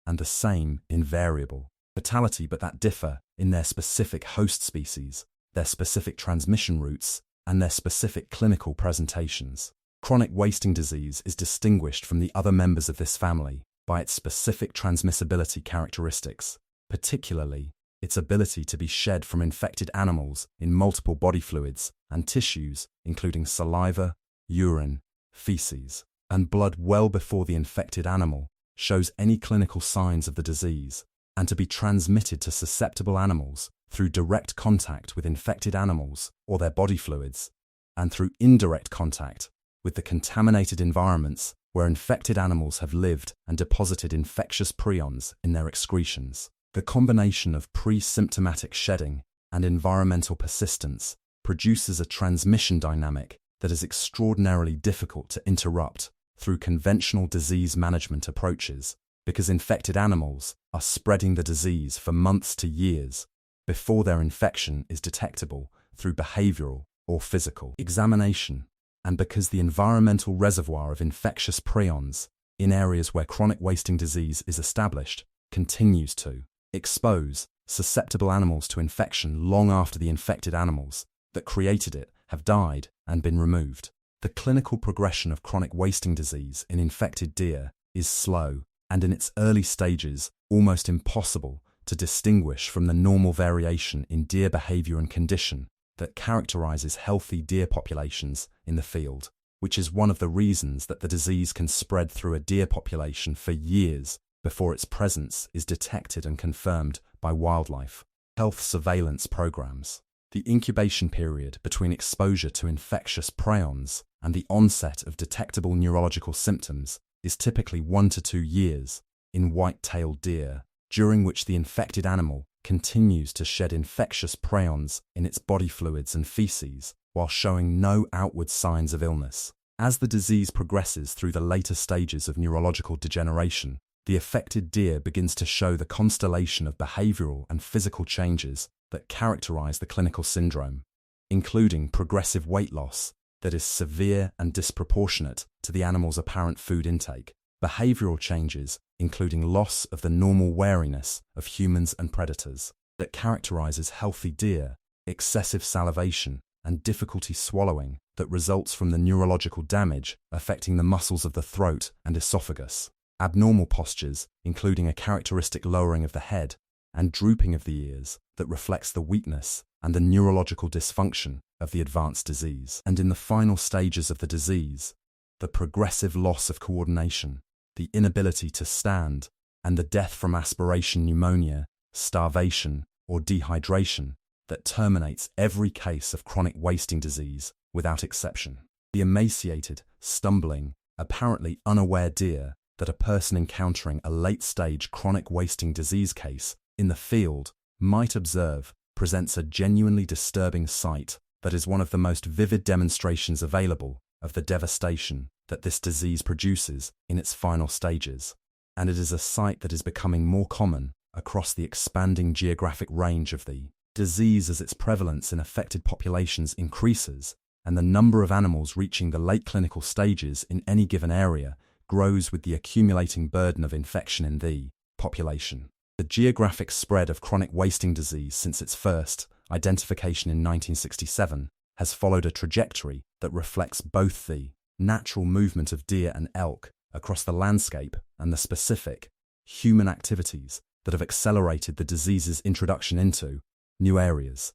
and the same invariable fatality, but that differ in their specific host species, their specific transmission routes, and their specific clinical presentations. Chronic wasting disease is distinguished from the other members of this family by its specific transmissibility characteristics, particularly its ability to be shed from infected animals in multiple body fluids and tissues, including saliva, urine, feces, and blood well before the infected animal shows any clinical signs of the disease, and to be transmitted to susceptible animals through direct contact with infected animals or their body fluids, and through indirect contact with the contaminated environments where infected animals have lived and deposited infectious prions in their excretions. The combination of pre-symptomatic shedding and environmental persistence produces a transmission dynamic that is extraordinarily difficult to interrupt through conventional disease management approaches, because infected animals are spreading the disease for months to years before their infection is detectable through behavioral or physical examination, and because the environmental reservoir of infectious prions in areas where chronic wasting disease is established continues to expose susceptible animals to infection long after the infected animals that created it have died and been removed. The clinical progression of chronic wasting disease in infected deer is slow and in its early stages almost impossible to distinguish from the normal variation in deer behavior and condition that characterizes healthy deer populations in the field, which is one of the reasons that the disease can spread through a deer population for years before its presence is detected and confirmed by wildlife health surveillance programs. The incubation period between exposure to infectious prions and the onset of detectable neurological symptoms is typically 1 to 2 years in white-tailed deer, during which the infected animal continues to shed infectious prions in its body fluids and feces while showing no outward signs of illness. As the disease progresses through the later stages of neurological degeneration, the affected deer begins to show the constellation of behavioral and physical changes that characterize the clinical syndrome, including progressive weight loss that is severe and disproportionate to the animal's apparent food intake, behavioral changes including loss of the normal wariness of humans and predators that characterizes healthy deer, excessive salivation, and difficulty swallowing that results from the neurological damage affecting the muscles of the throat and esophagus, abnormal postures including a characteristic lowering of the head and drooping of the ears that reflects the weakness and the neurological dysfunction of the advanced disease. And in the final stages of the disease, the progressive loss of coordination, the inability to stand, and the death from aspiration pneumonia, starvation, or dehydration that terminates every case of chronic wasting disease without exception. The emaciated, stumbling, apparently unaware deer that a person encountering a late-stage chronic wasting disease case in the field might observe presents a genuinely disturbing sight that is one of the most vivid demonstrations available of the devastation that this disease produces in its final stages, and it is a sight that is becoming more common across the expanding geographic range of the disease as its prevalence in affected populations increases and the number of animals reaching the late clinical stages in any given area grows with the accumulating burden of infection in the population. The geographic spread of chronic wasting disease since its first identification in 1967 has followed a trajectory that reflects both the natural movement of deer and elk across the landscape and the specific human activities that have accelerated the disease's introduction into new areas,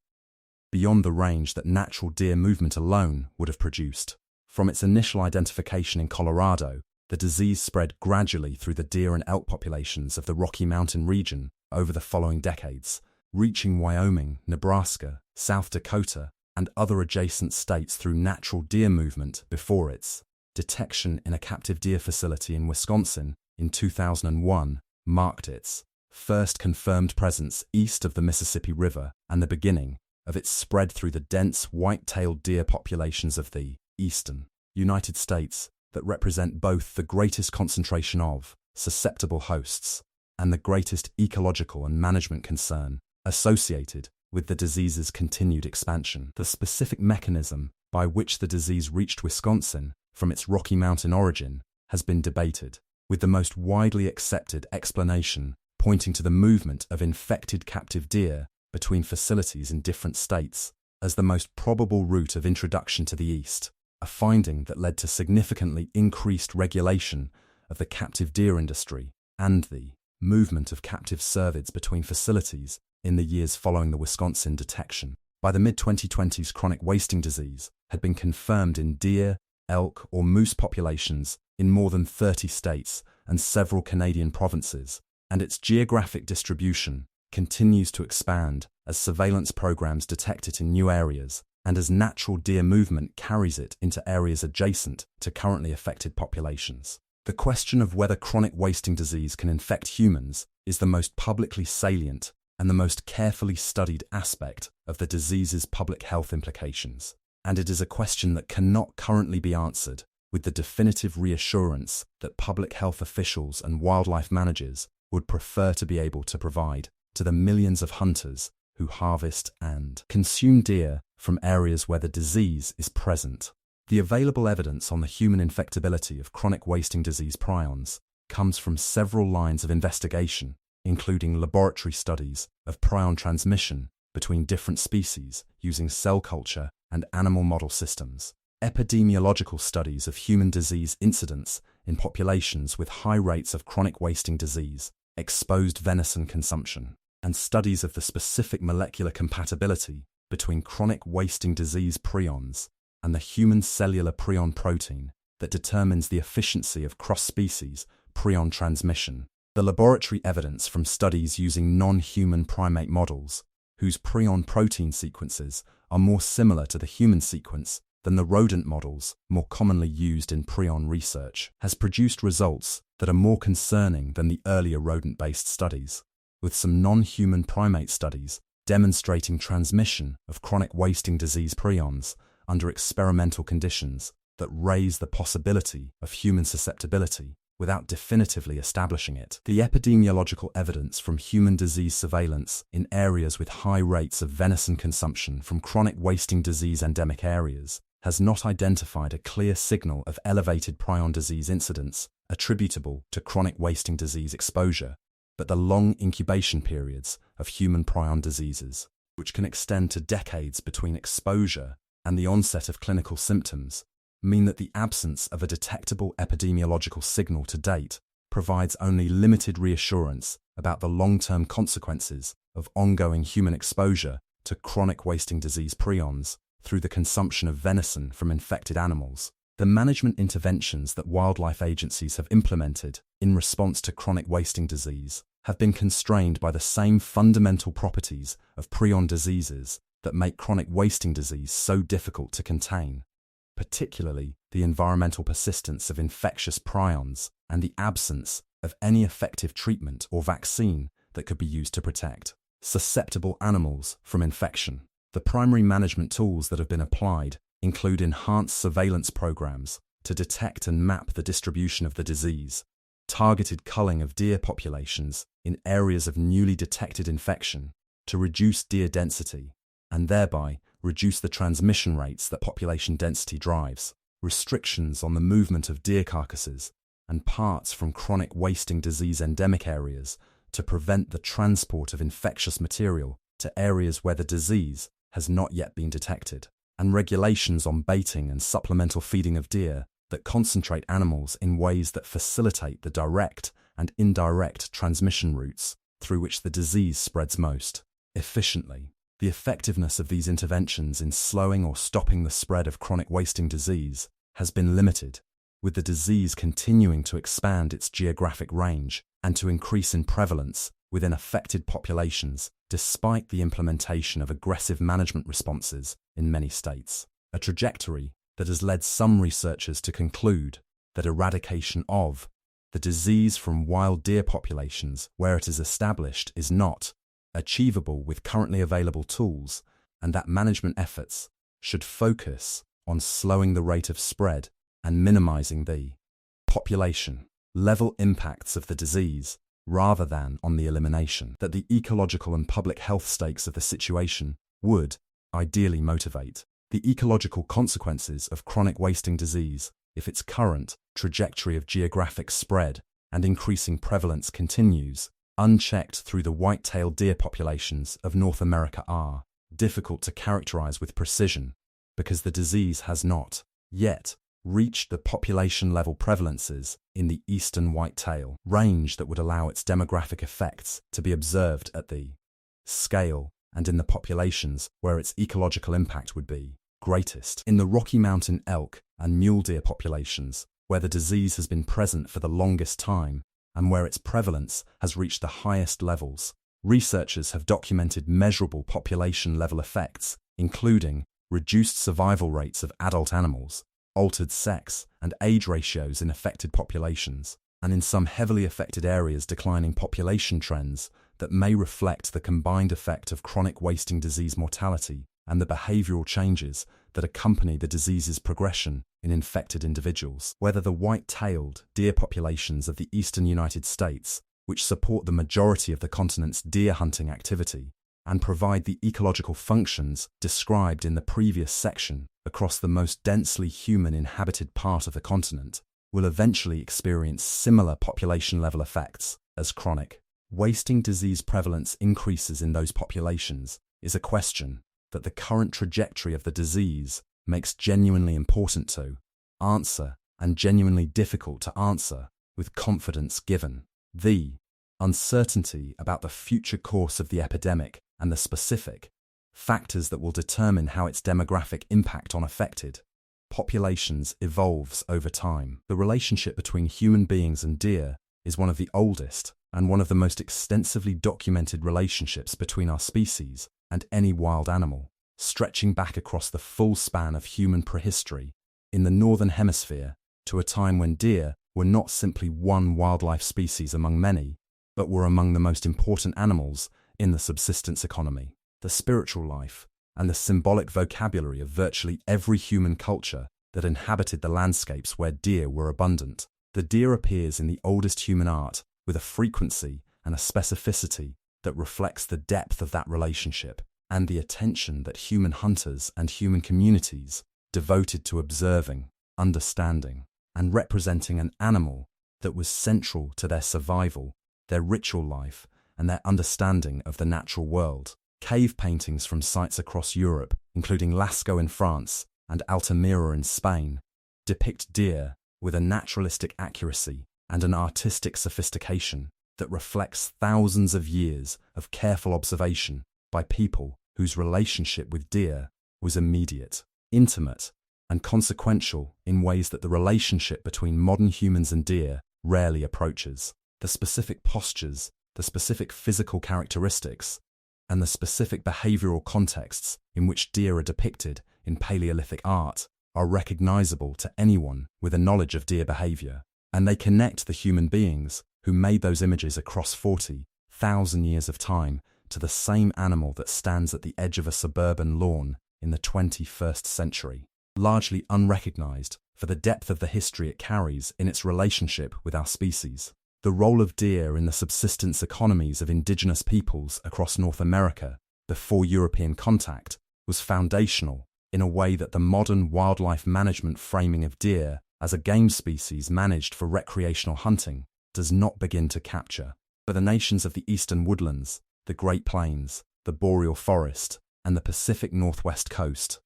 beyond the range that natural deer movement alone would have produced. From its initial identification in Colorado, the disease spread gradually through the deer and elk populations of the Rocky Mountain region over the following decades, reaching Wyoming, Nebraska, South Dakota, and other adjacent states through natural deer movement before its detection in a captive deer facility in Wisconsin in 2001 marked its first confirmed presence east of the Mississippi River and the beginning of its spread through the dense white-tailed deer populations of the eastern United States that represent both the greatest concentration of susceptible hosts and the greatest ecological and management concern associated with the disease's continued expansion. The specific mechanism by which the disease reached Wisconsin from its Rocky Mountain origin has been debated, with the most widely accepted explanation pointing to the movement of infected captive deer between facilities in different states as the most probable route of introduction to the East, a finding that led to significantly increased regulation of the captive deer industry and the movement of captive cervids between facilities in the years following the Wisconsin detection. By the mid-2020s, chronic wasting disease had been confirmed in deer, elk, or moose populations in more than 30 states and several Canadian provinces, and its geographic distribution continues to expand as surveillance programs detect it in new areas and as natural deer movement carries it into areas adjacent to currently affected populations. The question of whether chronic wasting disease can infect humans is the most publicly salient and the most carefully studied aspect of the disease's public health implications, and it is a question that cannot currently be answered with the definitive reassurance that public health officials and wildlife managers would prefer to be able to provide to the millions of hunters who harvest and consume deer from areas where the disease is present. The available evidence on the human infectability of chronic wasting disease prions comes from several lines of investigation, including laboratory studies of prion transmission between different species using cell culture and animal model systems, epidemiological studies of human disease incidence in populations with high rates of chronic wasting disease, exposed venison consumption, and studies of the specific molecular compatibility between chronic wasting disease prions and the human cellular prion protein that determines the efficiency of cross-species prion transmission. The laboratory evidence from studies using non-human primate models, whose prion protein sequences are more similar to the human sequence than the rodent models more commonly used in prion research, has produced results that are more concerning than the earlier rodent-based studies, with some non-human primate studies demonstrating transmission of chronic wasting disease prions under experimental conditions that raise the possibility of human susceptibility without definitively establishing it. The epidemiological evidence from human disease surveillance in areas with high rates of venison consumption from chronic wasting disease endemic areas has not identified a clear signal of elevated prion disease incidence attributable to chronic wasting disease exposure, but the long incubation periods of human prion diseases, which can extend to decades between exposure and the onset of clinical symptoms, mean that the absence of a detectable epidemiological signal to date provides only limited reassurance about the long-term consequences of ongoing human exposure to chronic wasting disease prions through the consumption of venison from infected animals. The management interventions that wildlife agencies have implemented in response to chronic wasting disease have been constrained by the same fundamental properties of prion diseases that make chronic wasting disease so difficult to contain, particularly the environmental persistence of infectious prions and the absence of any effective treatment or vaccine that could be used to protect susceptible animals from infection. The primary management tools that have been applied include enhanced surveillance programs to detect and map the distribution of the disease, targeted culling of deer populations in areas of newly detected infection to reduce deer density, and thereby reduce the transmission rates that population density drives, restrictions on the movement of deer carcasses and parts from chronic wasting disease endemic areas to prevent the transport of infectious material to areas where the disease has not yet been detected, and regulations on baiting and supplemental feeding of deer that concentrate animals in ways that facilitate the direct and indirect transmission routes through which the disease spreads most efficiently. The effectiveness of these interventions in slowing or stopping the spread of chronic wasting disease has been limited, with the disease continuing to expand its geographic range and to increase in prevalence within affected populations despite the implementation of aggressive management responses in many states, a trajectory that has led some researchers to conclude that eradication of the disease from wild deer populations where it is established is not achievable with currently available tools, and that management efforts should focus on slowing the rate of spread and minimizing the population level impacts of the disease rather than on the elimination. That the ecological and public health stakes of the situation would ideally motivate the ecological consequences of chronic wasting disease if its current trajectory of geographic spread and increasing prevalence continues, unchecked through the white-tailed deer populations of North America are difficult to characterize with precision because the disease has not yet reached the population-level prevalences in the eastern white-tail range that would allow its demographic effects to be observed at the scale and in the populations where its ecological impact would be greatest. In the Rocky Mountain elk and mule deer populations, where the disease has been present for the longest time and where its prevalence has reached the highest levels, researchers have documented measurable population-level effects, including reduced survival rates of adult animals, altered sex and age ratios in affected populations, and in some heavily affected areas declining population trends that may reflect the combined effect of chronic wasting disease mortality and the behavioral changes that accompany the disease's progression in infected individuals. Whether the white-tailed deer populations of the eastern United States, which support the majority of the continent's deer hunting activity and provide the ecological functions described in the previous section across the most densely human-inhabited part of the continent, will eventually experience similar population-level effects as chronic wasting disease prevalence increases in those populations is a question that the current trajectory of the disease makes genuinely important to answer and genuinely difficult to answer with confidence given the uncertainty about the future course of the epidemic and the specific factors that will determine how its demographic impact on affected populations evolves over time. The relationship between human beings and deer is one of the oldest and one of the most extensively documented relationships between our species and any wild animal, stretching back across the full span of human prehistory in the northern hemisphere to a time when deer were not simply one wildlife species among many, but were among the most important animals in the subsistence economy. The spiritual life and the symbolic vocabulary of virtually every human culture that inhabited the landscapes where deer were abundant. The deer appears in the oldest human art with a frequency and a specificity that reflects the depth of that relationship and the attention that human hunters and human communities devoted to observing, understanding, and representing an animal that was central to their survival, their ritual life, and their understanding of the natural world. Cave paintings from sites across Europe, including Lascaux in France and Altamira in Spain, depict deer with a naturalistic accuracy and an artistic sophistication that reflects thousands of years of careful observation by people whose relationship with deer was immediate, intimate, and consequential in ways that the relationship between modern humans and deer rarely approaches. The specific postures, the specific physical characteristics, and the specific behavioral contexts in which deer are depicted in Paleolithic art are recognizable to anyone with a knowledge of deer behavior, and they connect the human beings who made those images across 40,000 years of time to the same animal that stands at the edge of a suburban lawn in the 21st century, largely unrecognized for the depth of the history it carries in its relationship with our species. The role of deer in the subsistence economies of indigenous peoples across North America before European contact was foundational in a way that the modern wildlife management framing of deer as a game species managed for recreational hunting does not begin to capture. For the nations of the eastern woodlands, the Great Plains, the boreal forest, and the Pacific Northwest coast,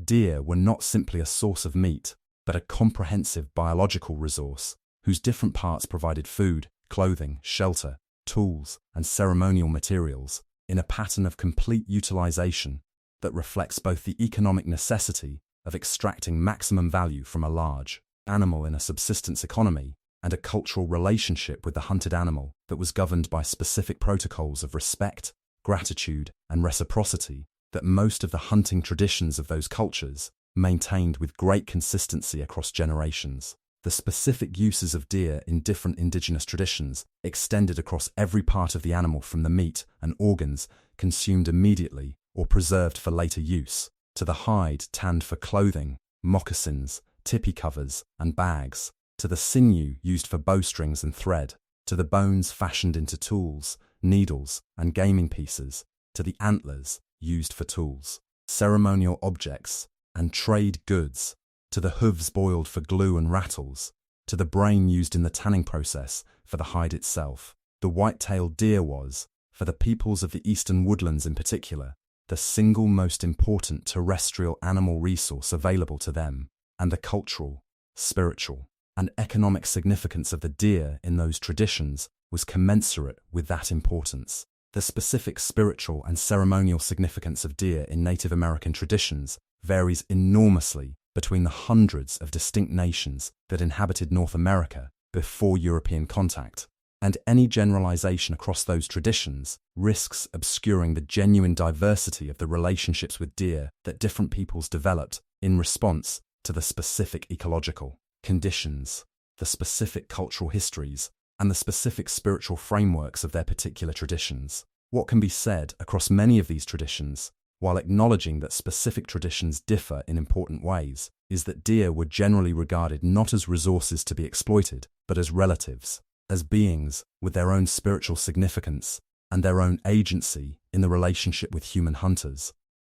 deer were not simply a source of meat, but a comprehensive biological resource whose different parts provided food, clothing, shelter, tools, and ceremonial materials in a pattern of complete utilization that reflects both the economic necessity of extracting maximum value from a large animal in a subsistence economy and a cultural relationship with the hunted animal that was governed by specific protocols of respect, gratitude, and reciprocity that most of the hunting traditions of those cultures maintained with great consistency across generations. The specific uses of deer in different indigenous traditions extended across every part of the animal from the meat and organs consumed immediately or preserved for later use, to the hide tanned for clothing, moccasins, tipi covers, and bags, to the sinew used for bowstrings and thread, to the bones fashioned into tools, needles, and gaming pieces, to the antlers used for tools, ceremonial objects, and trade goods, to the hooves boiled for glue and rattles, to the brain used in the tanning process for the hide itself. The white-tailed deer was, for the peoples of the eastern woodlands in particular, the single most important terrestrial animal resource available to them, and the cultural, spiritual, and economic significance of the deer in those traditions was commensurate with that importance. The specific spiritual and ceremonial significance of deer in Native American traditions varies enormously between the hundreds of distinct nations that inhabited North America before European contact, and any generalization across those traditions risks obscuring the genuine diversity of the relationships with deer that different peoples developed in response to the specific ecological conditions, the specific cultural histories, and the specific spiritual frameworks of their particular traditions. What can be said across many of these traditions, while acknowledging that specific traditions differ in important ways, is that deer were generally regarded not as resources to be exploited, but as relatives, as beings with their own spiritual significance and their own agency in the relationship with human hunters,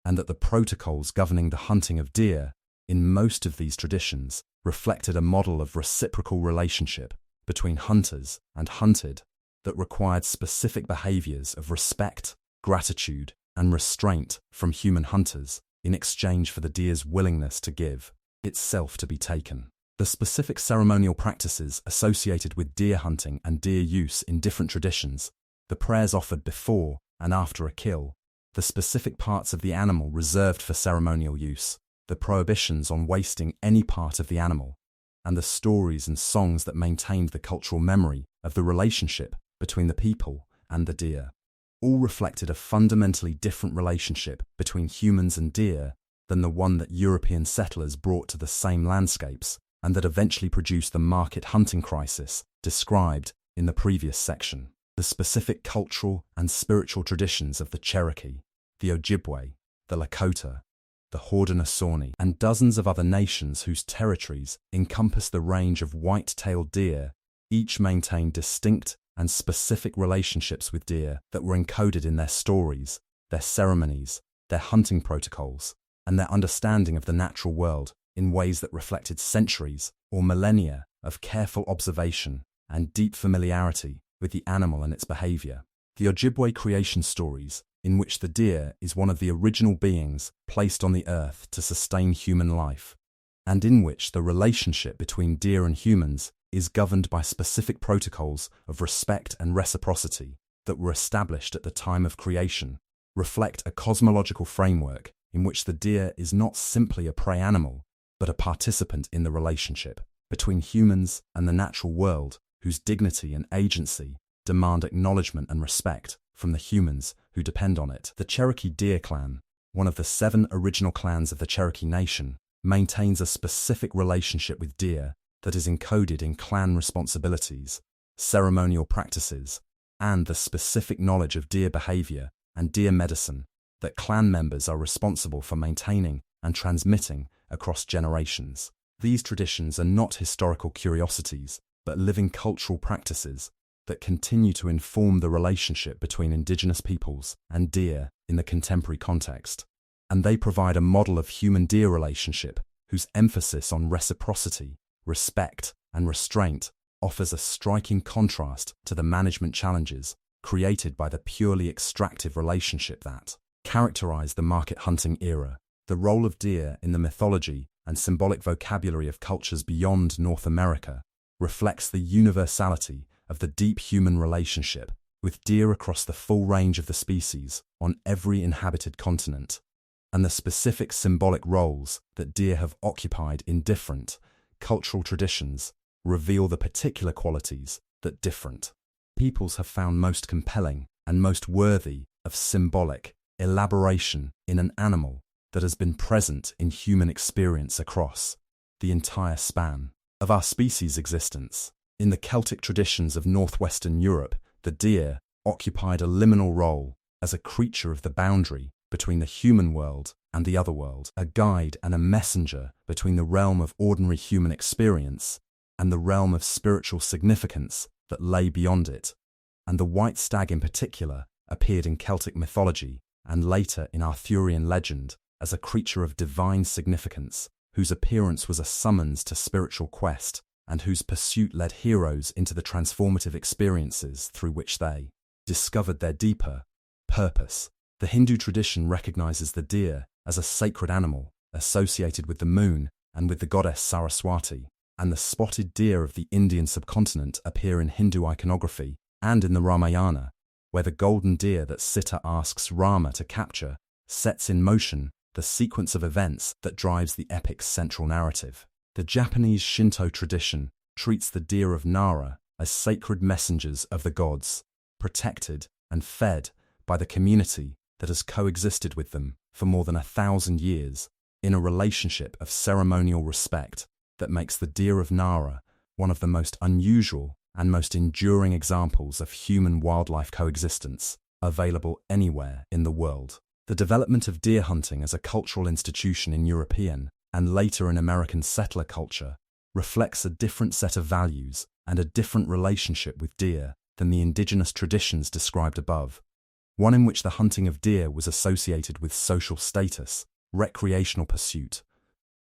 and that the protocols governing the hunting of deer in most of these traditions reflected a model of reciprocal relationship between hunters and hunted that required specific behaviors of respect, gratitude, and restraint from human hunters in exchange for the deer's willingness to give itself to be taken. The specific ceremonial practices associated with deer hunting and deer use in different traditions, the prayers offered before and after a kill, the specific parts of the animal reserved for ceremonial use, the prohibitions on wasting any part of the animal, and the stories and songs that maintained the cultural memory of the relationship between the people and the deer, all reflected a fundamentally different relationship between humans and deer than the one that European settlers brought to the same landscapes and that eventually produced the market hunting crisis described in the previous section. The specific cultural and spiritual traditions of the Cherokee, the Ojibwe, the Lakota, the Haudenosaunee, and dozens of other nations whose territories encompass the range of white-tailed deer, each maintained distinct and specific relationships with deer that were encoded in their stories, their ceremonies, their hunting protocols, and their understanding of the natural world in ways that reflected centuries or millennia of careful observation and deep familiarity with the animal and its behavior. The Ojibwe creation stories, in which the deer is one of the original beings placed on the earth to sustain human life, and in which the relationship between deer and humans is governed by specific protocols of respect and reciprocity that were established at the time of creation, reflect a cosmological framework in which the deer is not simply a prey animal, but a participant in the relationship between humans and the natural world, whose dignity and agency demand acknowledgement and respect from the humans who depend on it. The Cherokee Deer Clan, one of the 7 original clans of the Cherokee Nation, maintains a specific relationship with deer that is encoded in clan responsibilities, ceremonial practices, and the specific knowledge of deer behavior and deer medicine that clan members are responsible for maintaining and transmitting across generations. These traditions are not historical curiosities, but living cultural practices that continue to inform the relationship between indigenous peoples and deer in the contemporary context. And they provide a model of human-deer relationship whose emphasis on reciprocity, respect, and restraint offers a striking contrast to the management challenges created by the purely extractive relationship that characterized the market hunting era. The role of deer in the mythology and symbolic vocabulary of cultures beyond North America reflects the universality of the deep human relationship with deer across the full range of the species on every inhabited continent, and the specific symbolic roles that deer have occupied in different cultural traditions reveal the particular qualities that different peoples have found most compelling and most worthy of symbolic elaboration in an animal that has been present in human experience across the entire span of our species' existence. In the Celtic traditions of northwestern Europe, the deer occupied a liminal role as a creature of the boundary between the human world and the other world, a guide and a messenger between the realm of ordinary human experience and the realm of spiritual significance that lay beyond it. And the white stag in particular appeared in Celtic mythology and later in Arthurian legend as a creature of divine significance whose appearance was a summons to spiritual quest and whose pursuit led heroes into the transformative experiences through which they discovered their deeper purpose. The Hindu tradition recognizes the deer as a sacred animal associated with the moon and with the goddess Saraswati, and the spotted deer of the Indian subcontinent appear in Hindu iconography and in the Ramayana, where the golden deer that Sita asks Rama to capture sets in motion the sequence of events that drives the epic's central narrative. The Japanese Shinto tradition treats the deer of Nara as sacred messengers of the gods, protected and fed by the community that has coexisted with them for more than 1,000 years in a relationship of ceremonial respect that makes the deer of Nara one of the most unusual and most enduring examples of human-wildlife coexistence available anywhere in the world. The development of deer hunting as a cultural institution in European and later in American settler culture reflects a different set of values and a different relationship with deer than the indigenous traditions described above, one in which the hunting of deer was associated with social status, recreational pursuit,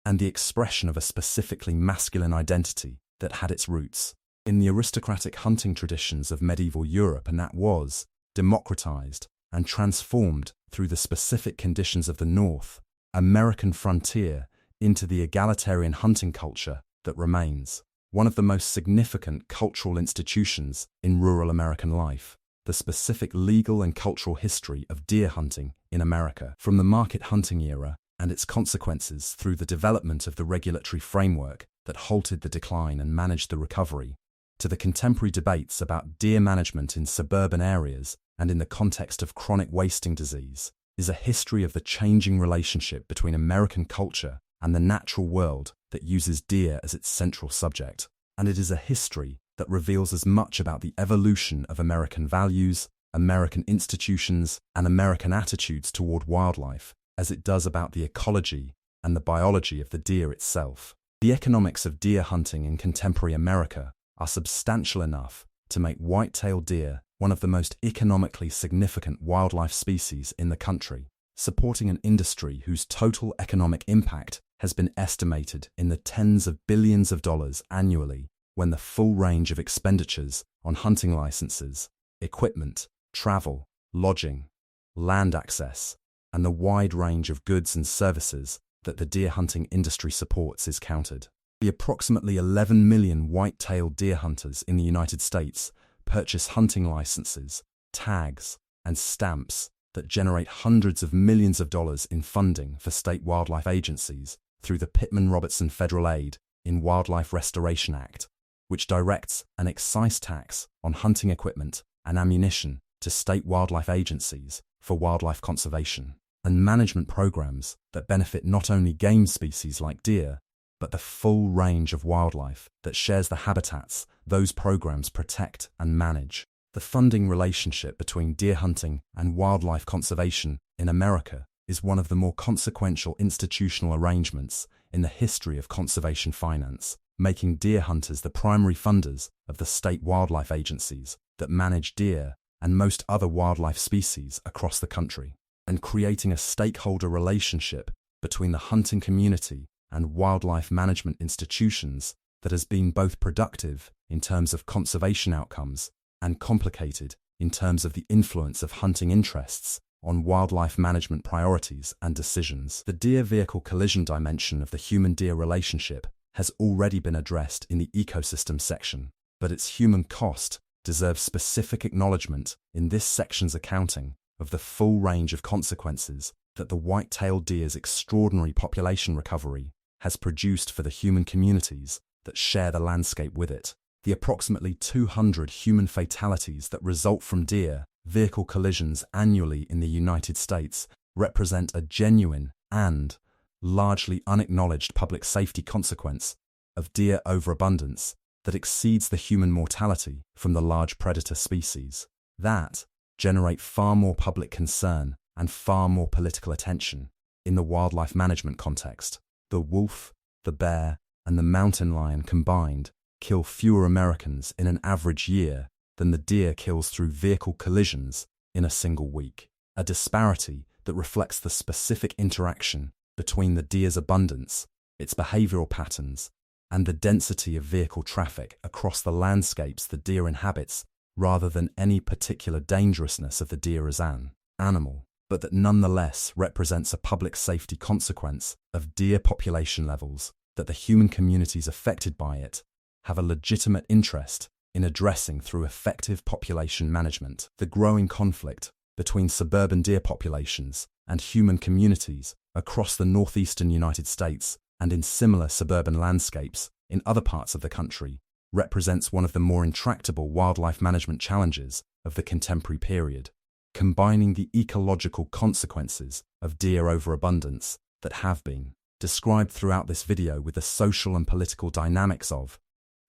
and the expression of a specifically masculine identity that had its roots in the aristocratic hunting traditions of medieval Europe, and that was democratized and transformed through the specific conditions of the North American frontier into the egalitarian hunting culture that remains one of the most significant cultural institutions in rural American life. The specific legal and cultural history of deer hunting in America, from the market hunting era and its consequences through the development of the regulatory framework that halted the decline and managed the recovery, to the contemporary debates about deer management in suburban areas and in the context of chronic wasting disease, is a history of the changing relationship between American culture and the natural world that uses deer as its central subject. And it is a history that reveals as much about the evolution of American values, American institutions, and American attitudes toward wildlife as it does about the ecology and the biology of the deer itself. The economics of deer hunting in contemporary America are substantial enough to make white-tailed deer one of the most economically significant wildlife species in the country, supporting an industry whose total economic impact has been estimated in the tens of billions of dollars annually, when the full range of expenditures on hunting licenses, equipment, travel, lodging, land access, and the wide range of goods and services that the deer hunting industry supports is counted. The approximately 11 million white-tailed deer hunters in the United States purchase hunting licenses, tags, and stamps that generate hundreds of millions of dollars in funding for state wildlife agencies through the Pittman-Robertson Federal Aid in Wildlife Restoration Act, which directs an excise tax on hunting equipment and ammunition to state wildlife agencies for wildlife conservation and management programs that benefit not only game species like deer, but the full range of wildlife that shares the habitats those programs protect and manage. The funding relationship between deer hunting and wildlife conservation in America is one of the more consequential institutional arrangements in the history of conservation finance, making deer hunters the primary funders of the state wildlife agencies that manage deer and most other wildlife species across the country, and creating a stakeholder relationship between the hunting community and wildlife management institutions that has been both productive in terms of conservation outcomes and complicated in terms of the influence of hunting interests on wildlife management priorities and decisions. The deer-vehicle collision dimension of the human-deer relationship has already been addressed in the ecosystem section, but its human cost deserves specific acknowledgement in this section's accounting of the full range of consequences that the white-tailed deer's extraordinary population recovery has produced for the human communities that share the landscape with it. The approximately 200 human fatalities that result from deer-vehicle collisions annually in the United States represent a genuine and largely unacknowledged public safety consequence of deer overabundance that exceeds the human mortality from the large predator species that generate far more public concern and far more political attention in the wildlife management context. The wolf, the bear, and the mountain lion combined kill fewer Americans in an average year than the deer kills through vehicle collisions in a single week, a disparity that reflects the specific interaction between the deer's abundance, its behavioral patterns, and the density of vehicle traffic across the landscapes the deer inhabits, rather than any particular dangerousness of the deer as an animal, but that nonetheless represents a public safety consequence of deer population levels that the human communities affected by it have a legitimate interest in addressing through effective population management. The growing conflict between suburban deer populations and human communities across the northeastern United States and in similar suburban landscapes in other parts of the country represents one of the more intractable wildlife management challenges of the contemporary period, combining the ecological consequences of deer overabundance that have been described throughout this video with the social and political dynamics of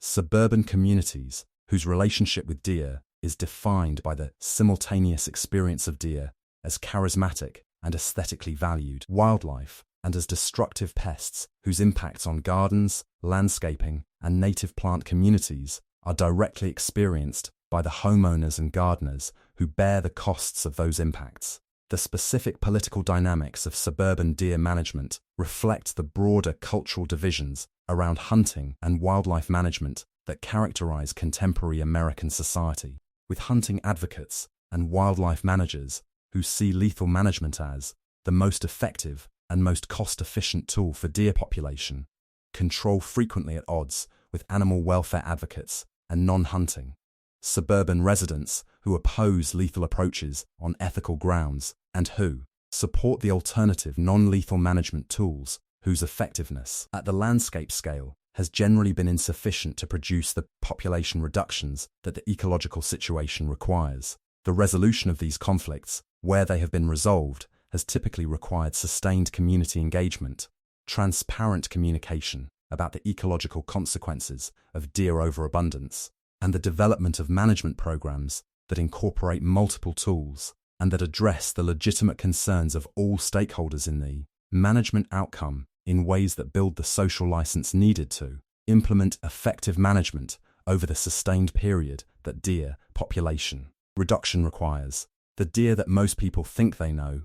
suburban communities whose relationship with deer is defined by the simultaneous experience of deer as charismatic and aesthetically valued wildlife and as destructive pests whose impacts on gardens, landscaping, and native plant communities are directly experienced by the homeowners and gardeners who bear the costs of those impacts. The specific political dynamics of suburban deer management reflect the broader cultural divisions around hunting and wildlife management that characterize contemporary American society, with hunting advocates and wildlife managers who see lethal management as the most effective and most cost-efficient tool for deer population control frequently at odds with animal welfare advocates and non-hunting suburban residents who oppose lethal approaches on ethical grounds and who support the alternative non-lethal management tools whose effectiveness at the landscape scale has generally been insufficient to produce the population reductions that the ecological situation requires. The resolution of these conflicts, where they have been resolved, has typically required sustained community engagement, transparent communication about the ecological consequences of deer overabundance, and the development of management programs that incorporate multiple tools and that address the legitimate concerns of all stakeholders in the management outcome in ways that build the social license needed to implement effective management over the sustained period that deer population reduction requires. The deer that most people think they know,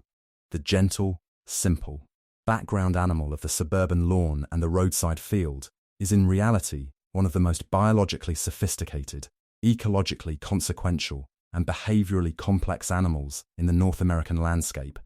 the gentle, simple, background animal of the suburban lawn and the roadside field, is in reality one of the most biologically sophisticated, ecologically consequential, and behaviorally complex animals in the North American landscape,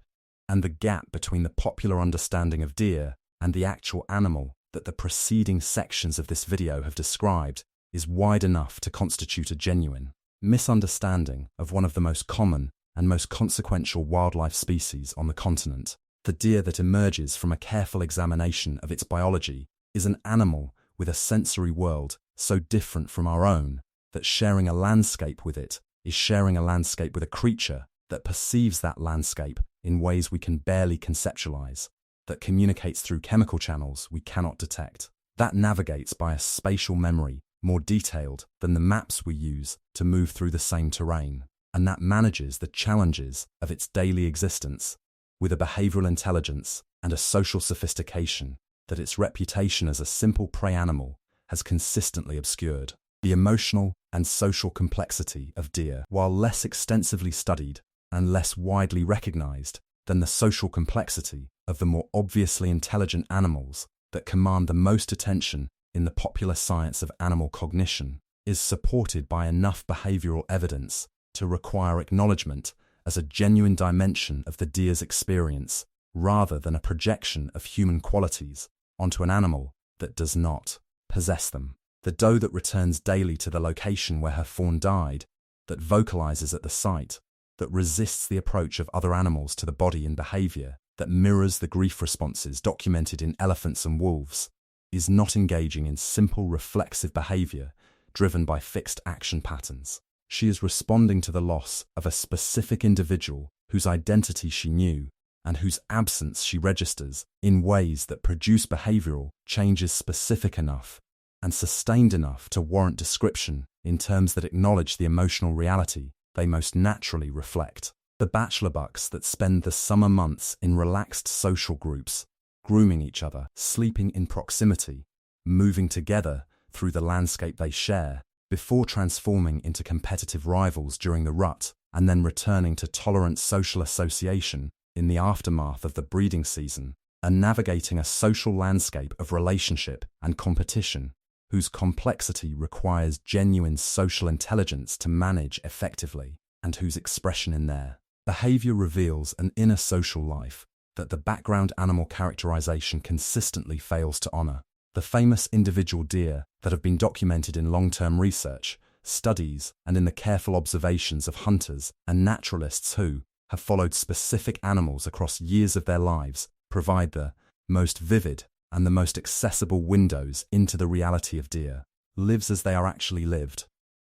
and the gap between the popular understanding of deer and the actual animal that the preceding sections of this video have described is wide enough to constitute a genuine misunderstanding of one of the most common and most consequential wildlife species on the continent. The deer that emerges from a careful examination of its biology is an animal with a sensory world so different from our own that sharing a landscape with it is sharing a landscape with a creature that perceives that landscape in ways we can barely conceptualize, that communicates through chemical channels we cannot detect, that navigates by a spatial memory more detailed than the maps we use to move through the same terrain, and that manages the challenges of its daily existence with a behavioral intelligence and a social sophistication that its reputation as a simple prey animal has consistently obscured. The emotional and social complexity of deer, while less extensively studied and less widely recognized than the social complexity of the more obviously intelligent animals that command the most attention in the popular science of animal cognition, is supported by enough behavioral evidence to require acknowledgement as a genuine dimension of the deer's experience rather than a projection of human qualities onto an animal that does not possess them. The doe that returns daily to the location where her fawn died, that vocalizes at the site, that resists the approach of other animals to the body in behavior, that mirrors the grief responses documented in elephants and wolves, is not engaging in simple reflexive behavior driven by fixed action patterns. She is responding to the loss of a specific individual whose identity she knew and whose absence she registers in ways that produce behavioral changes specific enough and sustained enough to warrant description in terms that acknowledge the emotional reality they most naturally reflect. The bachelor bucks that spend the summer months in relaxed social groups, grooming each other, sleeping in proximity, moving together through the landscape they share, before transforming into competitive rivals during the rut, and then returning to tolerant social association in the aftermath of the breeding season, and navigating a social landscape of relationship and competition whose complexity requires genuine social intelligence to manage effectively, and whose expression in their behavior reveals an inner social life that the background animal characterization consistently fails to honor. The famous individual deer that have been documented in long-term research, studies, and in the careful observations of hunters and naturalists who have followed specific animals across years of their lives provide the most vivid and the most accessible windows into the reality of deer lives as they are actually lived,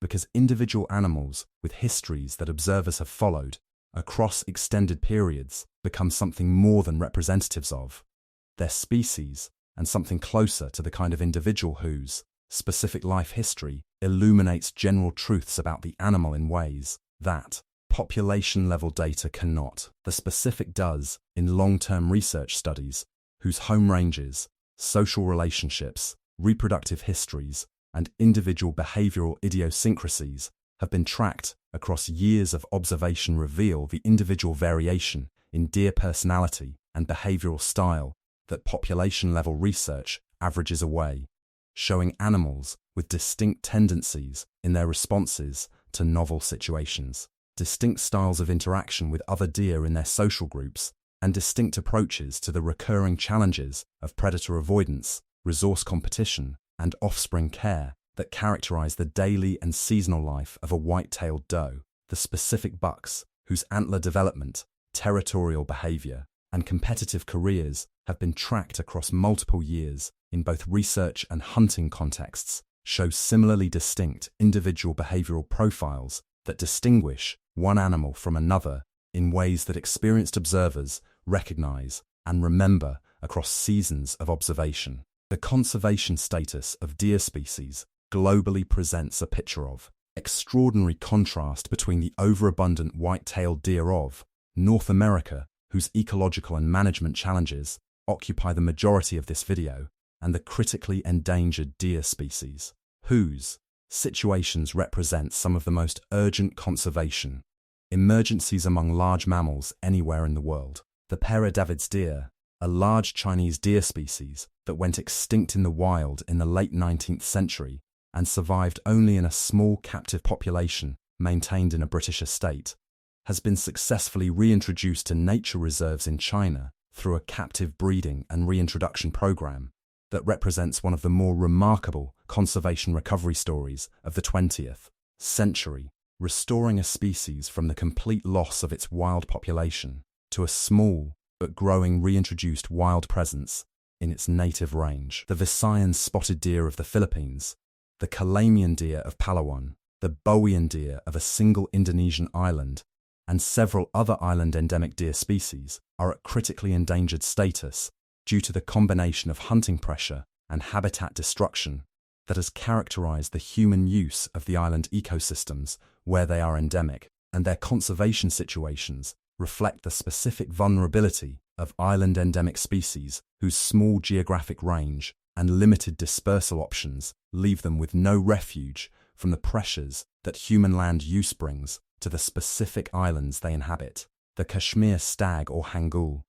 because individual animals with histories that observers have followed across extended periods become something more than representatives of their species and something closer to the kind of individual whose specific life history illuminates general truths about the animal in ways that population-level data cannot. The specific does in long-term research studies whose home ranges, social relationships, reproductive histories, and individual behavioral idiosyncrasies have been tracked across years of observation reveal the individual variation in deer personality and behavioral style that population-level research averages away, showing animals with distinct tendencies in their responses to novel situations, distinct styles of interaction with other deer in their social groups, and distinct approaches to the recurring challenges of predator avoidance, resource competition, and offspring care that characterize the daily and seasonal life of a white-tailed doe. The specific bucks whose antler development, territorial behavior, and competitive careers have been tracked across multiple years in both research and hunting contexts show similarly distinct individual behavioral profiles that distinguish one animal from another in ways that experienced observers recognize and remember across seasons of observation. The conservation status of deer species globally presents a picture of extraordinary contrast between the overabundant white-tailed deer of North America, whose ecological and management challenges occupy the majority of this video, and the critically endangered deer species, whose situations represent some of the most urgent conservation emergencies among large mammals anywhere in the world. The David's deer, a large Chinese deer species that went extinct in the wild in the late 19th century and survived only in a small captive population maintained in a British estate, has been successfully reintroduced to nature reserves in China through a captive breeding and reintroduction program that represents one of the more remarkable conservation recovery stories of the 20th century, restoring a species from the complete loss of its wild population to a small but growing reintroduced wild presence in its native range. The Visayan spotted deer of the Philippines, the Calamian deer of Palawan, the Bowean deer of a single Indonesian island, and several other island endemic deer species are at critically endangered status due to the combination of hunting pressure and habitat destruction that has characterized the human use of the island ecosystems where they are endemic, and their conservation situations reflect the specific vulnerability of island endemic species whose small geographic range and limited dispersal options leave them with no refuge from the pressures that human land use brings to the specific islands they inhabit. The Kashmir stag or hangul,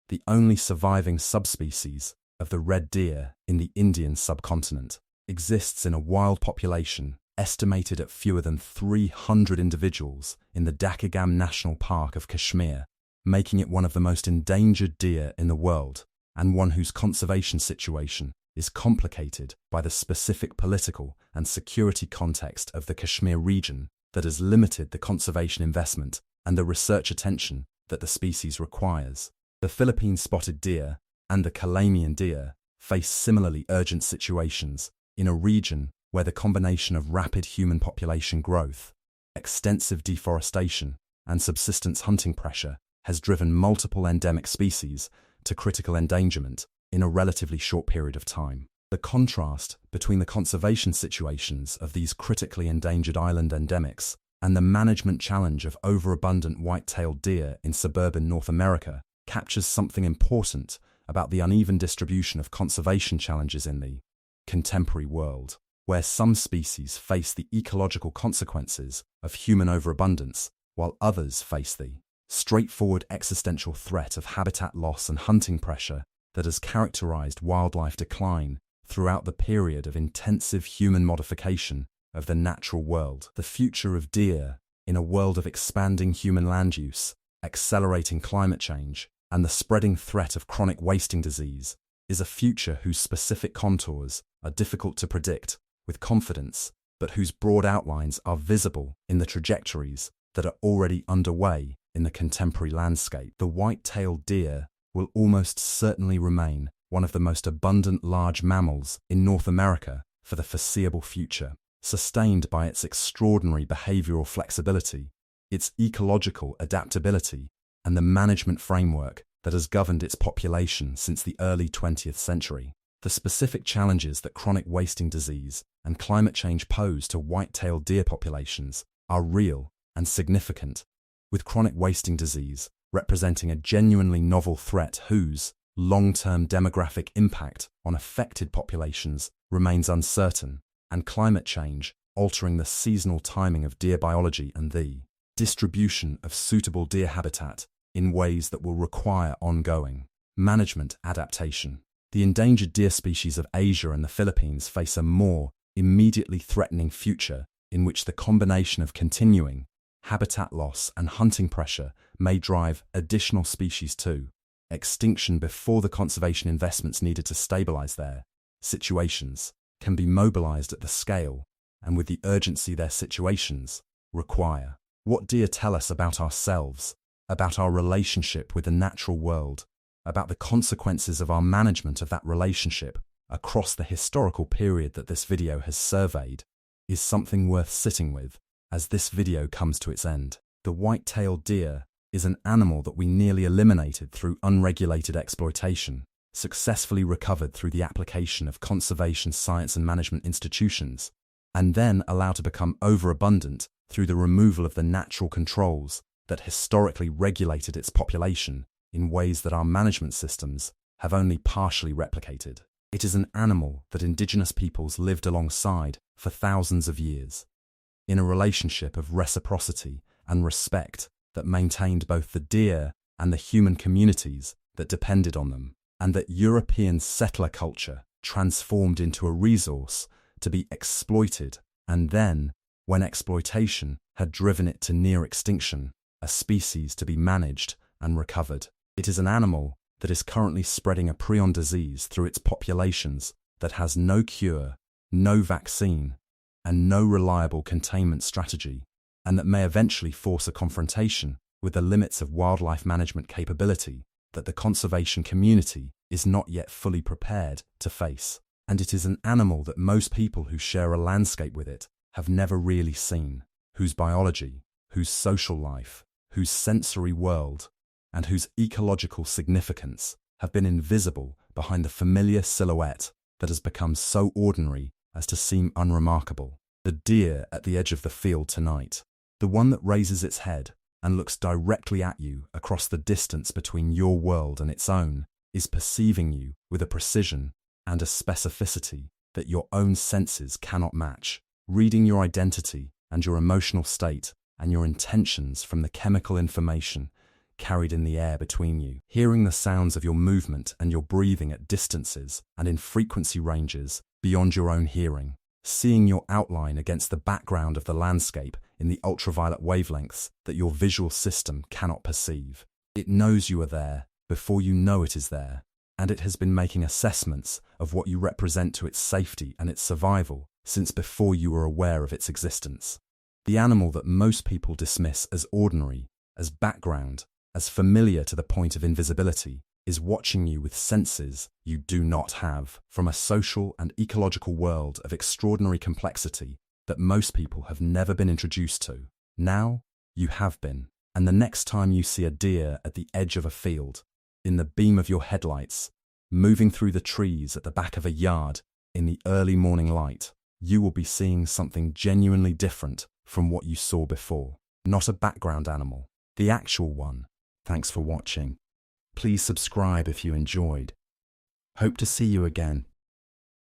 the only surviving subspecies of the red deer in the Indian subcontinent, exists in a wild population estimated at fewer than 300 individuals in the Dakigam National Park of Kashmir, making it one of the most endangered deer in the world, and one whose conservation situation is complicated by the specific political and security context of the Kashmir region that has limited the conservation investment and the research attention that the species requires. The Philippine spotted deer and the Calamian deer face similarly urgent situations in a region where the combination of rapid human population growth, extensive deforestation, and subsistence hunting pressure has driven multiple endemic species to critical endangerment in a relatively short period of time. The contrast between the conservation situations of these critically endangered island endemics and the management challenge of overabundant white-tailed deer in suburban North America captures something important about the uneven distribution of conservation challenges in the contemporary world, where some species face the ecological consequences of human overabundance, while others face the straightforward existential threat of habitat loss and hunting pressure that has characterized wildlife decline throughout the period of intensive human modification of the natural world. The future of deer, in a world of expanding human land use, accelerating climate change, and the spreading threat of chronic wasting disease, is a future whose specific contours are difficult to predict with confidence, but whose broad outlines are visible in the trajectories that are already underway in the contemporary landscape. The white-tailed deer will almost certainly remain one of the most abundant large mammals in North America for the foreseeable future, sustained by its extraordinary behavioral flexibility, its ecological adaptability, and the management framework that has governed its population since the early 20th century. The specific challenges that chronic wasting disease and climate change pose to white-tailed deer populations are real and significant, with chronic wasting disease representing a genuinely novel threat whose long-term demographic impact on affected populations remains uncertain, and climate change altering the seasonal timing of deer biology and the distribution of suitable deer habitat in ways that will require ongoing management adaptation. The endangered deer species of Asia and the Philippines face a more immediately threatening future in which the combination of continuing habitat loss and hunting pressure may drive additional species to extinction before the conservation investments needed to stabilize their situations can be mobilized at the scale and with the urgency their situations require. What deer tell us about ourselves, about our relationship with the natural world, about the consequences of our management of that relationship across the historical period that this video has surveyed, is something worth sitting with as this video comes to its end. The white-tailed deer is an animal that we nearly eliminated through unregulated exploitation, successfully recovered through the application of conservation science and management institutions, and then allowed to become overabundant through the removal of the natural controls that historically regulated its population in ways that our management systems have only partially replicated. It is an animal that indigenous peoples lived alongside for thousands of years, in a relationship of reciprocity and respect that maintained both the deer and the human communities that depended on them, and that European settler culture transformed into a resource to be exploited, and then, when exploitation had driven it to near extinction, a species to be managed and recovered. It is an animal that is currently spreading a prion disease through its populations that has no cure, no vaccine, and no reliable containment strategy, and that may eventually force a confrontation with the limits of wildlife management capability that the conservation community is not yet fully prepared to face. And it is an animal that most people who share a landscape with it have never really seen, whose biology, whose social life, whose sensory world, and whose ecological significance have been invisible behind the familiar silhouette that has become so ordinary as to seem unremarkable. The deer at the edge of the field tonight, the one that raises its head and looks directly at you across the distance between your world and its own, is perceiving you with a precision and a specificity that your own senses cannot match, reading your identity and your emotional state and your intentions from the chemical information carried in the air between you, hearing the sounds of your movement and your breathing at distances and in frequency ranges beyond your own hearing, seeing your outline against the background of the landscape in the ultraviolet wavelengths that your visual system cannot perceive. It knows you are there before you know it is there, and it has been making assessments of what you represent to its safety and its survival since before you were aware of its existence. The animal that most people dismiss as ordinary, as background, as familiar to the point of invisibility, is watching you with senses you do not have, from a social and ecological world of extraordinary complexity that most people have never been introduced to. Now, you have been, and the next time you see a deer at the edge of a field, in the beam of your headlights, moving through the trees at the back of a yard in the early morning light, you will be seeing something genuinely different from what you saw before. Not a background animal, the actual one. Thanks for watching. Please subscribe if you enjoyed. Hope to see you again.